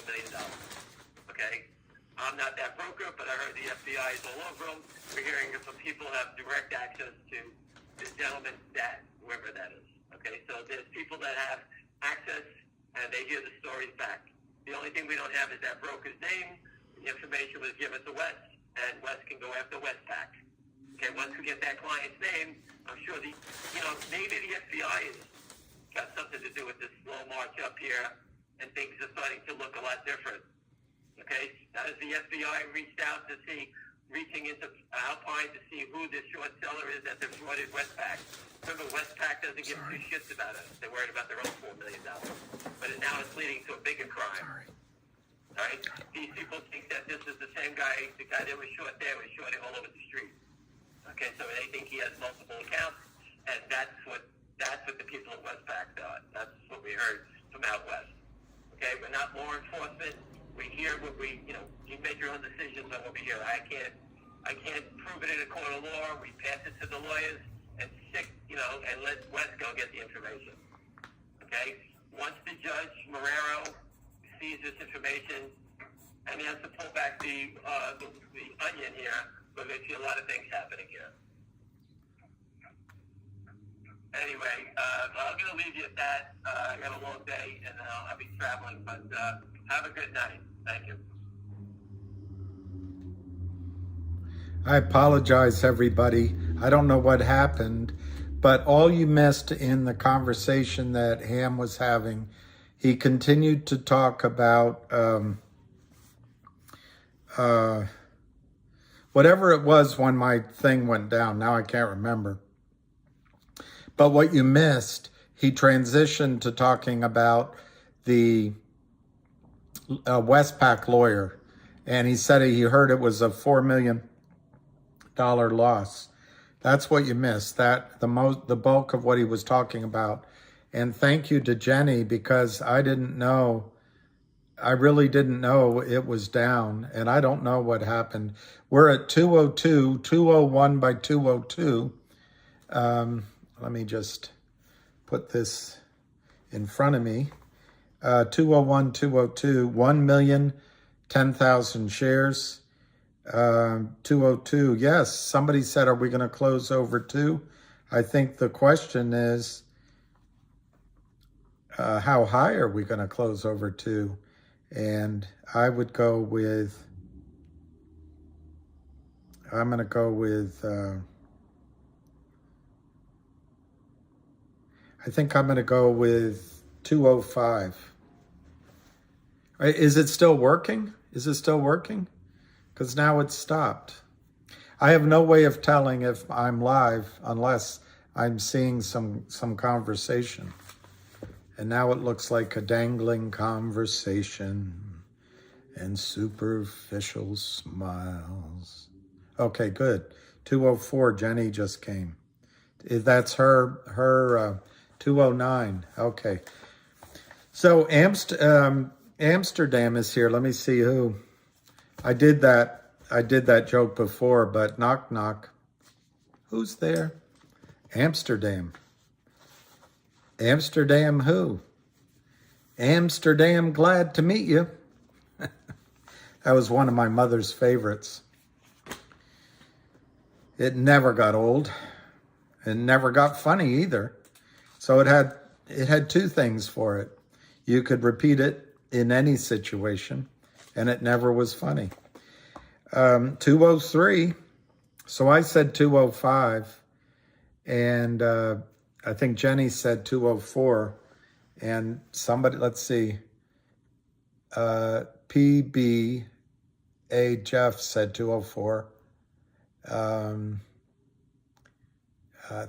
$1 million. Okay? I'm not that broker, but I heard the FBI is all over them. We're hearing from people who have direct access to the gentleman's dad, whoever that is. Okay? So there's people that have access, and they hear the stories back. The only thing we don't have is that broker's name. The information was given to Wes, and Wes can go after Westpac. Okay, once we get that client's name, I'm sure maybe the FBI has got something to do with this slow march up here, and things are starting to look a lot different. Okay, as the FBI reaching into Alpine to see who the short seller is that defrauded Westpac. Remember, Westpac doesn't give two shits about us. They're worried about their own $4 million. But now it's leading to a bigger crime. All right? These people think that this is the same guy, the guy that was short there, was shorting all over the street. Okay, so they think he has multiple accounts, and that's what the people of Westpac thought. That's what we heard from out west. Okay, we're not law enforcement. We hear what you make your own decisions on what we hear. I can't prove it in a court of law. We pass it to the lawyers and and let West go get the information. Okay? Once the judge, Marrero, sees this information and he has to pull back the onion here, we're going to see a lot of things happening here. Anyway, I'm going to leave you at that. I got a long day and I'll be traveling, but have a good night. Thank you. I apologize, everybody. I don't know what happened, but all you missed in the conversation that Ham was having, he continued to talk about whatever it was when my thing went down. Now I can't remember. But what you missed, he transitioned to talking about the Westpac lawyer. And he said he heard it was a $4 million loss. That's what you missed. The bulk of what he was talking about. And thank you to Jenny, because I really didn't know it was down, and I don't know what happened. We're at 202, 201 by 202. Let me just put this in front of me. 201, 202, 1,010,000 shares. 202, yes, somebody said, are we going to close over 2? I think the question is, how high are we going to close over 2? And I would go with, I'm going to go with, I think I'm going to go with 205. Is it still working? Is it still working? Because now it's stopped. I have no way of telling if I'm live unless I'm seeing some conversation. And now it looks like a dangling conversation and superficial smiles. Okay, good. 204, Jenny just came. That's her 209. Okay. So Amsterdam is here. Let me see who. I did that joke before, but knock knock. Who's there? Amsterdam. Amsterdam who? Amsterdam, glad to meet you. That was one of my mother's favorites. It never got old. It never got funny either. So it had two things for it. You could repeat it in any situation, and it never was funny. 203. So I said 205, and I think Jenny said 204, and somebody, let's see, PBA Jeff said 204.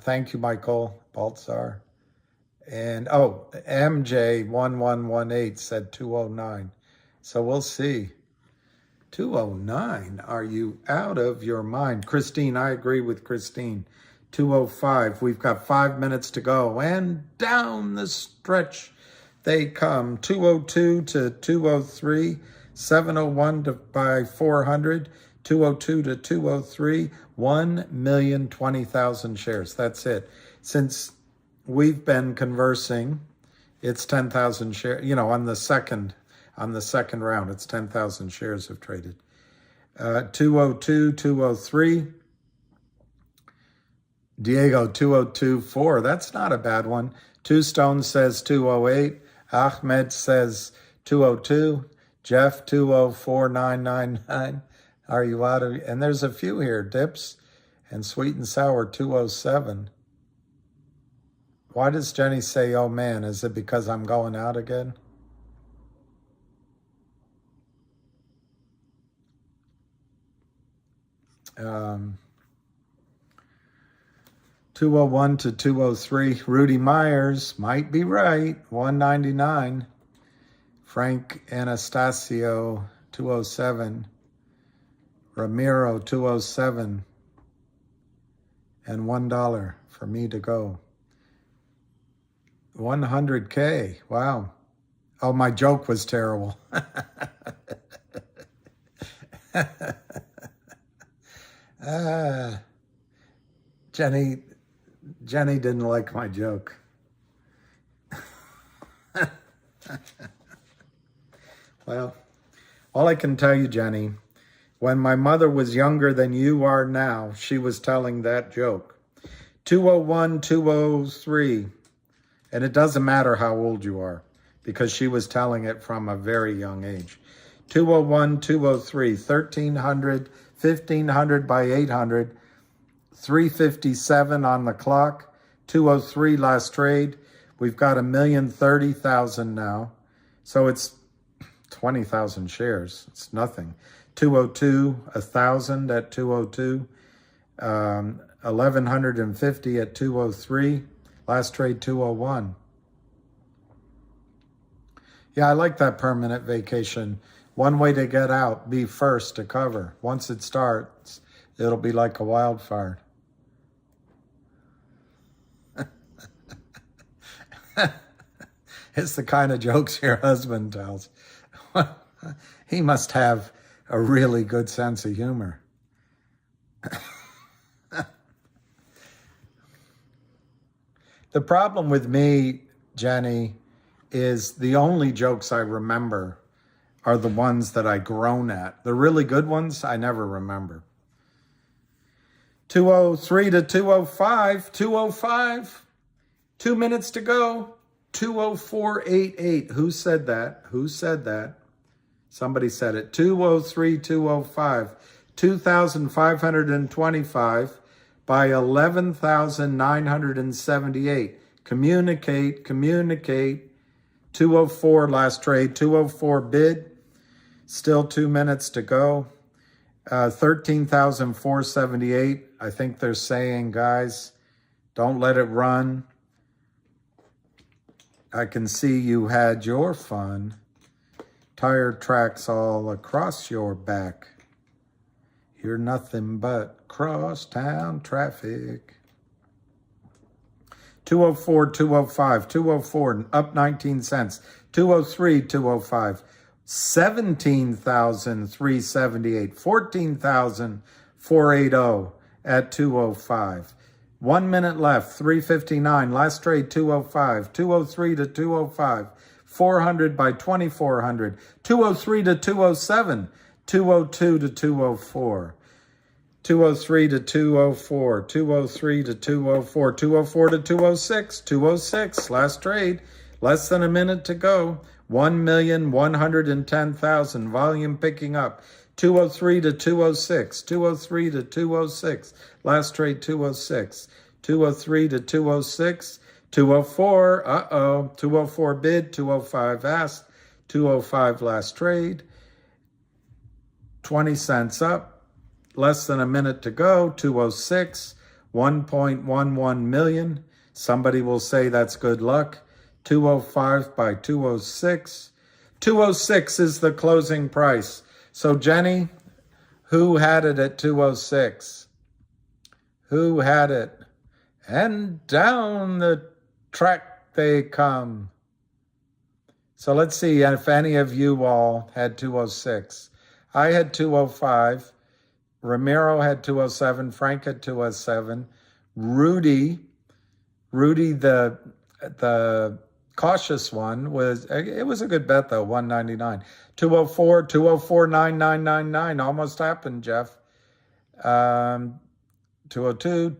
Thank you, Michael Baltzar. And, MJ1118 said 209. So we'll see. 209, are you out of your mind? Christine, I agree with Christine. 205, we've got 5 minutes to go. And down the stretch they come. 202 to 203, 701 by 400, 202 to 203, 1,020,000 shares. That's it. Since we've been conversing, it's 10,000 shares, on the second. on the second round. It's 10,000 shares have traded. 202, 203. Diego, 2024. That's not a bad one. Two Stone says 208. Ahmed says 202. Jeff, 204999. Are you out of... And there's a few here. Dips and Sweet and Sour, 207. Why does Jenny say, oh man? Is it because I'm going out again? Um... 201 to 203. Rudy Myers might be right. 199. Frank Anastasio, 207. Ramiro, 207. And $1 for me to go. 100K. Wow. Oh, my joke was terrible. Jenny didn't like my joke. Well, all I can tell you, Jenny, when my mother was younger than you are now, she was telling that joke. 201, 203. And it doesn't matter how old you are, because she was telling it from a very young age. 201, 203, 1,300, 1,500 by 800, 357 on the clock, 203 last trade. We've got 1,030,000 now. So it's 20,000 shares. It's nothing. 202, 1,000 at 202, 1,150 at 203. Last trade, 201. Yeah, I like that permanent vacation. One way to get out, be first to cover. Once it starts, it'll be like a wildfire. It's the kind of jokes your husband tells. He must have a really good sense of humor. The problem with me, Jenny, is the only jokes I remember are the ones that I groan at. The really good ones, I never remember. 203 to 205, 205. 2 minutes to go. 204.88. Who said that? Who said that? Somebody said it. 203, 205. 2,525 by 11,978. Communicate. 204 last trade. 204 bid. Still 2 minutes to go. 13,478. I think they're saying, guys, don't let it run. I can see you had your fun. Tire tracks all across your back. You're nothing but crosstown traffic. 204, 205, 204, up 19 cents. 203, 205, 17,378, 14,480 at 205. 1 minute left, 359. Last trade, 205. 203 to 205. 400 by 2,400. 203 to 207. 202 to 204. 203 to 204. 203 to 204. 204 to 206. 206. Last trade. Less than a minute to go. 1,110,000. Volume picking up. 203 to 206, 203 to 206, last trade 206, 203 to 206, 204, 204 bid, 205 asked, 205 last trade, 20 cents up, less than a minute to go, 206, 1.11 million. Somebody will say that's good luck. 205 by 206. 206 is the closing price. So, Jenny, who had it at 206? Who had it? And down the track they come. So let's see if any of you all had 206. I had 205. Ramiro had 207. Frank had 207. Rudy, the cautious one was, it was a good bet though, 199. 204, 204.9999, almost happened, Jeff. 202,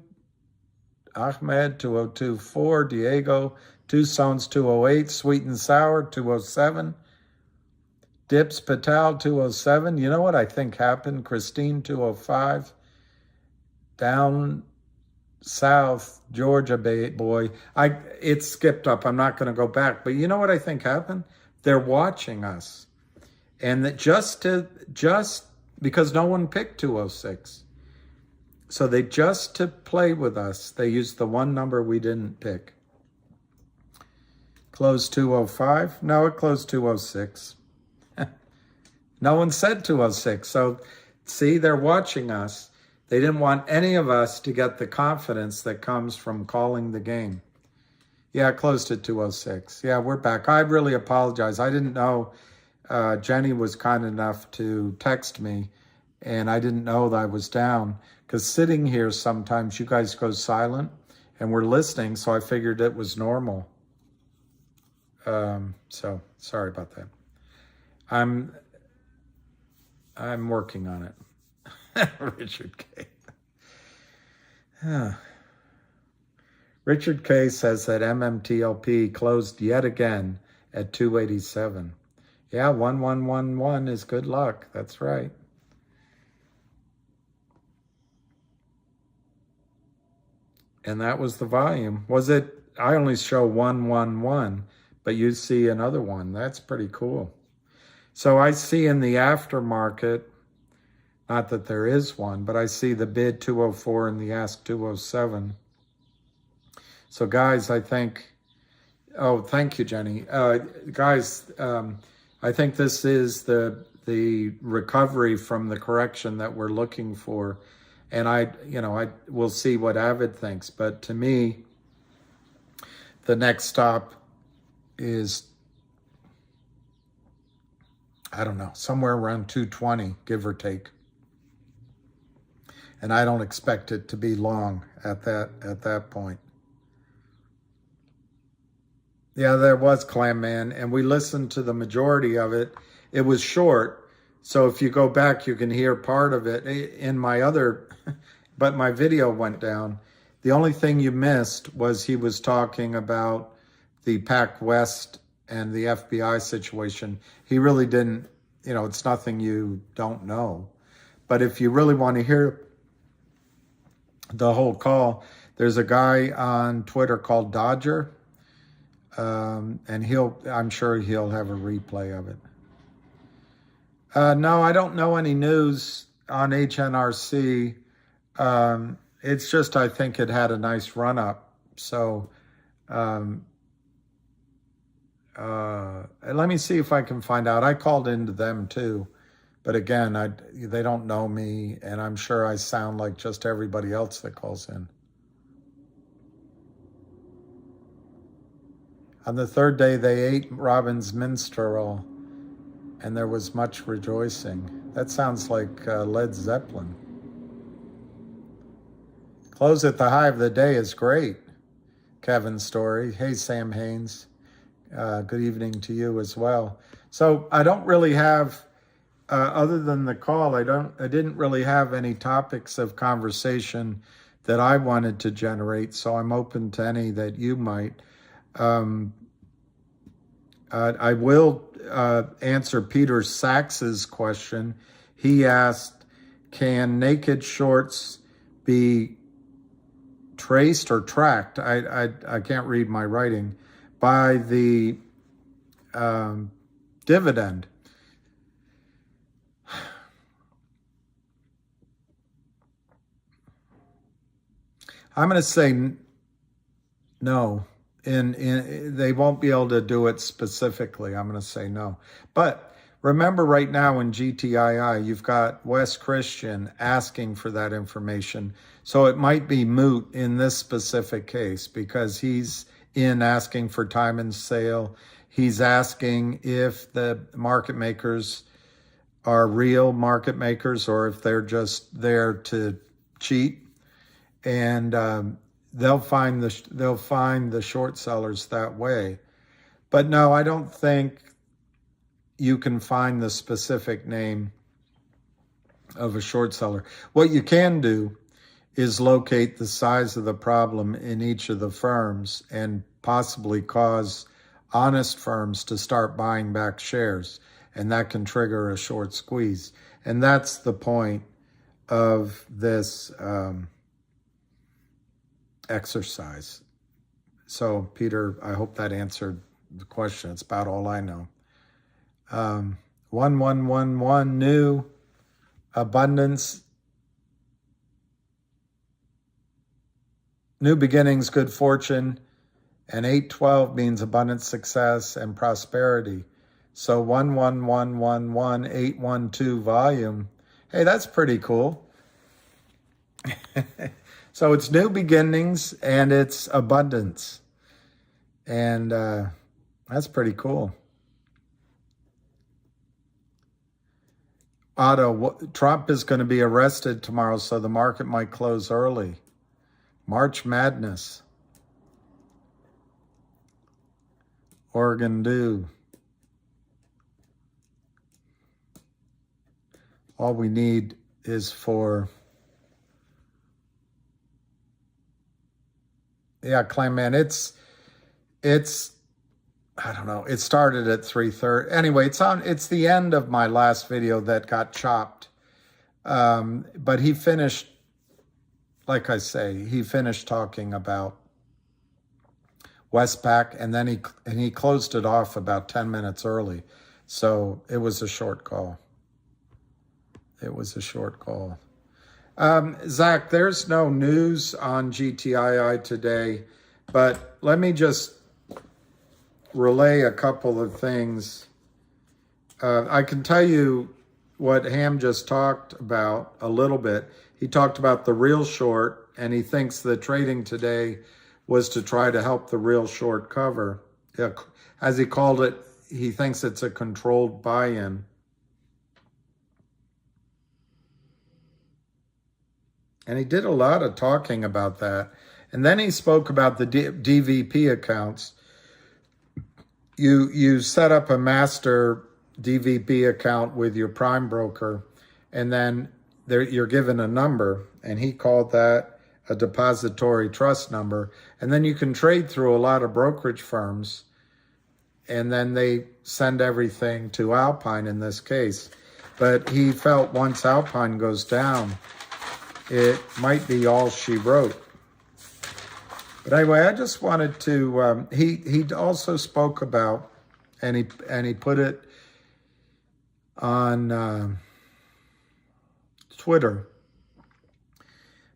Ahmed, 202.4, Diego, Tucson's 208, Sweet and Sour, 207. Dips Patel, 207. You know what I think happened? Christine, 205. Down south, Georgia boy. It skipped up. I'm not going to go back. But you know what I think happened? They're watching us. And that just because no one picked 206. So just to play with us, they used the one number we didn't pick. Closed 205. No, it closed 206. No one said 206. So see, they're watching us. They didn't want any of us to get the confidence that comes from calling the game. Yeah, it closed at 206. Yeah, we're back. I really apologize. I didn't know. Jenny was kind enough to text me, and I didn't know that I was down. Because sitting here, sometimes you guys go silent, and we're listening, so I figured it was normal. So sorry about that. I'm working on it. Richard K. Richard K says that MMTLP closed yet again at 287. Yeah, 1111 is good luck. That's right. And that was the volume. Was it? I only show 111, but you see another one. That's pretty cool. So I see in the aftermarket, not that there is one, but I see the bid 204 and the ask 207. So guys, I think, oh, thank you, Jenny. Guys, I think this is the recovery from the correction that we're looking for. And I will see what Avid thinks. But to me, the next stop is, I don't know, somewhere around 220, give or take. And I don't expect it to be long at that point. Yeah, there was Clam Man, and we listened to the majority of it. It was short, so if you go back, you can hear part of it in my other, but my video went down. The only thing you missed was he was talking about the Pac West and the FBI situation. He really didn't, it's nothing you don't know. But if you really want to hear the whole call, there's a guy on Twitter called Dodger, and I'm sure he'll have a replay of it. No, I don't know any news on HNRC. It's just, I think it had a nice run up. So let me see if I can find out. I called into them too. But again, they don't know me, and I'm sure I sound like just everybody else that calls in. On the third day, they ate Robin's minstrel, and there was much rejoicing. That sounds like Led Zeppelin. Close at the high of the day is great, Kevin's story. Hey, Sam Haynes. Good evening to you as well. So I don't really have... other than the call, I didn't really have any topics of conversation that I wanted to generate, so I'm open to any that you might. I will answer Peter Sachs's question. He asked, can naked shorts be traced or tracked? I can't read my writing, by the dividend. I'm going to say no. They won't be able to do it specifically. I'm going to say no. But remember, right now in GTII, you've got Wes Christian asking for that information. So it might be moot in this specific case because he's in asking for time and sale. He's asking if the market makers are real market makers or if they're just there to cheat. And they'll find the short sellers that way. But no, I don't think you can find the specific name of a short seller. What you can do is locate the size of the problem in each of the firms and possibly cause honest firms to start buying back shares, and that can trigger a short squeeze. And that's the point of this exercise. So, Peter, I hope that answered the question. It's about all I know. 1111 new abundance, new beginnings, good fortune, and 812 means abundant success and prosperity. So 11111812 volume. Hey, that's pretty cool. So it's new beginnings and it's abundance. And that's pretty cool. Otto, Trump is going to be arrested tomorrow, so the market might close early. March Madness. Oregon Dew. All we need is for... Yeah, Clayman, it's I don't know. It started at 3:30. Anyway, it's the end of my last video that got chopped. But he finished, like I say, he finished talking about Westpac, and then he closed it off about 10 minutes early. So it was a short call. It was a short call. Zach, there's no news on GTII today, but let me just relay a couple of things. I can tell you what Ham just talked about a little bit. He talked about the real short, and he thinks the trading today was to try to help the real short cover. As he called it, he thinks it's a controlled buy-in. And he did a lot of talking about that. And then he spoke about the DVP accounts. You set up a master DVP account with your prime broker, and then you're given a number, and he called that a depository trust number. And then you can trade through a lot of brokerage firms, and then they send everything to Alpine in this case. But he felt once Alpine goes down, it might be all she wrote. But anyway, I just wanted to, he also spoke about, and he put it on Twitter,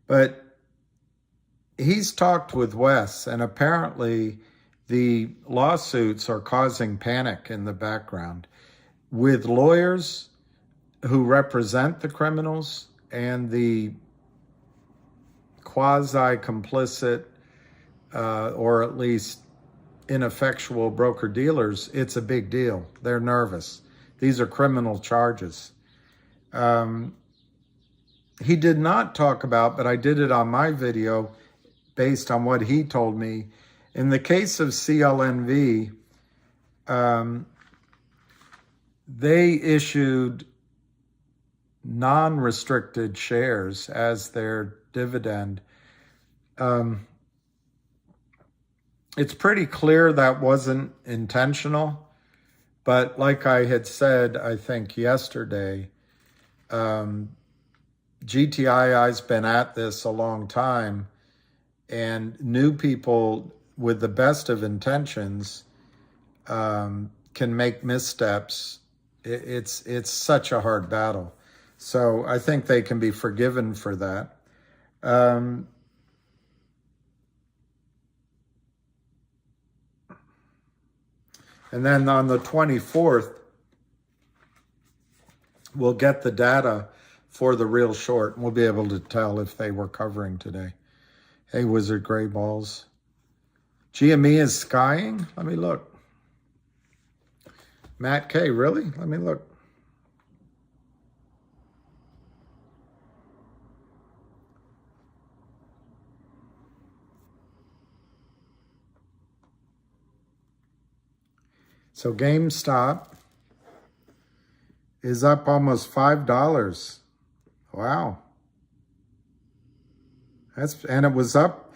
but he's talked with Wes, and apparently the lawsuits are causing panic in the background with lawyers who represent the criminals and the quasi-complicit or at least ineffectual broker-dealers. It's a big deal. They're nervous. These are criminal charges. He did not talk about, but I did it on my video based on what he told me. In the case of CLNV, they issued non-restricted shares as their dividend. It's pretty clear that wasn't intentional, but like I had said, I think yesterday, GTII's been at this a long time, and new people with the best of intentions can make missteps. It's such a hard battle. So I think they can be forgiven for that. And then on the 24th, we'll get the data for the real short, and we'll be able to tell if they were covering today. Hey, Wizard Gray Balls. GME is skying? Let me look. Matt K, really? Let me look. So GameStop is up almost $5. Wow. And it was up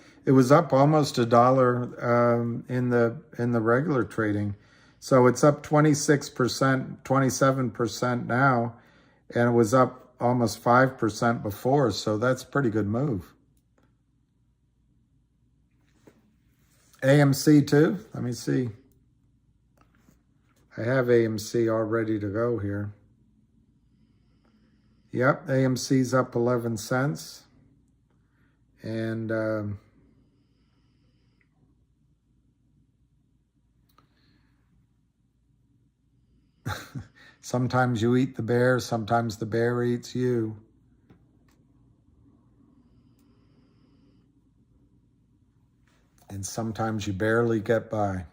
almost $1 in the regular trading. So it's up 26%, 27% now, and it was up almost 5% before, so that's a pretty good move. AMC too, let me see. I have AMC all ready to go here. Yep, AMC's up 11 cents. And sometimes you eat the bear, sometimes the bear eats you. And sometimes you barely get by.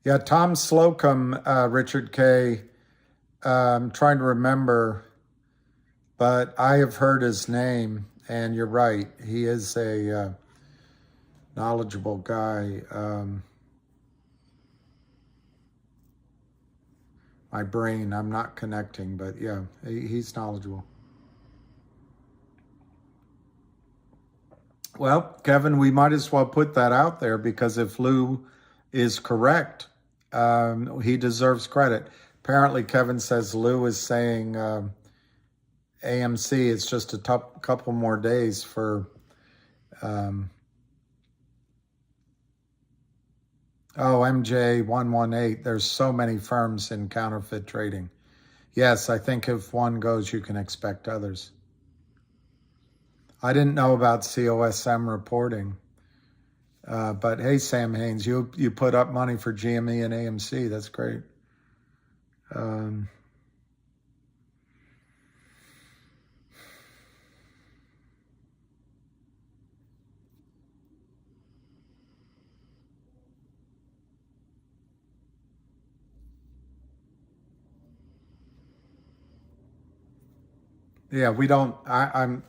Yeah, Tom Slocum, Richard K. I'm trying to remember, but I have heard his name, and you're right. He is a knowledgeable guy. My brain, I'm not connecting, but yeah, he's knowledgeable. Well, Kevin, we might as well put that out there, because if Lou is correct, he deserves credit. Apparently, Kevin says Lou is saying AMC, it's just a couple more days for... Oh, MJ118. There's so many firms in counterfeit trading. Yes, I think if one goes, you can expect others. I didn't know about COSM reporting. But hey, Sam Haynes, you put up money for GME and AMC. That's great. Yeah, we don't, I'm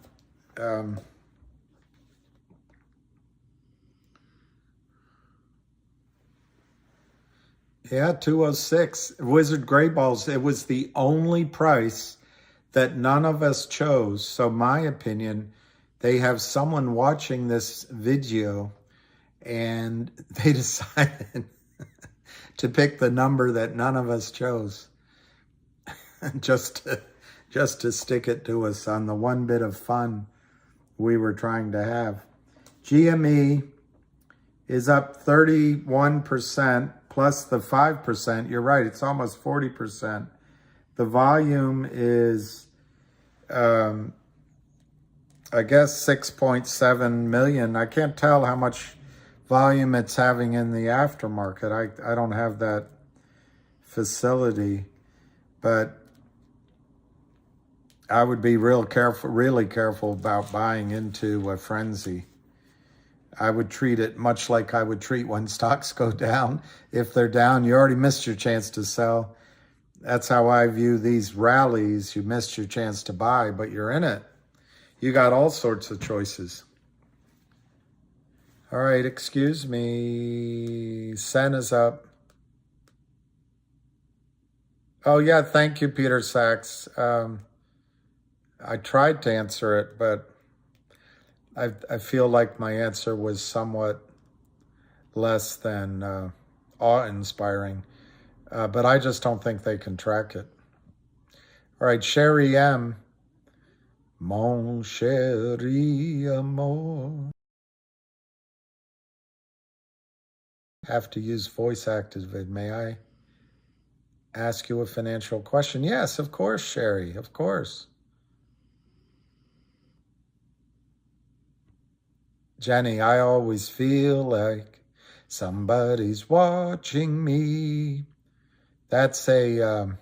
yeah, 206. Wizard Gray Balls, it was the only price that none of us chose. So my opinion, they have someone watching this video and they decided to pick the number that none of us chose. just to stick it to us on the one bit of fun we were trying to have. GME is up 31% plus the 5%. You're right, it's almost 40%. The volume is, I guess, 6.7 million. I can't tell how much volume it's having in the aftermarket. I don't have that facility, but I would be really careful about buying into a frenzy. I would treat it much like I would treat when stocks go down. If they're down, you already missed your chance to sell. That's how I view these rallies. You missed your chance to buy, but you're in it. You got all sorts of choices. All right, excuse me. Sen is up. Oh, yeah, thank you, Peter Sachs. I tried to answer it, but I feel like my answer was somewhat less than awe-inspiring. But I just don't think they can track it. All right, Sherry M. Mon chéri amour. Have to use voice activate. May I ask you a financial question? Yes, of course, Sherry, of course. Jenny, I always feel like somebody's watching me. That's a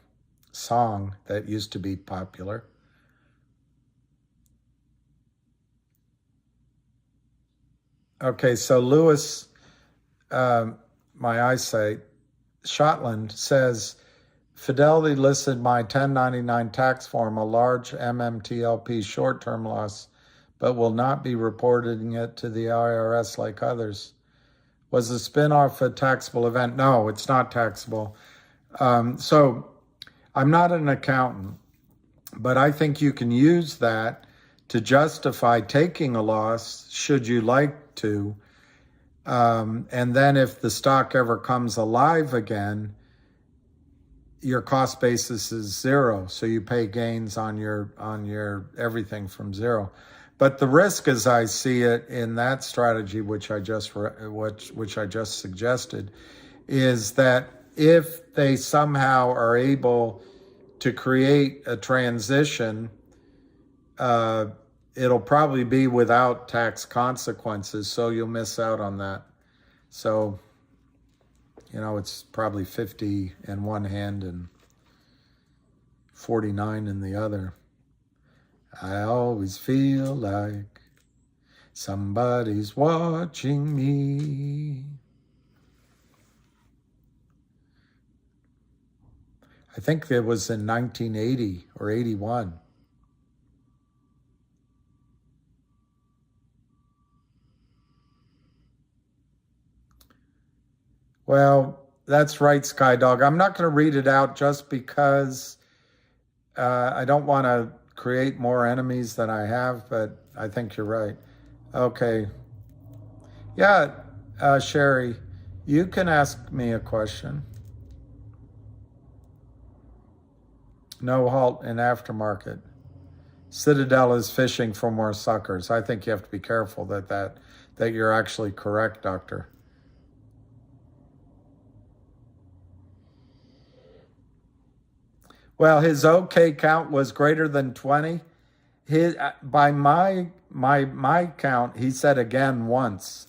song that used to be popular. Okay, so Lewis, my eyesight, Shotland says Fidelity listed my 1099 tax form a large MMTLP short-term loss, but will not be reporting it to the IRS like others. Was the spin-off a taxable event? No, it's not taxable. So I'm not an accountant, but I think you can use that to justify taking a loss should you like to. And then if the stock ever comes alive again, your cost basis is zero. So you pay gains on your everything from zero. But the risk, as I see it in that strategy, which I just suggested, is that if they somehow are able to create a transition, it'll probably be without tax consequences, so you'll miss out on that. So, it's probably 50 in one hand and 49 in the other. I always feel like somebody's watching me. I think it was in 1980 or 81. Well, that's right, Skydog. I'm not going to read it out just because I don't want to create more enemies than I have, but I think you're right. Okay. Yeah, Sherry, you can ask me a question. No halt in aftermarket. Citadel is fishing for more suckers. I think you have to be careful that you're actually correct, Doctor. Well, his OK count was greater than 20. By my count, he said again once.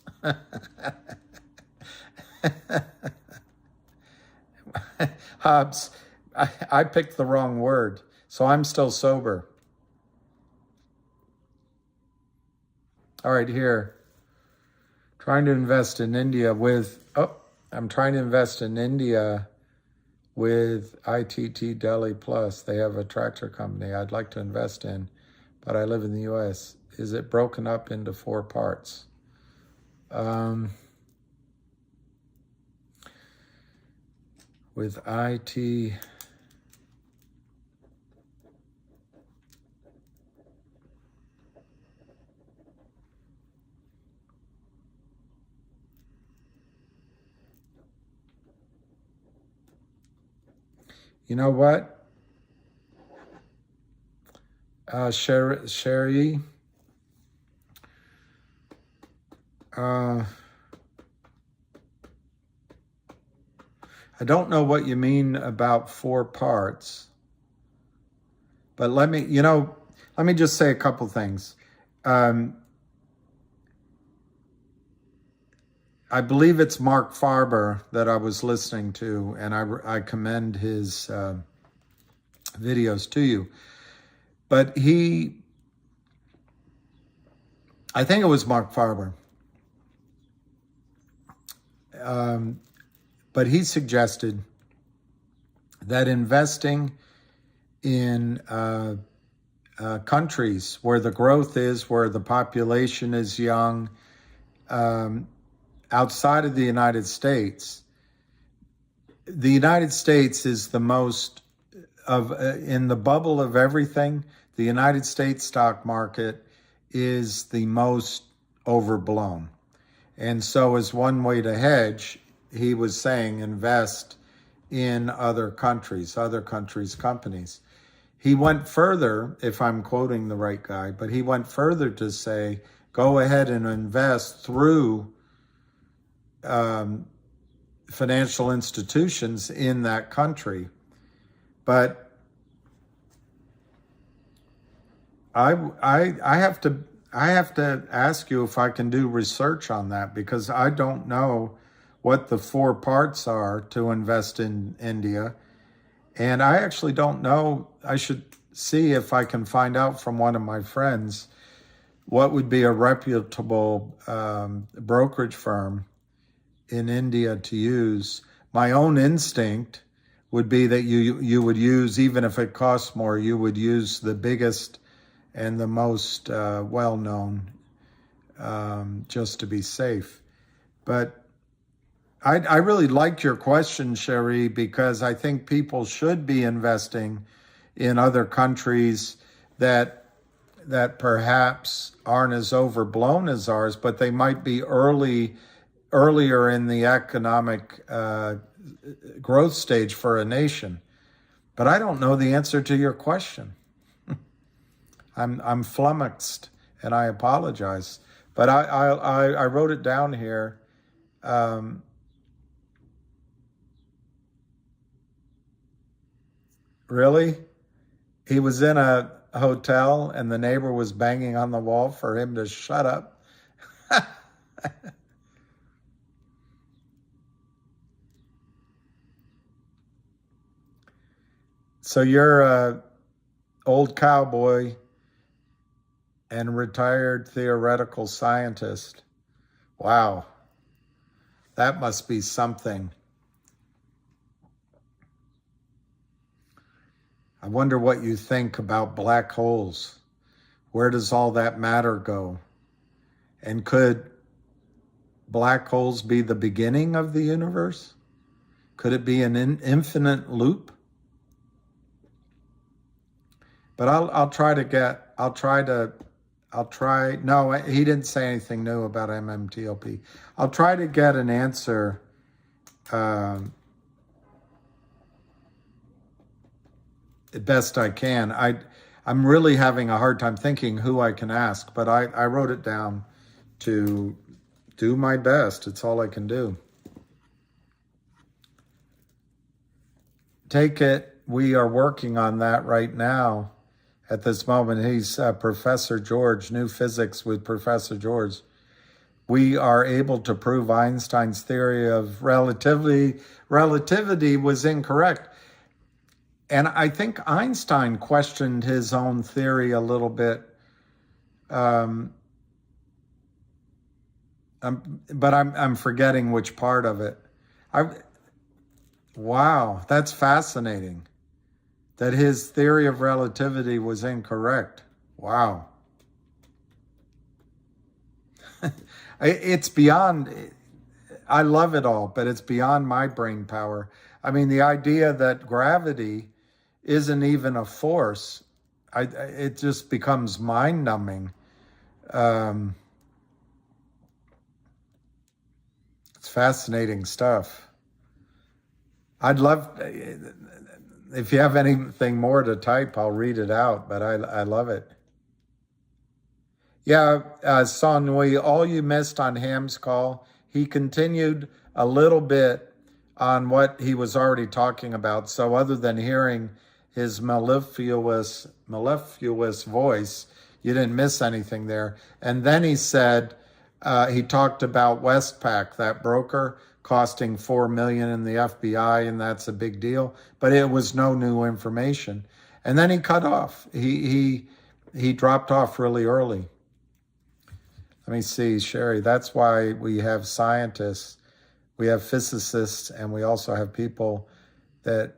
Hobbs, I picked the wrong word, so I'm still sober. All right, here. I'm trying to invest in India with ITT Delhi Plus. They have a tractor company I'd like to invest in, but I live in the U.S. Is it broken up into 4 parts? With IT... You know what? Sherry, I don't know what you mean about 4 parts, but let me just say a couple things. I believe it's Mark Farber that I was listening to, and I commend his videos to you. But I think it was Mark Farber, but he suggested that investing in countries where the growth is, where the population is young, outside of the United States is the most in the bubble of everything. The United States stock market is the most overblown. And so as one way to hedge, he was saying invest in other countries' companies. He went further, if I'm quoting the right guy, but he went further to say, go ahead and invest through financial institutions in that country. But I have to ask you if I can do research on that, because I don't know what the 4 parts are to invest in India. And I actually don't know. I should see if I can find out from one of my friends what would be a reputable brokerage firm in India to use. My own instinct would be that you would use, even if it costs more, you would use the biggest and the most well-known, just to be safe. But I really like your question, Sherry, because I think people should be investing in other countries that perhaps aren't as overblown as ours, but they might be earlier in the economic growth stage for a nation. But I don't know the answer to your question. I'm flummoxed, and I apologize. But I wrote it down here. Really? He was in a hotel and the neighbor was banging on the wall for him to shut up. So you're a old cowboy and retired theoretical scientist. Wow. That must be something. I wonder what you think about black holes. Where does all that matter go? And could black holes be the beginning of the universe? Could it be an infinite loop? But no, he didn't say anything new about MMTLP. I'll try to get an answer best I can. I'm really having a hard time thinking who I can ask, but I wrote it down to do my best. It's all I can do. Take it, we are working on that right now at this moment. He's Professor George, New Physics with Professor George. We are able to prove Einstein's theory of relativity was incorrect. And I think Einstein questioned his own theory a little bit. But I'm forgetting which part of it. Wow, that's fascinating. That his theory of relativity was incorrect. Wow. It's beyond, I love it all, but it's beyond my brain power. I mean, the idea that gravity isn't even a force, it just becomes mind-numbing. It's fascinating stuff. I'd love, if you have anything more to type, I'll read it out, but I love it. Yeah, Sonui, all you missed on Ham's call, he continued a little bit on what he was already talking about. So other than hearing his mellifluous voice, you didn't miss anything there. And then he said, he talked about Westpac, that broker, costing $4 million in the FBI, and that's a big deal. But it was no new information. And then he cut off. He dropped off really early. Let me see, Sherry, that's why we have scientists, we have physicists, and we also have people that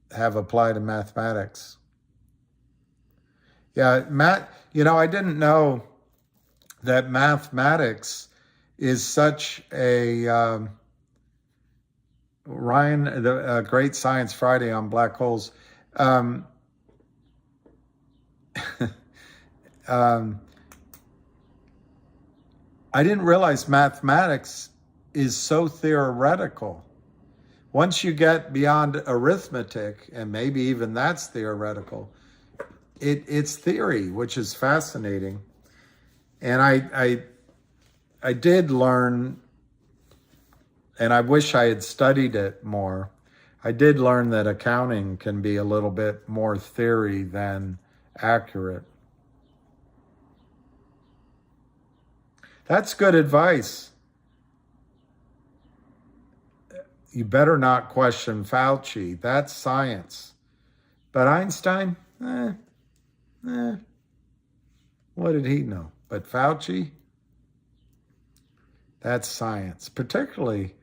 have applied to mathematics. Yeah, I didn't know that mathematics is such a, Ryan, the Great Science Friday on black holes. I didn't realize mathematics is so theoretical. Once you get beyond arithmetic, and maybe even that's theoretical, it's theory, which is fascinating. And I did learn, and I wish I had studied it more, I did learn that accounting can be a little bit more theory than accurate. That's good advice. You better not question Fauci. That's science. But Einstein, what did he know? But Fauci, that's science. Particularly,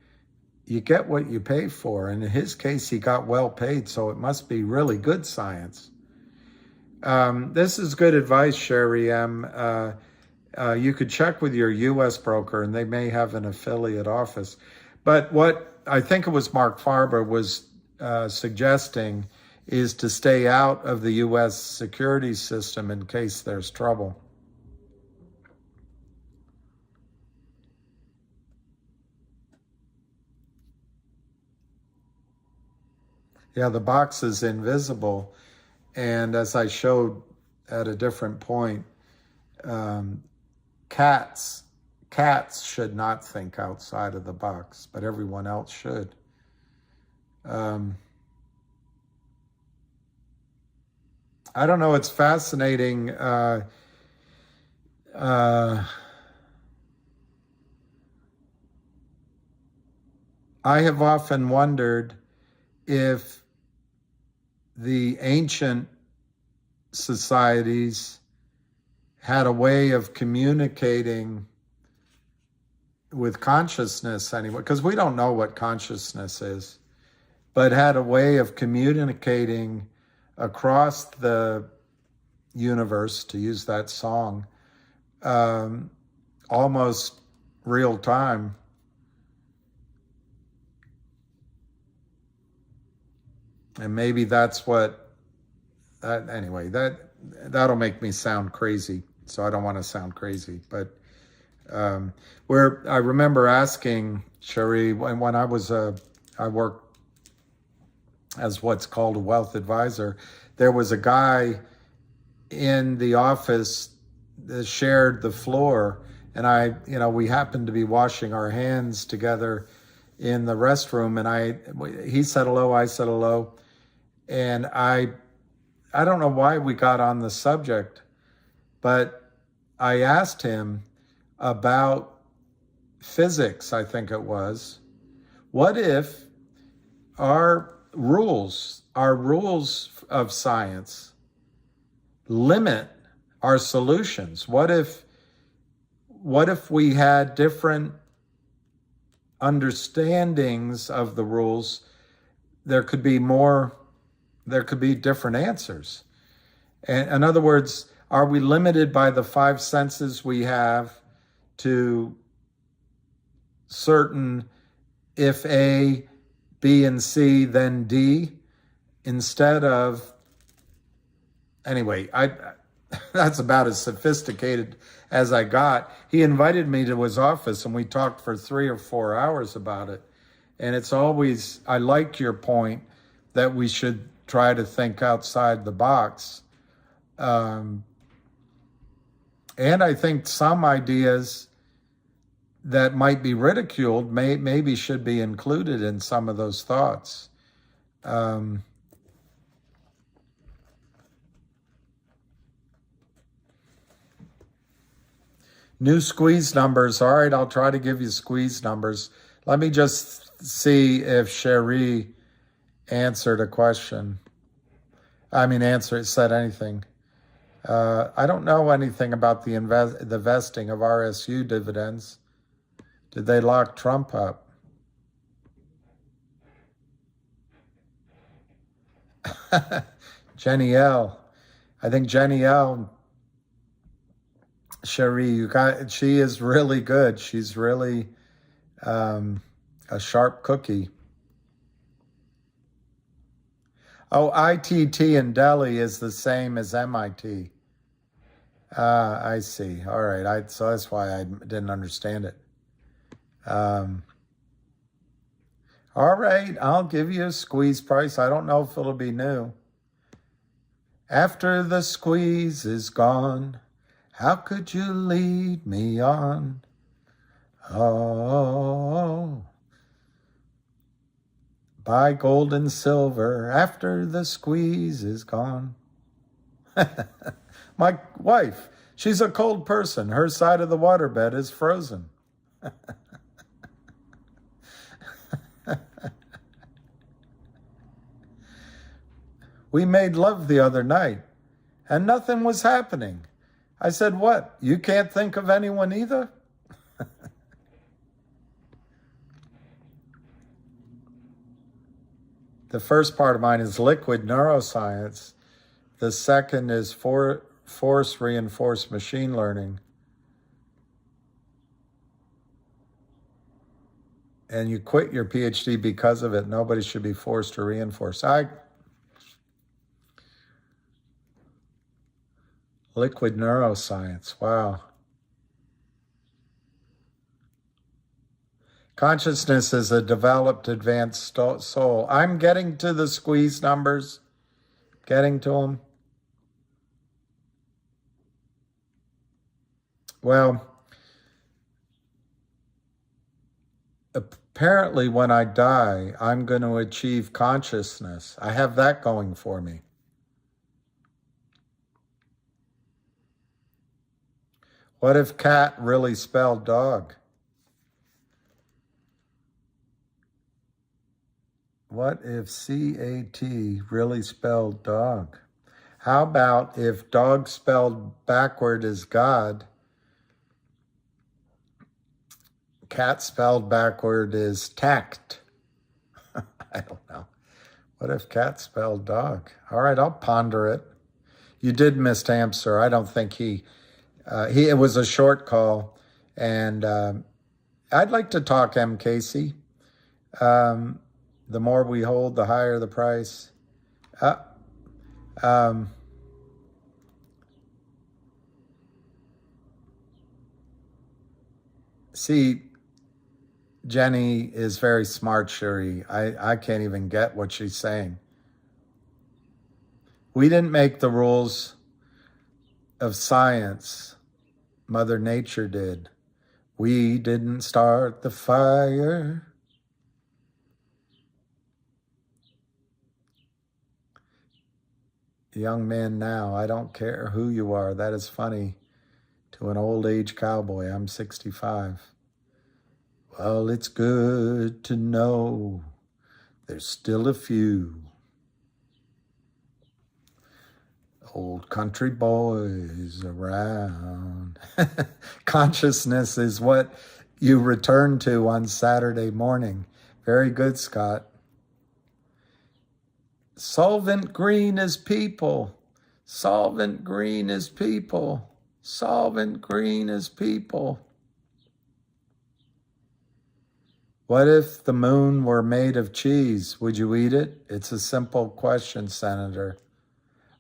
you get what you pay for. And in his case, he got well paid, so it must be really good science. This is good advice, Sherry M. You could check with your U.S. broker, and they may have an affiliate office. But what I think it was Mark Farber was suggesting is to stay out of the U.S. securities system in case there's trouble. Yeah, the box is invisible. And as I showed at a different point, cats should not think outside of the box, but everyone else should. I don't know, it's fascinating. I have often wondered if the ancient societies had a way of communicating with consciousness anyway, because we don't know what consciousness is, but had a way of communicating across the universe, to use that song, almost real time. And maybe that's what, anyway, that'll make me sound crazy. So I don't want to sound crazy. But I remember asking Cherie, when I worked as what's called a wealth advisor, there was a guy in the office that shared the floor. And we happened to be washing our hands together in the restroom. And he said hello, I said hello. And I don't know why we got on the subject, but I asked him about physics, I think it was. What if our rules of science limit our solutions? What if we had different understandings of the rules? There could be different answers. And in other words, are we limited by the 5 senses we have to certain, if A, B, and C, then D, instead of, anyway, that's about as sophisticated as I got. He invited me to his office and we talked for 3 or 4 hours about it. And it's always, I like your point that we should try to think outside the box. And I think some ideas that might be ridiculed maybe should be included in some of those thoughts. New squeeze numbers. All right, I'll try to give you squeeze numbers. Let me just see if Cherie answered a question. Said anything. I don't know anything about the vesting of RSU dividends. Did they lock Trump up? Jenny L. I think Jenny L. Cherie, she is really good. She's really a sharp cookie. Oh, ITT in Delhi is the same as MIT. I see. All right. So that's why I didn't understand it. All right. I'll give you a squeeze price. I don't know if it'll be new. After the squeeze is gone, how could you lead me on? Oh, buy gold and silver after the squeeze is gone. My wife, she's a cold person. Her side of the waterbed is frozen. We made love the other night, and nothing was happening. I said, what? You can't think of anyone either? The first part of mine is liquid neuroscience. The second is force reinforced machine learning. And you quit your PhD because of it. Nobody should be forced to reinforce. Liquid neuroscience. Wow. Consciousness is a developed, advanced soul. I'm getting to the squeeze numbers. Getting to them. Well, apparently when I die, I'm going to achieve consciousness. I have that going for me. What if cat really spelled dog? What if CAT really spelled dog? How about if dog spelled backward is God, cat spelled backward is tact? I don't know. What if cat spelled dog? All right, I'll ponder it. You did miss Hamster. I don't think it was a short call. And I'd like to talk M. Casey. The more we hold, the higher the price. See, Jenny is very smart, Shuri. I can't even get what she's saying. We didn't make the rules of science. Mother Nature did. We didn't start the fire. Young man now, I don't care who you are. That is funny to an old age cowboy. I'm 65. Well, it's good to know there's still a few old country boys around. Consciousness is what you return to on Saturday morning. Very good, Scott. Solvent green is people. Solvent green is people. Solvent green is people. What if the moon were made of cheese? Would you eat it? It's a simple question, Senator.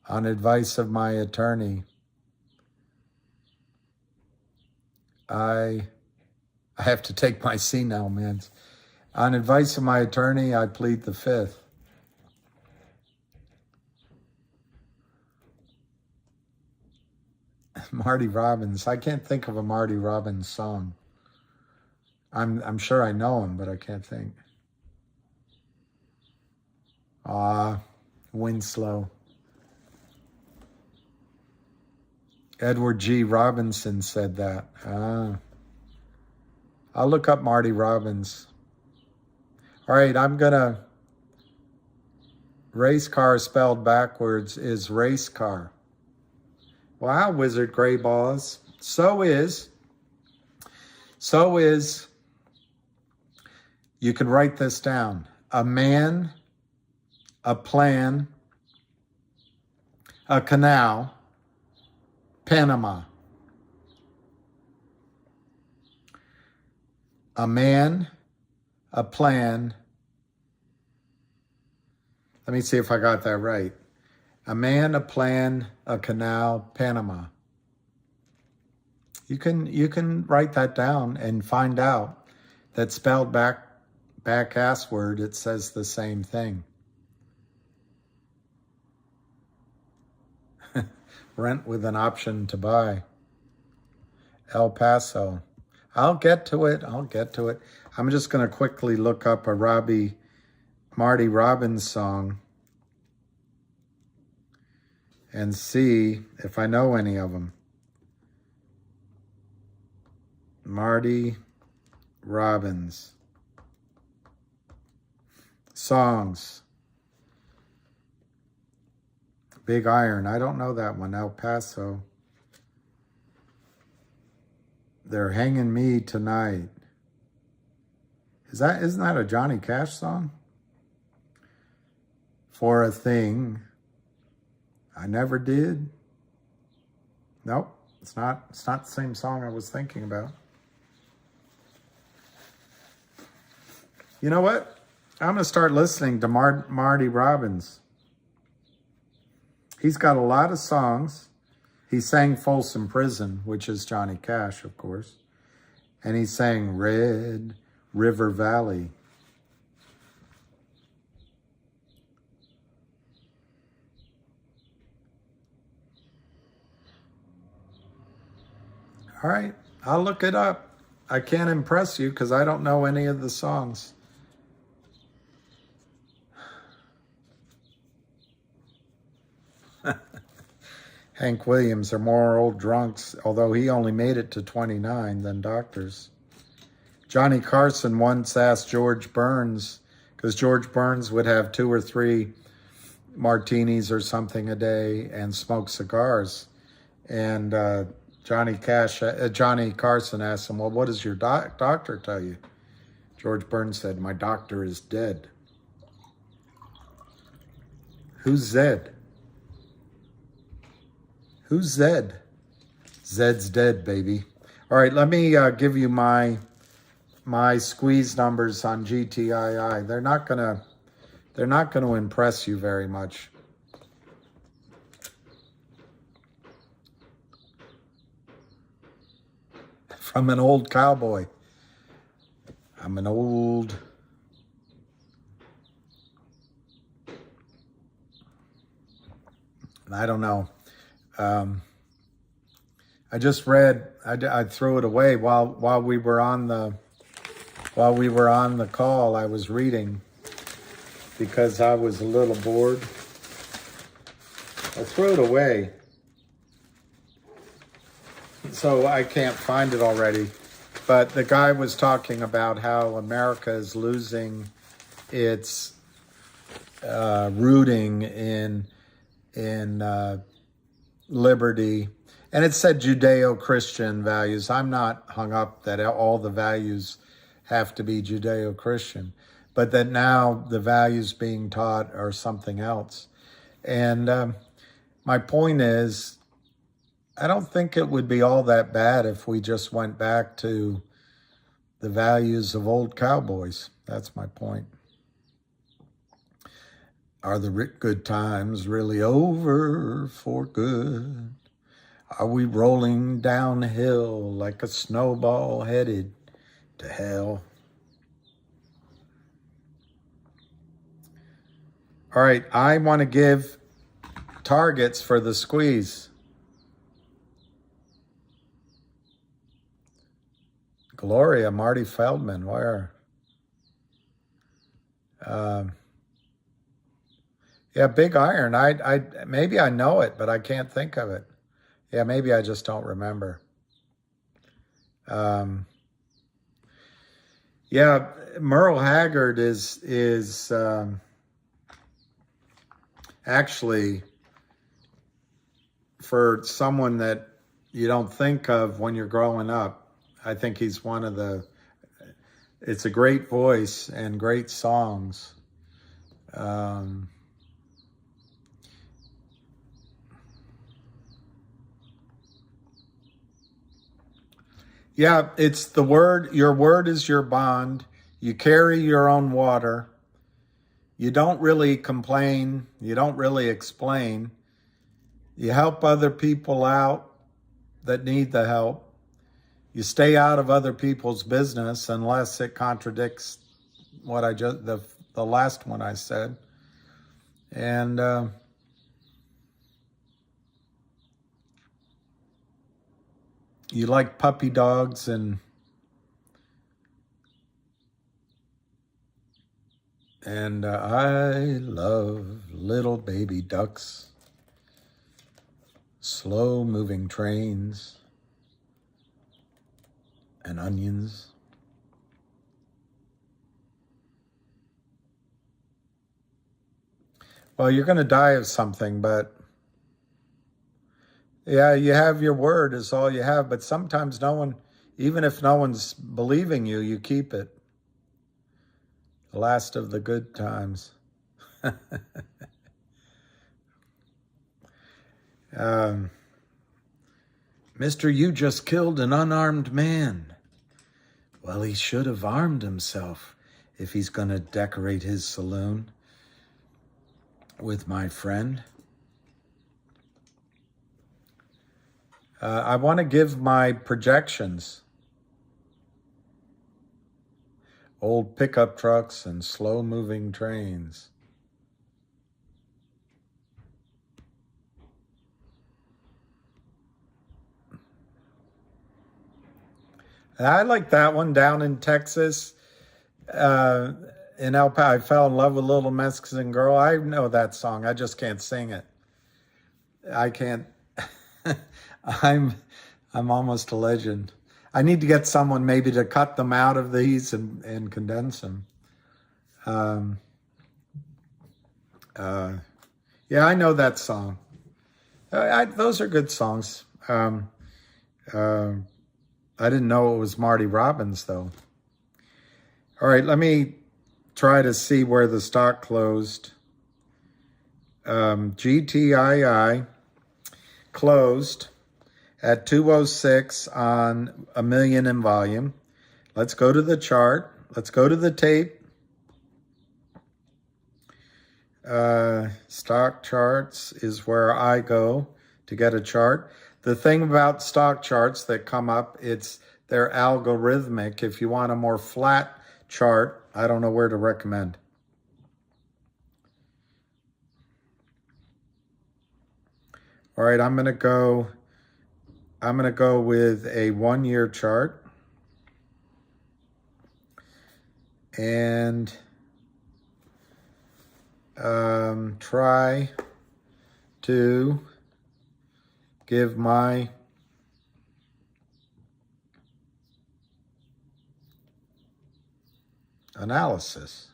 On advice of my attorney, I have to take my senile meds. On advice of my attorney, I plead the fifth. Marty Robbins. I can't think of a Marty Robbins song. I'm sure I know him, but I can't think. Winslow. Edward G. Robinson said that. I'll look up Marty Robbins. All right, I'm gonna. Race car spelled backwards is race car. Wow, Wizard Gray Balls. So is, you can write this down. A man, a plan, a canal, Panama. A man, a plan. Let me see if I got that right. A man, a plan, a canal, Panama. You can write that down and find out that spelled back-assward, it says the same thing. Rent with an option to buy. El Paso. I'll get to it. I'm just going to quickly look up a Marty Robbins song and see if I know any of them. Marty Robbins. Songs. Big Iron. I don't know that one. El Paso. They're Hanging Me for a thing I never did. Nope, it's not the same song I was thinking about. You know what? I'm going to start listening to Marty Robbins. He's got a lot of songs. He sang Folsom Prison, which is Johnny Cash, of course. And he sang Red River Valley. All right, I'll look it up. I can't impress you because I don't know any of the songs. Hank Williams are more old drunks, although he only made it to 29 than doctors. Johnny Carson once asked George Burns, because George Burns would have 2 or 3 martinis or something a day and smoke cigars. And Johnny Carson asked him, well, what does your doctor tell you? George Burns said, my doctor is dead. Who's Zed? Who's Zed? Zed's dead, baby. All right, let me give you my squeeze numbers on GTII. They're not gonna impress you very much. From an old cowboy. I'm an old... I don't know. I just read. I threw it away while we were on the call. I was reading because I was a little bored. I threw it away, so I can't find it already. But the guy was talking about how America is losing its rooting in liberty, and it said Judeo-Christian values. I'm not hung up that all the values have to be Judeo-Christian, but that now the values being taught are something else. And my point is, I don't think it would be all that bad if we just went back to the values of old cowboys. That's my point. Are the good times really over for good? Are we rolling downhill like a snowball headed to hell? All right, I want to give targets for the squeeze. Gloria, Marty Feldman, where? Yeah, Big Iron. I maybe I know it, but I can't think of it. Yeah, maybe I just don't remember. Yeah, Merle Haggard is actually, for someone that you don't think of when you're growing up, I think he's one of the. It's a great voice and great songs. Yeah, it's the word. Your word is your bond. You carry your own water. You don't really complain. You don't really explain. You help other people out that need the help. You stay out of other people's business unless it contradicts what I just the last one I said. And you like puppy dogs and I love little baby ducks, slow moving trains, and onions. Well, you're going to die of something, but yeah, you have your word is all you have. But sometimes no one, even if no one's believing you, you keep it. The last of the good times. Mister, you just killed an unarmed man. Well, he should have armed himself if he's going to decorate his saloon with my friend. I want to give my projections. Old pickup trucks and slow-moving trains. I like that one down in Texas. In El Paso, I fell in love with a little Mexican girl. I know that song. I just can't sing it. I can't. I'm almost a legend. I need to get someone maybe to cut them out of these and condense them. Yeah, I know that song. Those are good songs. I didn't know it was Marty Robbins, though. All right, let me try to see where the stock closed. GTII closed at 206 on 1 million in volume. Let's go to the chart. Let's go to the tape. Stock charts is where I go to get a chart. The thing about stock charts that come up, they're algorithmic. If you want a more flat chart, I don't know where to recommend. All right, I'm gonna go with a 1-year chart. And try to give my analysis.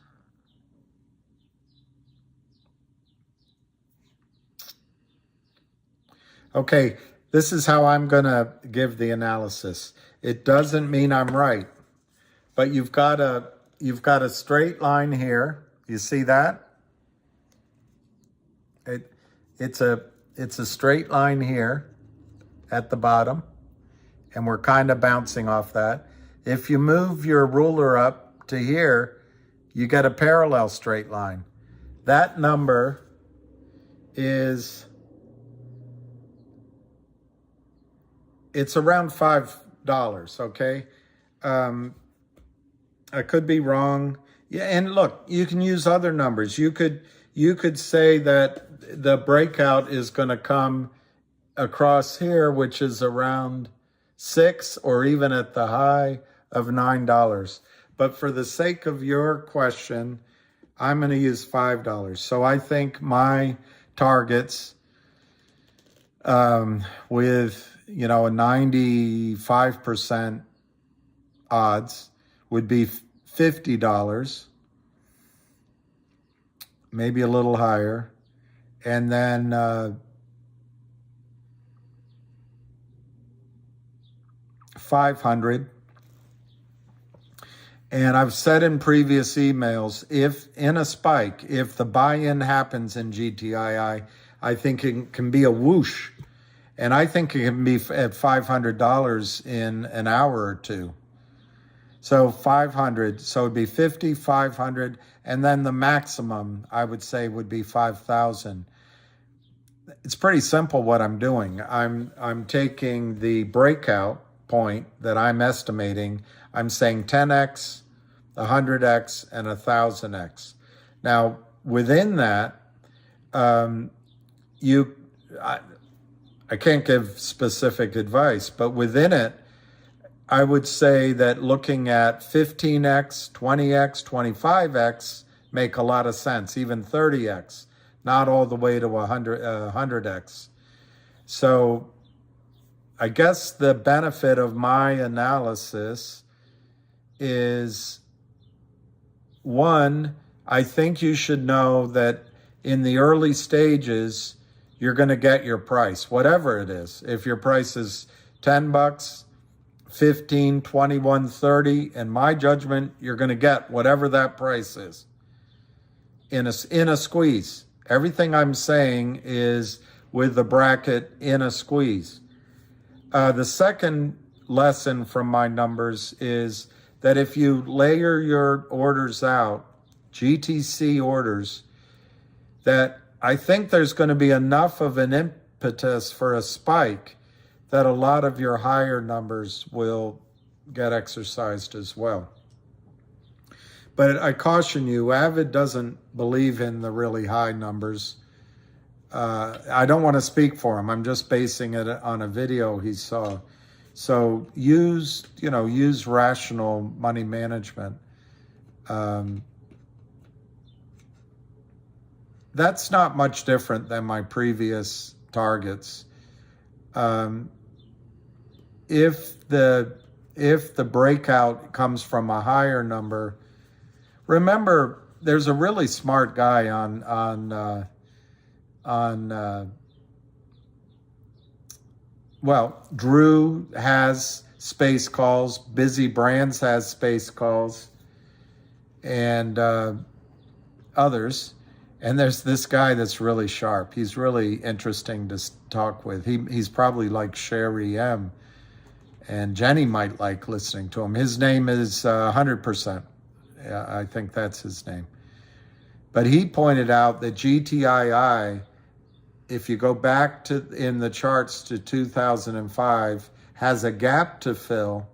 Okay, this is how I'm going to give the analysis. It doesn't mean I'm right, but you've got a straight line here. You see that? It's a straight line here at the bottom, and we're kind of bouncing off that. If you move your ruler up to here, you get a parallel straight line. That number is, it's around $5, okay? I could be wrong. Yeah, and look, you can use other numbers. You could say that the breakout is going to come across here, which is around $6 or even at the high of $9. But for the sake of your question, I'm going to use $5. So I think my targets with, a 95% odds would be $50, maybe a little higher. And then 500. And I've said in previous emails, if in a spike, if the buy-in happens in GTII, I think it can be a whoosh. And I think it can be at $500 in an hour or two. So 500, so it'd be 50, 500, and then the maximum, I would say, would be 5,000. It's pretty simple what I'm doing. I'm taking the breakout point that I'm estimating. I'm saying 10x, 100x, and 1,000x. Now, within that, I can't give specific advice, but within it, I would say that looking at 15x, 20x, 25x make a lot of sense, even 30x, not all the way to 100x. So I guess the benefit of my analysis is, one, I think you should know that in the early stages, you're going to get your price, whatever it is. If your price is $10, 15, 21, 30, in my judgment, you're going to get whatever that price is in a squeeze. Everything I'm saying is with the bracket in a squeeze. The second lesson from my numbers is that if you layer your orders out, GTC orders, that I think there's going to be enough of an impetus for a spike that a lot of your higher numbers will get exercised as well. But I caution you, Avid doesn't believe in the really high numbers. I don't want to speak for him. I'm just basing it on a video he saw. So use rational money management. That's not much different than my previous targets. If the breakout comes from a higher number, remember there's a really smart guy well, Drew has space calls, Busy Brands has space calls, and others. And there's this guy that's really sharp. He's really interesting to talk with. He's probably like Sherry M. And Jenny might like listening to him. His name is 100%. Yeah, I think that's his name. But he pointed out that GTII, if you go back in the charts to 2005, has a gap to fill.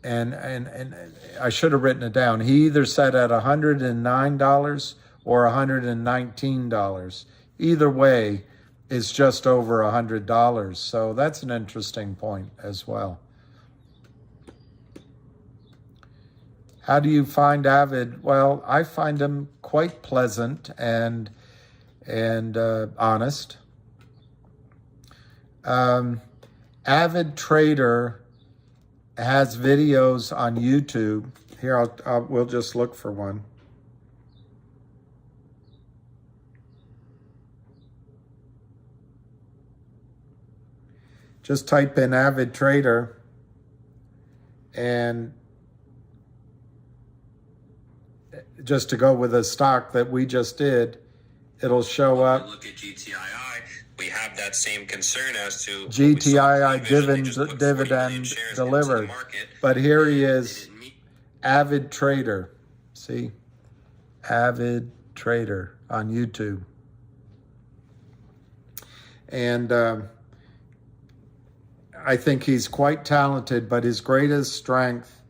And I should have written it down. He either said at $109 or $119. Either way, is just over $100. So that's an interesting point as well. How do you find Avid? Well, I find him quite pleasant and honest. Avid Trader has videos on YouTube. Here, we'll just look for one. Just type in Avid Trader and just to go with a stock that we just did, it'll show up. Look at GTII. We have that same concern as to GTII dividend delivered. But here he is, Avid Trader. See? Avid Trader on YouTube. And I think he's quite talented, but his greatest strength,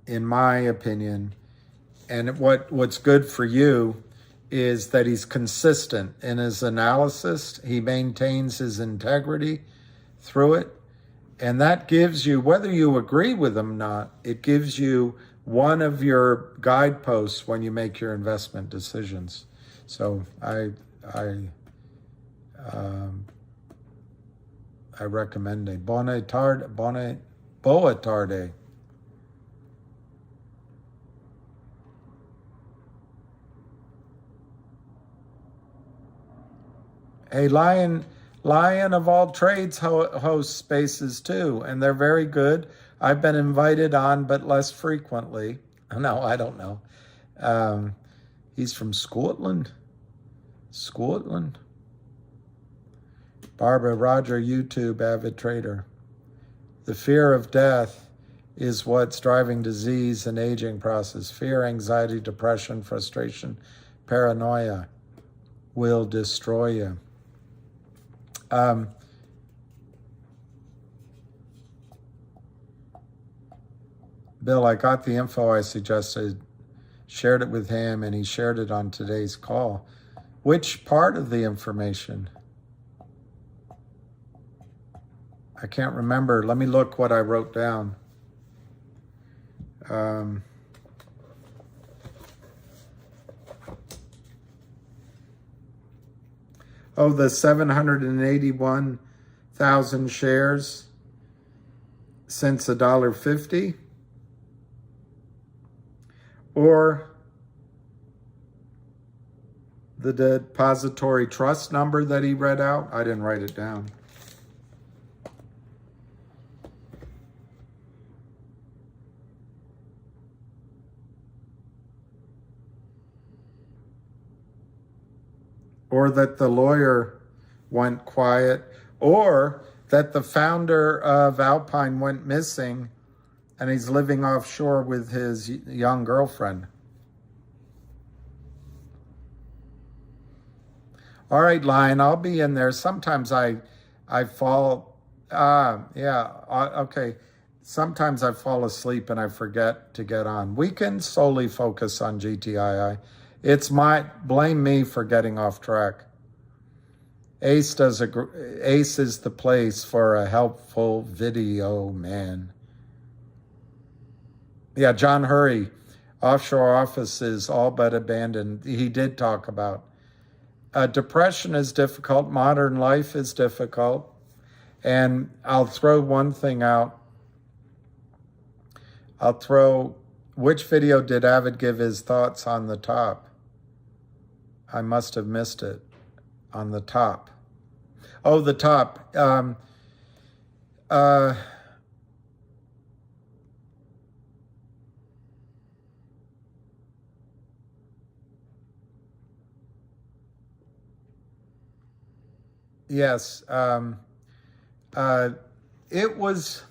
in my opinion, and what's good for you, is that he's consistent in his analysis. He maintains his integrity through it. And that gives you, whether you agree with him or not, it gives you one of your guideposts when you make your investment decisions. So I recommend it. Boa tarde. Hey, Lion of All Trades hosts spaces too, and they're very good. I've been invited on, but less frequently. No, I don't know. He's from Scotland. Barbara Roger, YouTube, Avid Trader. The fear of death is what's driving disease and aging process. Fear, anxiety, depression, frustration, paranoia will destroy you. Bill, I got the info I suggested, shared it with him, and he shared it on today's call. Which part of the information? I can't remember. Let me look what I wrote down. Oh, the 781,000 shares since $1.50? Or the depository trust number that he read out? I didn't write it down. or that the lawyer went quiet, or that the founder of Alpine went missing and he's living offshore with his young girlfriend. All right, Lion, I'll be in there. Sometimes I fall, okay. Sometimes I fall asleep and I forget to get on. We can solely focus on GTII. Blame me for getting off track. Ace is the place for a helpful video, man. Yeah, John Hurry, offshore offices all but abandoned. He did talk about depression is difficult. Modern life is difficult. And I'll throw one thing out. Which video did Avid give his thoughts on the top? I must have missed it. On the top. Oh, the top. Yes. It was...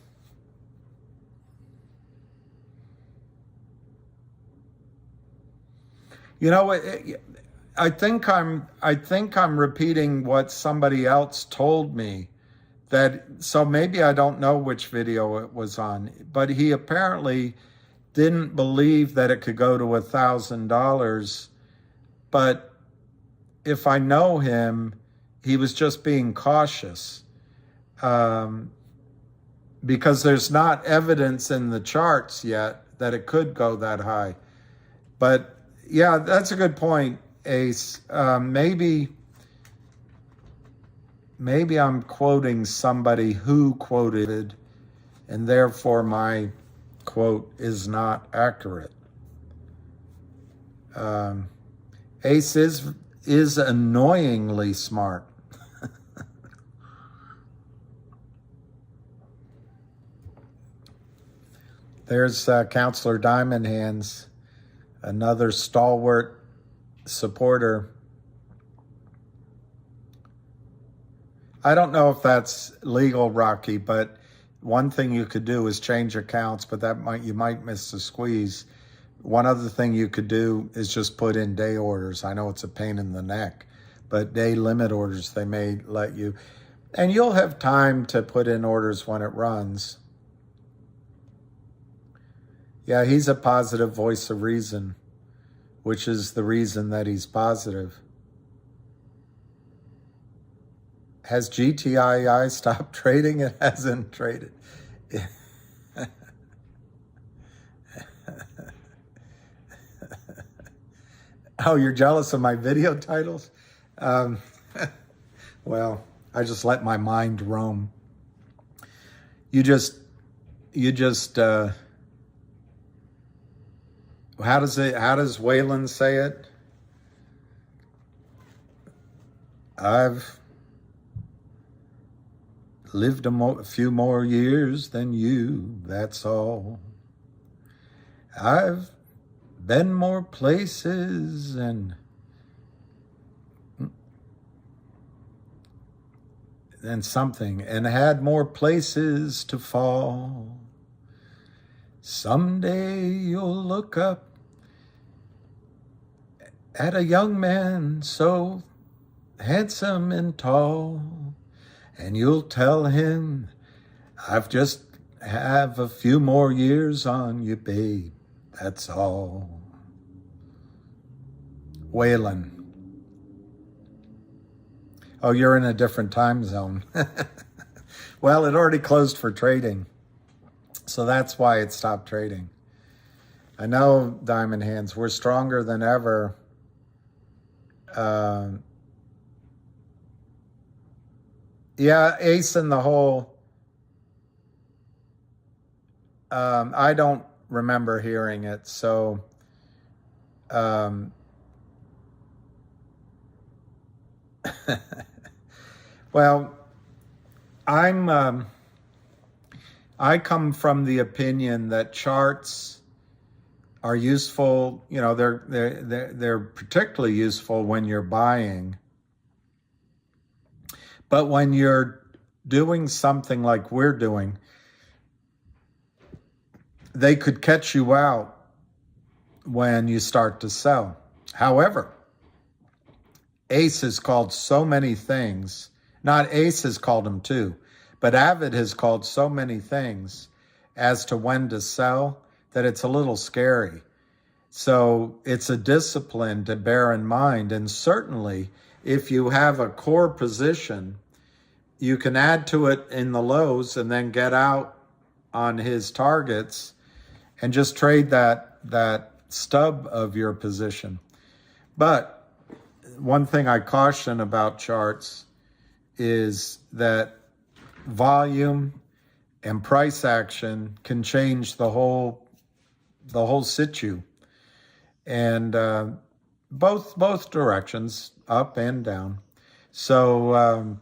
You know, I think I'm repeating what somebody else told me, so maybe I don't know which video it was on, but he apparently didn't believe that it could go to $1,000. But if I know him, he was just being cautious, because there's not evidence in the charts yet that it could go that high. But yeah, that's a good point, Ace. Maybe I'm quoting somebody who quoted, and therefore my quote is not accurate. Ace is annoyingly smart. There's Counselor Diamond Hands, another stalwart supporter. I don't know if that's legal, Rocky, but one thing you could do is change accounts, but you might miss the squeeze. One other thing you could do is just put in day orders. I know it's a pain in the neck, but day limit orders, they may let you. And you'll have time to put in orders when it runs. Yeah, he's a positive voice of reason, which is the reason that he's positive. Has GTII stopped trading? It hasn't traded. Oh, you're jealous of my video titles? Well, I just let my mind roam. How does Waylon say it? I've lived a few more years than you, that's all. I've been more places and something, and had more places to fall. Someday you'll look up at a young man so handsome and tall, and you'll tell him, I've just have a few more years on you, babe, that's all. Waylon. Oh, you're in a different time zone. Well, it already closed for trading, so that's why it stopped trading. I know, Diamond Hands, we're stronger than ever. Yeah, Ace in the hole. I don't remember hearing it, so well, I come from the opinion that charts are useful. You know, they're particularly useful when you're buying. But when you're doing something like we're doing, they could catch you out when you start to sell. However, Ace has called so many things. Not Ace has called them too, but Avid has called so many things as to when to sell that it's a little scary. So it's a discipline to bear in mind. And certainly if you have a core position, you can add to it in the lows and then get out on his targets and just trade that stub of your position. But one thing I caution about charts is that volume and price action can change the whole situ, and both directions, up and down. So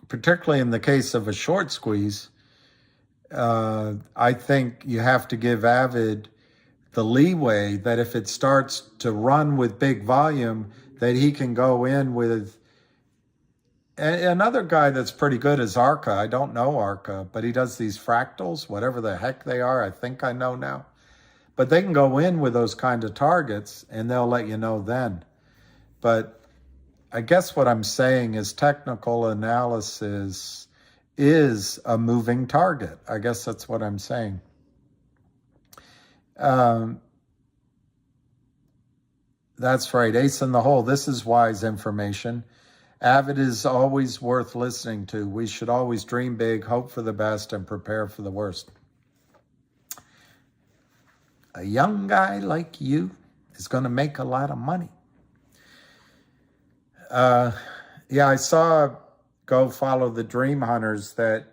particularly in the case of a short squeeze, I think you have to give Avid the leeway that if it starts to run with big volume, that he can go in with. Another guy that's pretty good is Arca. I don't know Arca, but he does these fractals, whatever the heck they are. I think I know now. But they can go in with those kind of targets, and they'll let you know then. But I guess what I'm saying is technical analysis is a moving target. I guess that's what I'm saying. That's right. Ace in the hole. This is wise information. Avid is always worth listening to. We should always dream big, hope for the best, and prepare for the worst. A young guy like you is going to make a lot of money. Yeah, I saw Go Follow the Dream Hunters that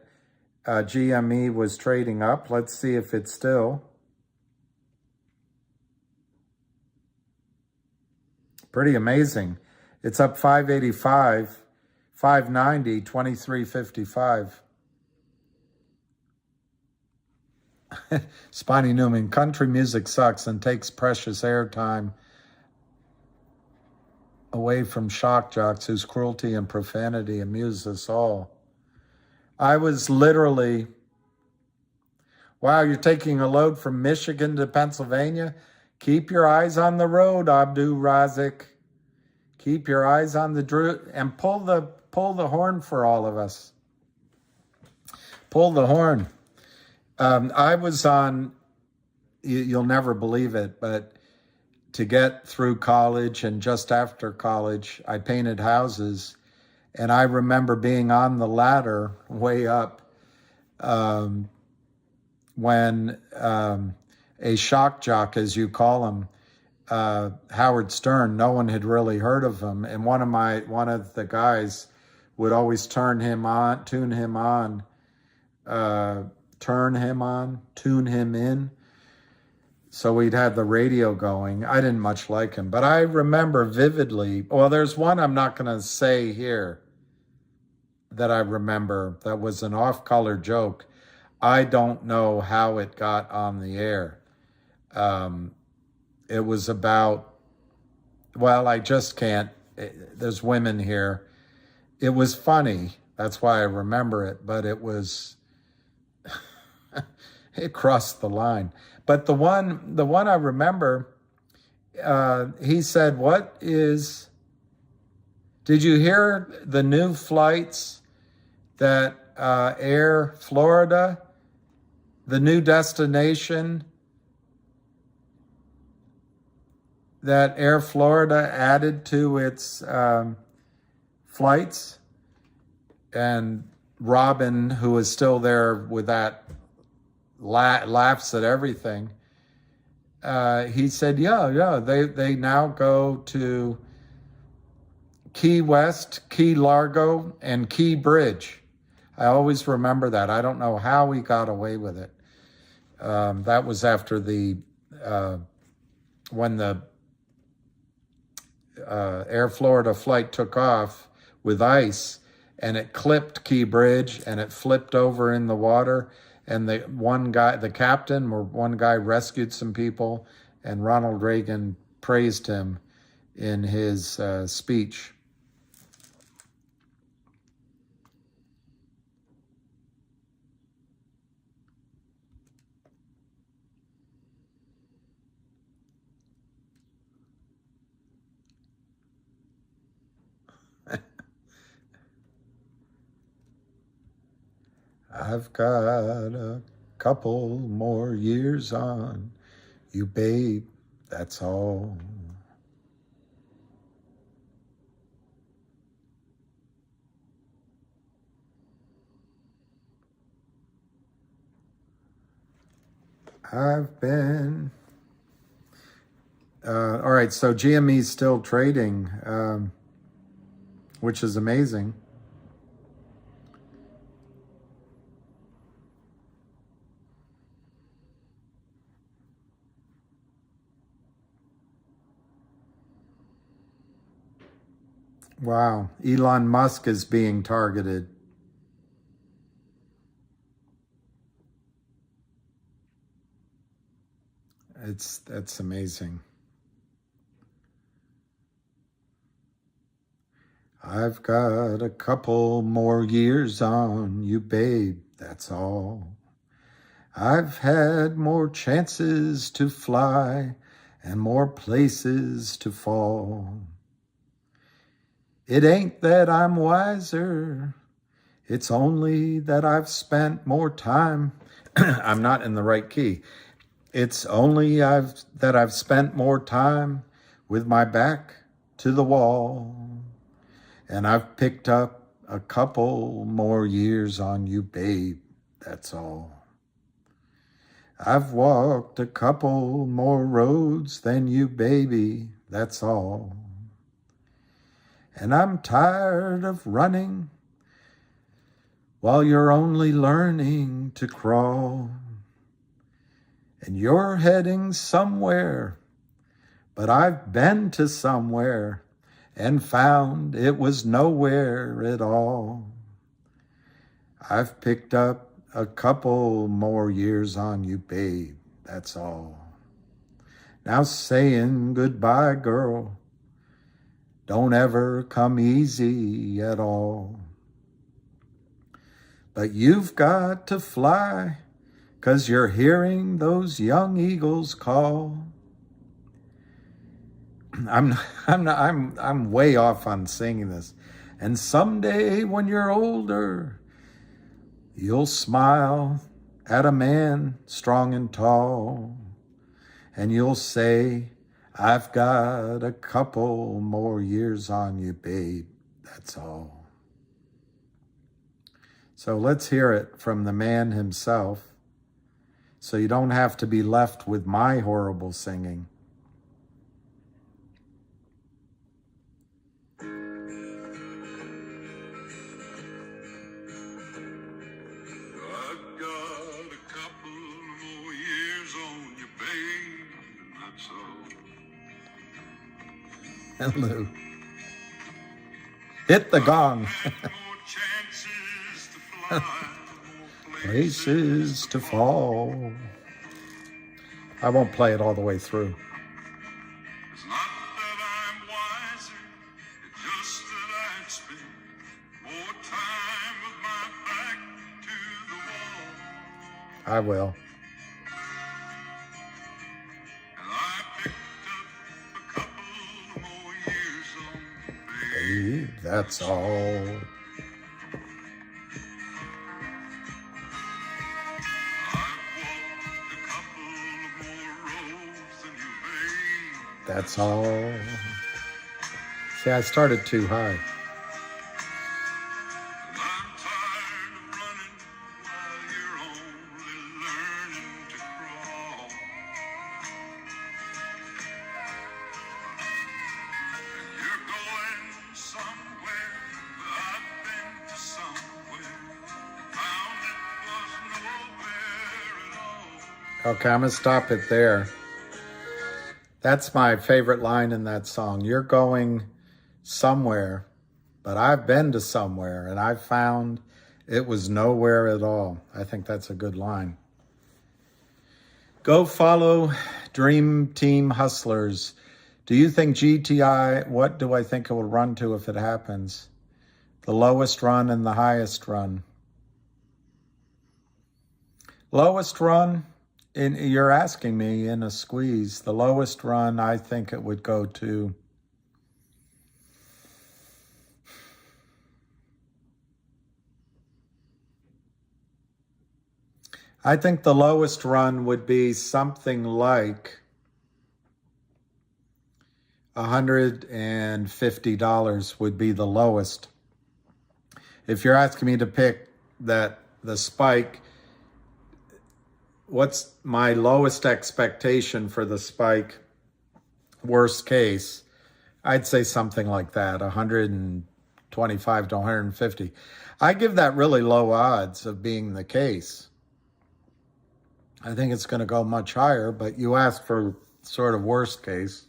GME was trading up. Let's see if it's still. Pretty amazing. It's up 585, 590, 2355. Spiny Newman, country music sucks and takes precious airtime away from shock jocks whose cruelty and profanity amuse us all. I was literally, wow, you're taking a load from Michigan to Pennsylvania? Keep your eyes on the road, Abdu Razik. Keep your eyes on the and pull the horn for all of us. Pull the horn. I was on, you'll never believe it, but to get through college and just after college, I painted houses. And I remember being on the ladder way up when a shock jock, as you call him, Howard Stern, no one had really heard of him, and one of the guys would always tune him in. So we'd have the radio going. I didn't much like him, but I remember vividly. Well, there's one I'm not going to say here that I remember that was an off-color joke. I don't know how it got on the air. It was about, well, I just can't. There's women here. It was funny. That's why I remember it, but it was, it crossed the line. But the one I remember, he said, did you hear the new flights that Air Florida, the new destination that Air Florida added to its flights? And Robin, who is still there with that, laughs at everything. He said, yeah, they now go to Key West, Key Largo, and Key Bridge. I always remember that. I don't know how he got away with it. That was after when the Air Florida flight took off with ice, and it clipped Key Bridge, and it flipped over in the water. And the captain rescued some people, and Ronald Reagan praised him in his speech. I've got a couple more years on you, babe, that's all. I've been... all right, so GME's still trading, which is amazing. Wow, Elon Musk is being targeted. That's amazing. I've got a couple more years on you, babe, that's all. I've had more chances to fly and more places to fall. It ain't that I'm wiser, it's only that I've spent more time. I'm not in the right key. It's only that I've spent more time with my back to the wall. And I've picked up a couple more years on you, babe, that's all. I've walked a couple more roads than you, baby, that's all. And I'm tired of running while you're only learning to crawl. And you're heading somewhere, but I've been to somewhere and found it was nowhere at all. I've picked up a couple more years on you, babe, that's all. Now saying goodbye, girl, don't ever come easy at all. But you've got to fly, 'cause you're hearing those young eagles call. I'm way off on singing this. And someday when you're older, you'll smile at a man strong and tall, and you'll say, I've got a couple more years on you, babe, that's all. So let's hear it from the man himself, so you don't have to be left with my horrible singing. And Lou, hit the gong. Places to fall. I won't play it all the way through. It's not that I'm wiser, it's just that I'd spend more time with my back to the wall. I will. And I picked up a couple more years on, Babe, that's all. That's all. See, I started too high. I'm tired of running while you're only learning to crawl. And you're going somewhere, but I've been to somewhere, found it was nowhere at all. Okay, I'm gonna stop it there. That's my favorite line in that song. You're going somewhere, but I've been to somewhere, and I found it was nowhere at all. I think that's a good line. Go follow Dream Team Hustlers. Do you think GTI, what do I think it will run to if it happens? The lowest run and the highest run. Lowest run? You're asking me in a squeeze. The lowest run, I think it would go to I think the lowest run would be something like $150 would be the lowest. If you're asking me to pick the spike, what's my lowest expectation for the spike, worst case, I'd say something like that, 125 to 150. I give that really low odds of being the case. I think it's going to go much higher, but you asked for sort of worst case.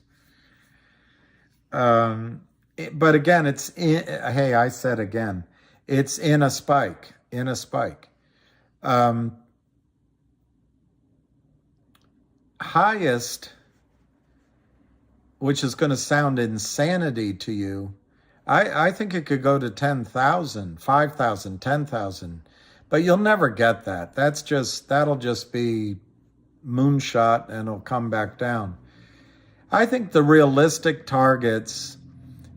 But again, hey, I said again, it's in a spike. Highest, which is going to sound insanity to you, I think it could go to 10,000, 5,000, 10,000, but you'll never get that. That'll just be moonshot and it'll come back down. I think the realistic targets,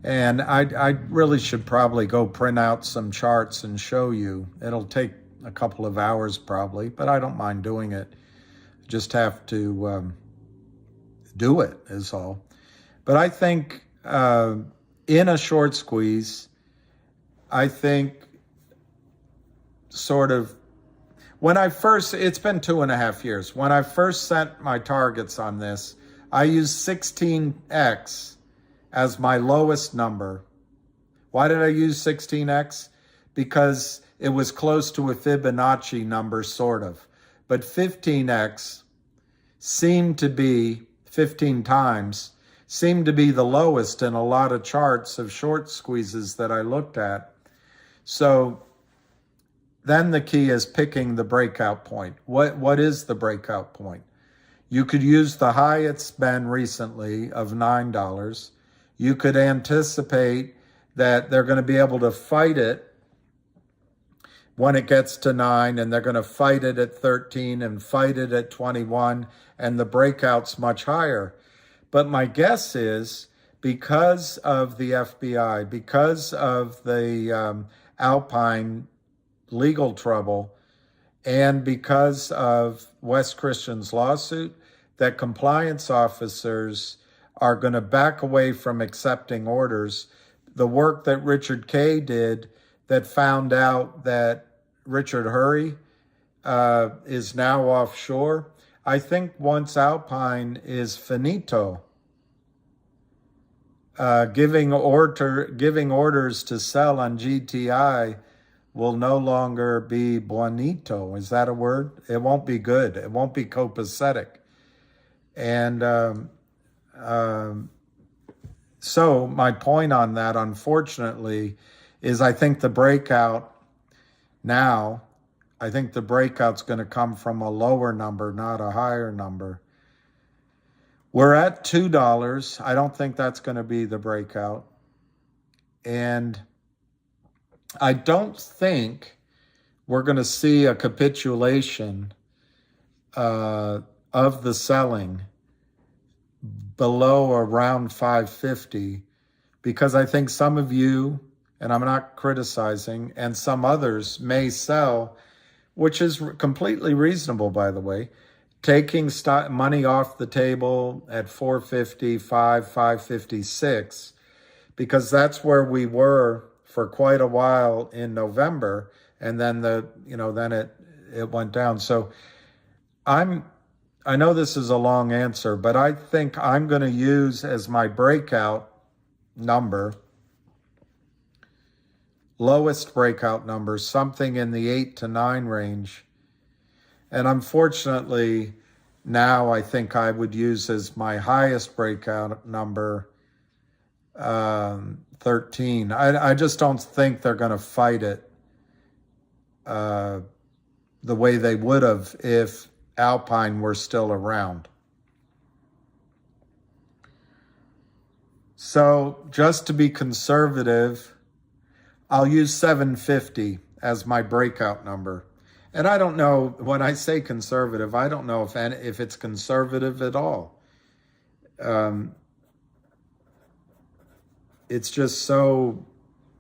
and I really should probably go print out some charts and show you. It'll take a couple of hours probably, but I don't mind doing it. Just have to do it is all. But I think in a short squeeze, I think sort of, it's been 2.5 years. When I first set my targets on this, I used 16x as my lowest number. Why did I use 16x? Because it was close to a Fibonacci number, sort of. But 15x seemed to be, 15 times, seemed to be the lowest in a lot of charts of short squeezes that I looked at. So then the key is picking the breakout point. What is the breakout point? You could use the high it's been recently of $9. You could anticipate that they're going to be able to fight it when it gets to 9, and they're going to fight it at 13 and fight it at 21, and the breakout's much higher. But my guess is, because of the FBI, because of the Alpine legal trouble, and because of Wes Christian's lawsuit, that compliance officers are going to back away from accepting orders. The work that Richard Kay did that found out that Richard Hurry is now offshore. I think once Alpine is finito, giving orders to sell on GTI will no longer be bonito. Is that a word? It won't be good. It won't be copacetic. And so my point on that, unfortunately, is I think the breakout now, I think the breakout's going to come from a lower number, not a higher number. We're at $2. I don't think that's going to be the breakout. And I don't think we're going to see a capitulation of the selling below around 550, because I think some of you, and I'm not criticizing, and some others may sell, which is completely reasonable, by the way, taking money off the table at 455, 556, because that's where we were for quite a while in November, and then it went down. So I know this is a long answer, but I think I'm going to use as my breakout number, lowest breakout number, something in the 8 to 9 range. And unfortunately, now I think I would use as my highest breakout number 13. I just don't think they're going to fight it the way they would have if Alpine were still around. So just to be conservative, I'll use 750 as my breakout number. And I don't know, when I say conservative, I don't know if it's conservative at all. It's just so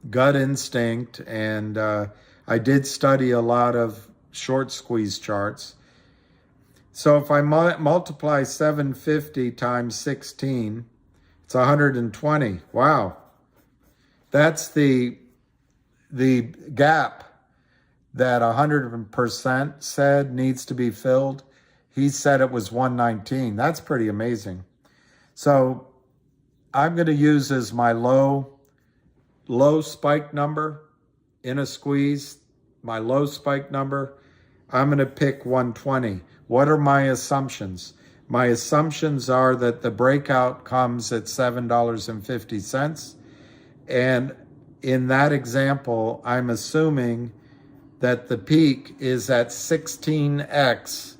gut instinct, and I did study a lot of short squeeze charts, So if I multiply 750 times 16, it's 120. Wow. That's the gap that 100% said needs to be filled. He said it was 119. That's pretty amazing. So I'm going to use as my low spike number in a squeeze, my low spike number. I'm going to pick 120. What are my assumptions? My assumptions are that the breakout comes at $7.50. And in that example, I'm assuming that the peak is at 16x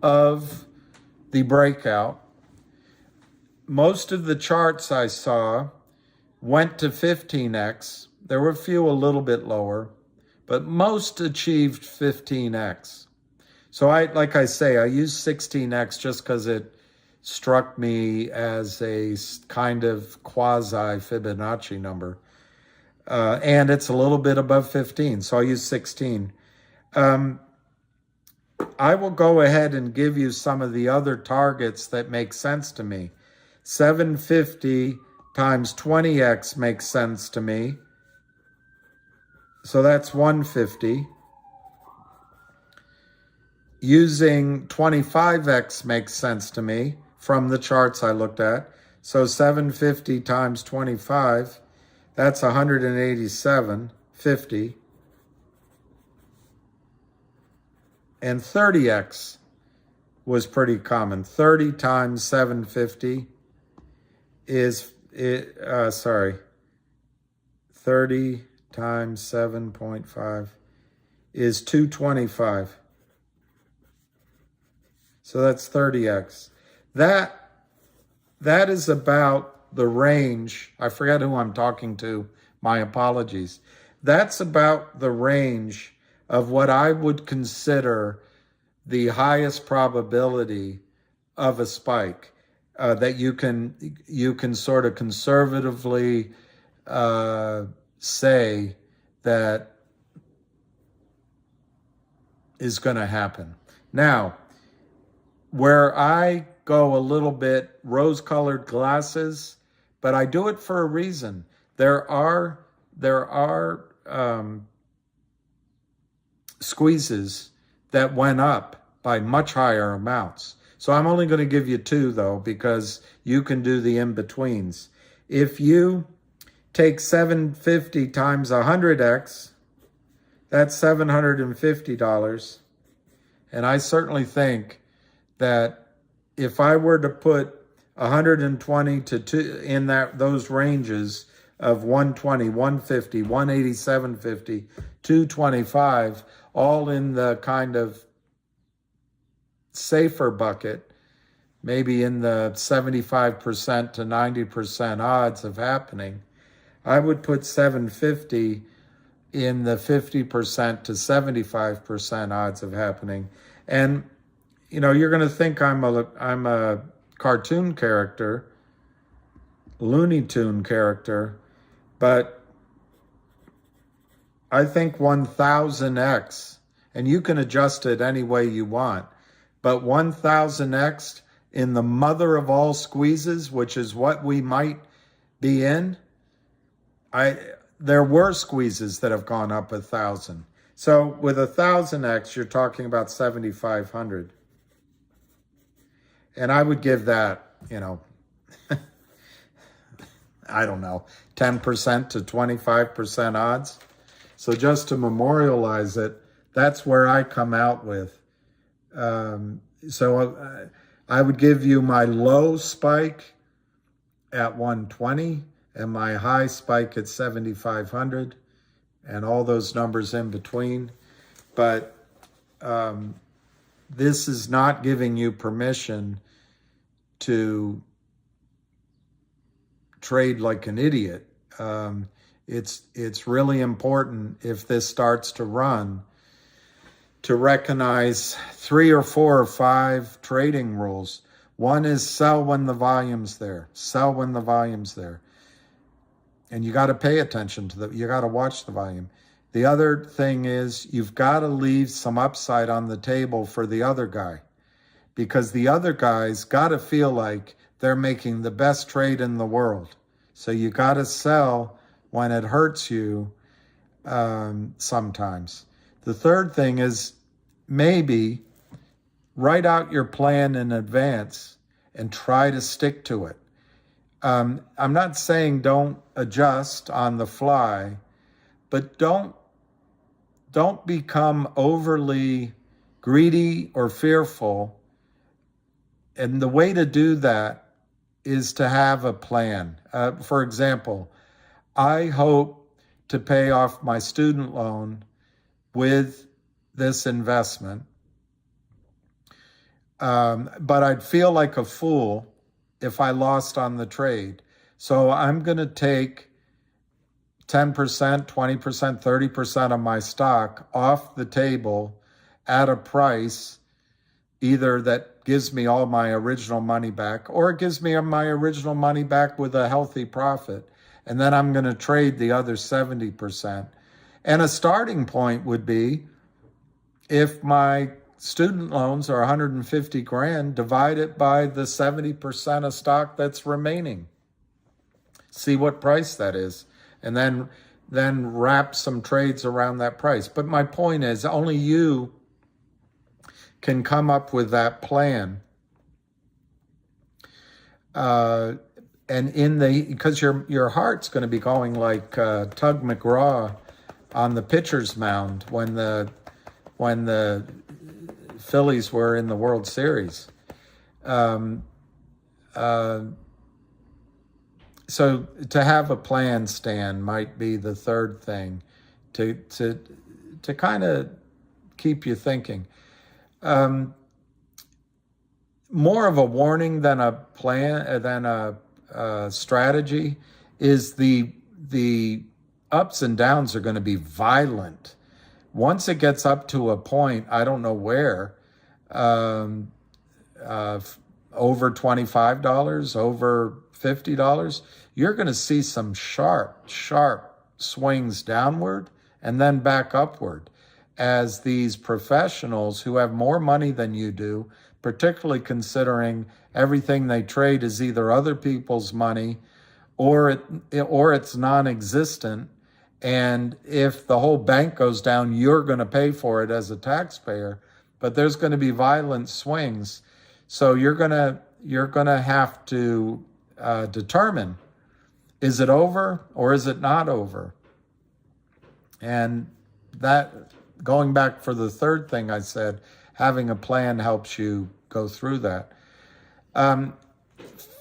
of the breakout. Most of the charts I saw went to 15x. There were a few a little bit lower, but most achieved 15x. So like I say, I used 16x just because it struck me as a kind of quasi Fibonacci number. And it's a little bit above 15, so I'll use 16. I will go ahead and give you some of the other targets that make sense to me. 750 times 20x makes sense to me. So that's 150. Using 25x makes sense to me from the charts I looked at. So 750 times 25, that's 187.50. And 30x was pretty common. 30 times 750 is, 30 times 7.5 is 225. So that's 30x. That is about the range. I forget who I'm talking to. My apologies. That's about the range of what I would consider the highest probability of a spike that you can sort of conservatively say that is going to happen. Now, where I go a little bit rose-colored glasses, but I do it for a reason. There are squeezes that went up by much higher amounts. So I'm only going to give you two, though, because you can do the in-betweens. If you take 750 times 100x, that's $750. And I certainly think that if I were to put 120 to 2 in those ranges of 120, 150, 187.50, 225, all in the kind of safer bucket, maybe in the 75% to 90% odds of happening, I would put 750 in the 50% to 75% odds of happening. And you know, you're going to think I'm a cartoon character, Looney Tune character, but I think 1000x, and you can adjust it any way you want, but 1000x in the mother of all squeezes, which is what we might be in, there were squeezes that have gone up 1,000. So with 1000x, you're talking about 7,500. And I would give that, you know, I don't know, 10% to 25% odds. So just to memorialize it, that's where I come out with. So I would give you my low spike at 120 and my high spike at 7,500 and all those numbers in between. But this is not giving you permission to trade like an idiot. It's really important, if this starts to run, to recognize 3 or 4 or 5 trading rules. One is sell when the volume's there. Sell when the volume's there. And you got to pay attention to you got to watch the volume. The other thing is you've got to leave some upside on the table for the other guy. because the other guys got to feel like they're making the best trade in the world. So you got to sell when it hurts you sometimes. The third thing is maybe write out your plan in advance and try to stick to it. I'm not saying don't adjust on the fly, but don't become overly greedy or fearful. And the way to do that is to have a plan. For example, I hope to pay off my student loan with this investment. But I'd feel like a fool if I lost on the trade. So I'm going to take 10%, 20%, 30% of my stock off the table at a price either that gives me all my original money back, or it gives me my original money back with a healthy profit. And then I'm going to trade the other 70%. And a starting point would be, if my student loans are 150 grand, divide it by the 70% of stock that's remaining. See what price that is, and then wrap some trades around that price. But my point is, only you can come up with that plan. And because your heart's going to be going like Tug McGraw on the pitcher's mound when the Phillies were in the World Series. So to have a plan, Stan, might be the third thing to kind of keep you thinking. More of a warning than a plan, than a strategy, is the ups and downs are going to be violent. Once it gets up to a point, I don't know where, over $25, over $50, you're going to see some sharp swings downward and then back upward, as these professionals who have more money than you do, particularly considering everything they trade is either other people's money or it's non-existent. And if the whole bank goes down, you're going to pay for it as a taxpayer. But there's going to be violent swings, so you're going to have to determine, is it over or is it not over? And that, going back for the third thing I said, having a plan helps you go through that.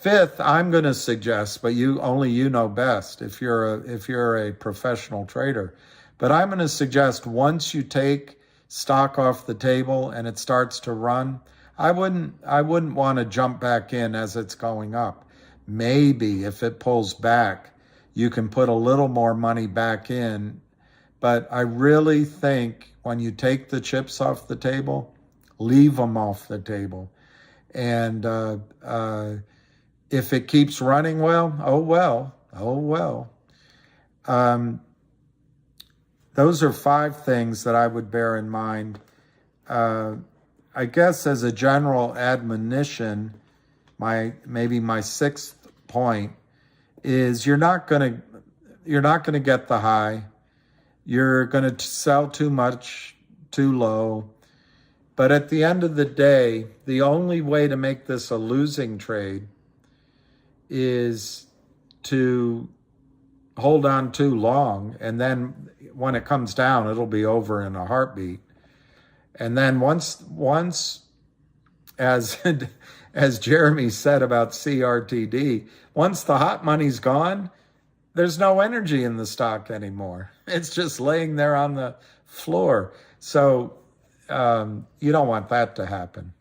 Fifth, I'm going to suggest, but only you know best if you're a professional trader. But I'm going to suggest, once you take stock off the table and it starts to run, I wouldn't want to jump back in as it's going up. Maybe if it pulls back, you can put a little more money back in. But I really think when you take the chips off the table, leave them off the table. And if it keeps running well, oh well. Those are 5 things that I would bear in mind. I guess as a general admonition, maybe my 6th point is, you're not going to get the high. You're going to sell too much, too low. But at the end of the day, the only way to make this a losing trade is to hold on too long, and then when it comes down, it'll be over in a heartbeat. And then once as Jeremy said about CRTD, once the hot money's gone, there's no energy in the stock anymore. It's just laying there on the floor. So you don't want that to happen.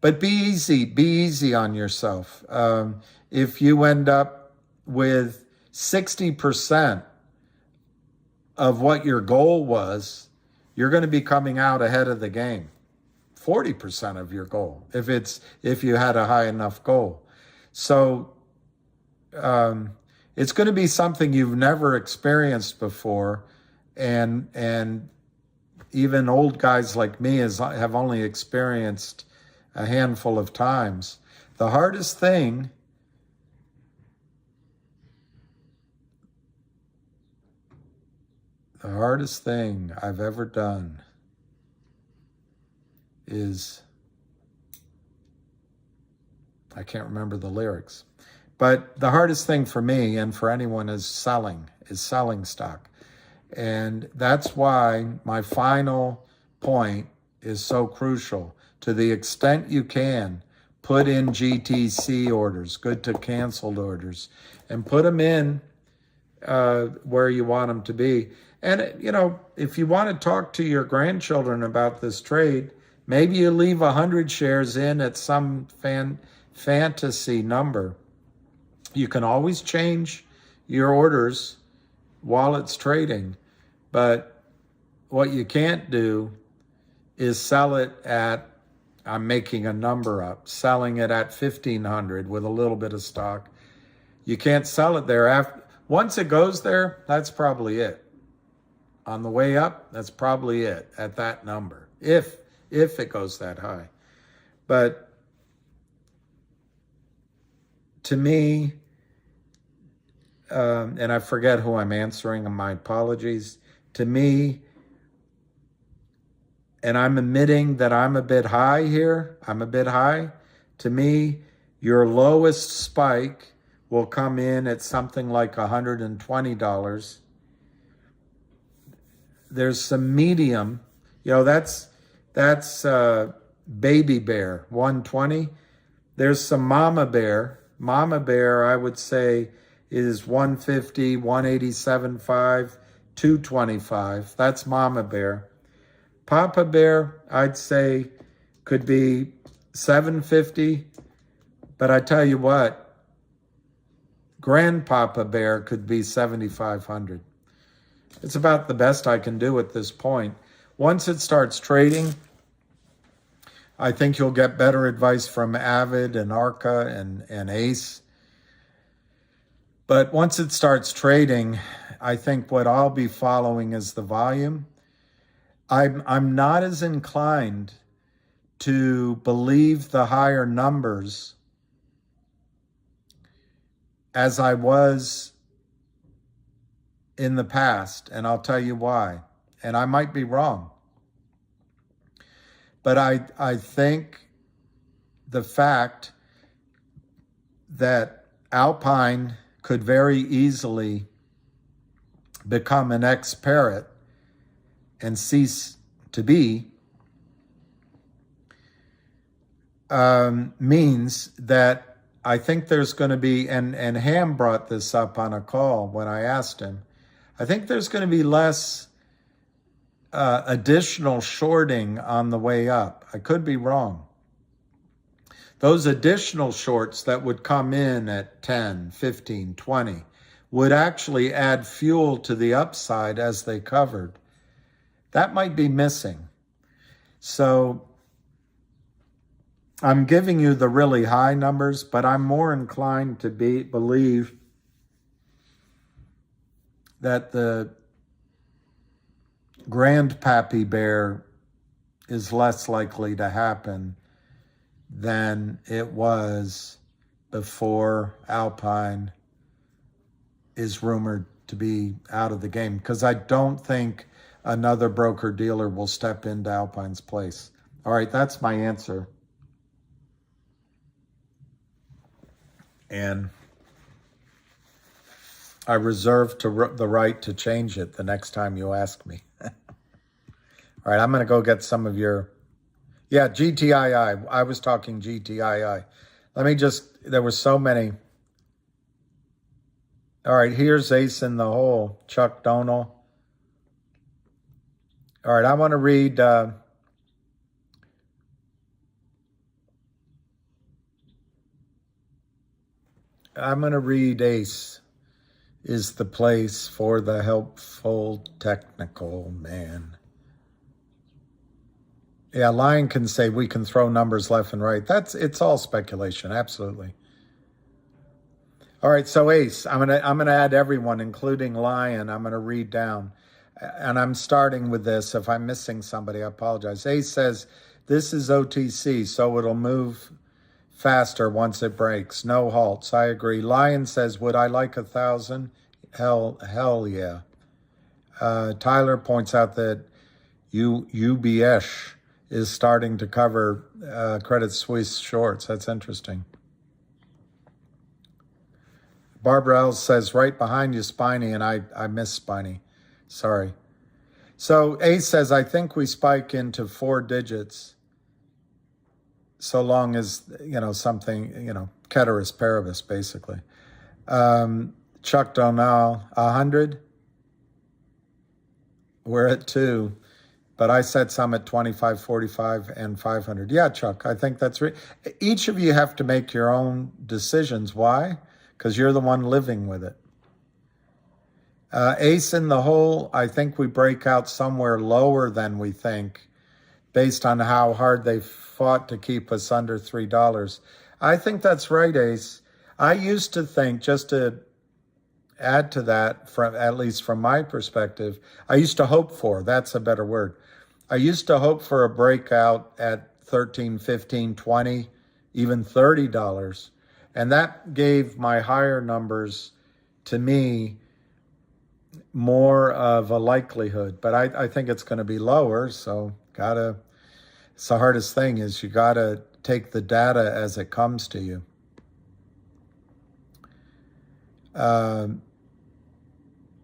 But be easy on yourself. If you end up with 60% of what your goal was, you're going to be coming out ahead of the game. 40% of your goal, if you had a high enough goal. So it's going to be something you've never experienced before, and even old guys like me have only experienced a handful of times. The hardest thing I've ever done is, I can't remember the lyrics, but the hardest thing for me and for anyone is selling stock. And that's why my final point is so crucial. To the extent you can, put in GTC orders, good to canceled orders, and put them in where you want them to be. And, you know, if you want to talk to your grandchildren about this trade, maybe you leave 100 shares in at some fantasy number. You can always change your orders while it's trading, but what you can't do is sell it at, I'm making a number up, selling it at 1,500 with a little bit of stock. You can't sell it there. Once it goes there, that's probably it. On the way up, that's probably it at that number, if it goes that high. But to me, and I forget who I'm answering, and my apologies. To me, and I'm admitting that I'm a bit high here, to me, your lowest spike will come in at something like $120. There's some medium, you know, that's baby bear, 120. There's some mama bear. Mama bear, I would say, is 150, 187.5, 225. That's mama bear. Papa bear, I'd say, could be 750. But I tell you what, grandpapa bear could be 7,500. It's about the best I can do at this point. Once it starts trading, I think you'll get better advice from Avid and Arca and Ace. But once it starts trading, I think what I'll be following is the volume. I'm not as inclined to believe the higher numbers as I was in the past, and I'll tell you why. And I might be wrong. But I think the fact that Alpine could very easily become an ex-parrot and cease to be means that I think there's going to be, and Ham brought this up on a call when I asked him, I think there's going to be less additional shorting on the way up. I could be wrong. Those additional shorts that would come in at 10, 15, 20 would actually add fuel to the upside as they covered. That might be missing. So I'm giving you the really high numbers, but I'm more inclined to believe that the grandpappy bear is less likely to happen than it was before Alpine is rumored to be out of the game, because I don't think another broker-dealer will step into Alpine's place. All right, that's my answer. And I reserve the right to change it the next time you ask me. All right, I'm going to go get some of your... Yeah, GTII. I was talking GTII. Let me just... There were so many. All right, here's Ace in the Hole, Chuck Donald. All right, I want to read... I'm going to read Ace is the place for the helpful technical man. Yeah, Lion can say we can throw numbers left and right. It's all speculation, absolutely. All right, so Ace, I'm gonna add everyone, including Lion. I'm gonna read down. and I'm starting with this. If I'm missing somebody, I apologize. Ace says, this is OTC, so it'll move faster once it breaks. No halts. I agree. Lion says, would I like 1,000? Hell yeah. Tyler points out that UBS is starting to cover Credit Suisse shorts. That's interesting. Barbara L says, right behind you, Spiny, and I miss Spiny. Sorry. So Ace says, I think we spike into 4 digits so long as, something, ceteris paribus, basically. Chuck Donal, 100. We're at 2, but I said some at 25, 45, and 500. Yeah, Chuck, I think that's right. Each of you have to make your own decisions. Why? Because you're the one living with it. Ace in the hole, I think we break out somewhere lower than we think based on how hard they fought to keep us under $3. I think that's right, Ace. I used to think, just to add to that, at least from my perspective, I used to hope for, that's a better word, I used to hope for a breakout at 13, 15, 20, even $30. And that gave my higher numbers, to me, more of a likelihood. But I think it's going to be lower, so it's the hardest thing is you got to take the data as it comes to you.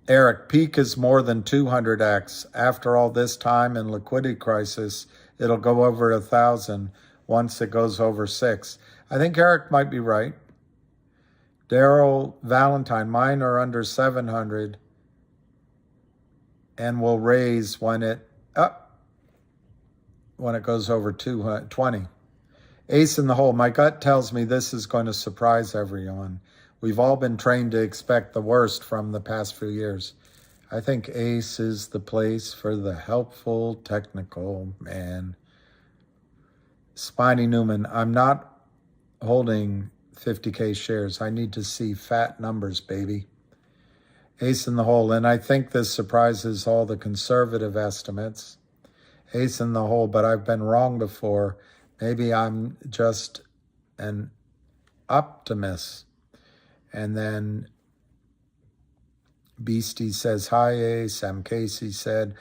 Eric, peak is more than 200x. After all this time and liquidity crisis, it'll go over 1,000 once it goes over 6. I think Eric might be right. Daryl Valentine, mine are under 700 and will raise when it goes over 220. Ace in the hole, my gut tells me this is going to surprise everyone. We've all been trained to expect the worst from the past few years. I think Ace is the place for the helpful technical man. Spiny Newman, I'm not holding 50K shares. I need to see fat numbers, baby. Ace in the hole, and I think this surprises all the conservative estimates. Ace in the hole, but I've been wrong before. Maybe I'm just an optimist. And then Beastie says, hi, Ace. M. Casey said,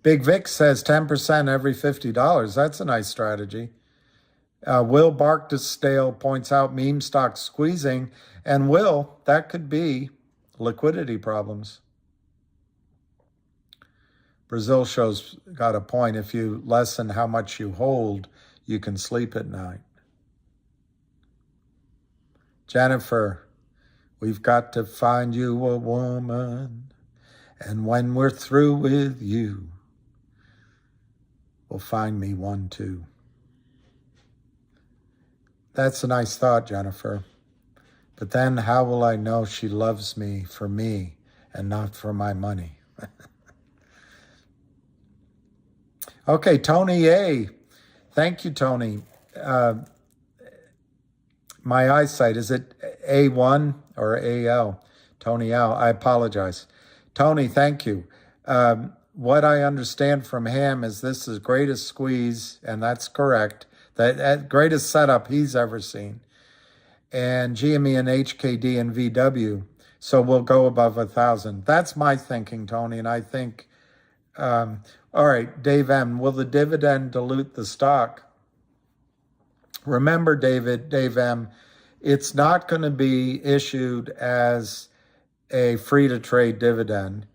Big Vic says 10% every $50. That's a nice strategy. Will Barksdale points out meme stock squeezing. And Will, that could be liquidity problems. Brazil show's got a point. If you lessen how much you hold, you can sleep at night. Jennifer, we've got to find you a woman. And when we're through with you, we'll find me one too. That's a nice thought, Jennifer. But then how will I know she loves me for me and not for my money? Okay, Tony A. Thank you, Tony. My eyesight, is it A1 or AL? Tony L. I apologize. Tony, thank you. What I understand from him is this is greatest squeeze, and that's correct. That greatest setup he's ever seen. And GME and HKD and VW, so we'll go above 1,000. That's my thinking, Tony, and I think, all right, Dave M., will the dividend dilute the stock? Remember, Dave M., it's not going to be issued as a free-to-trade dividend.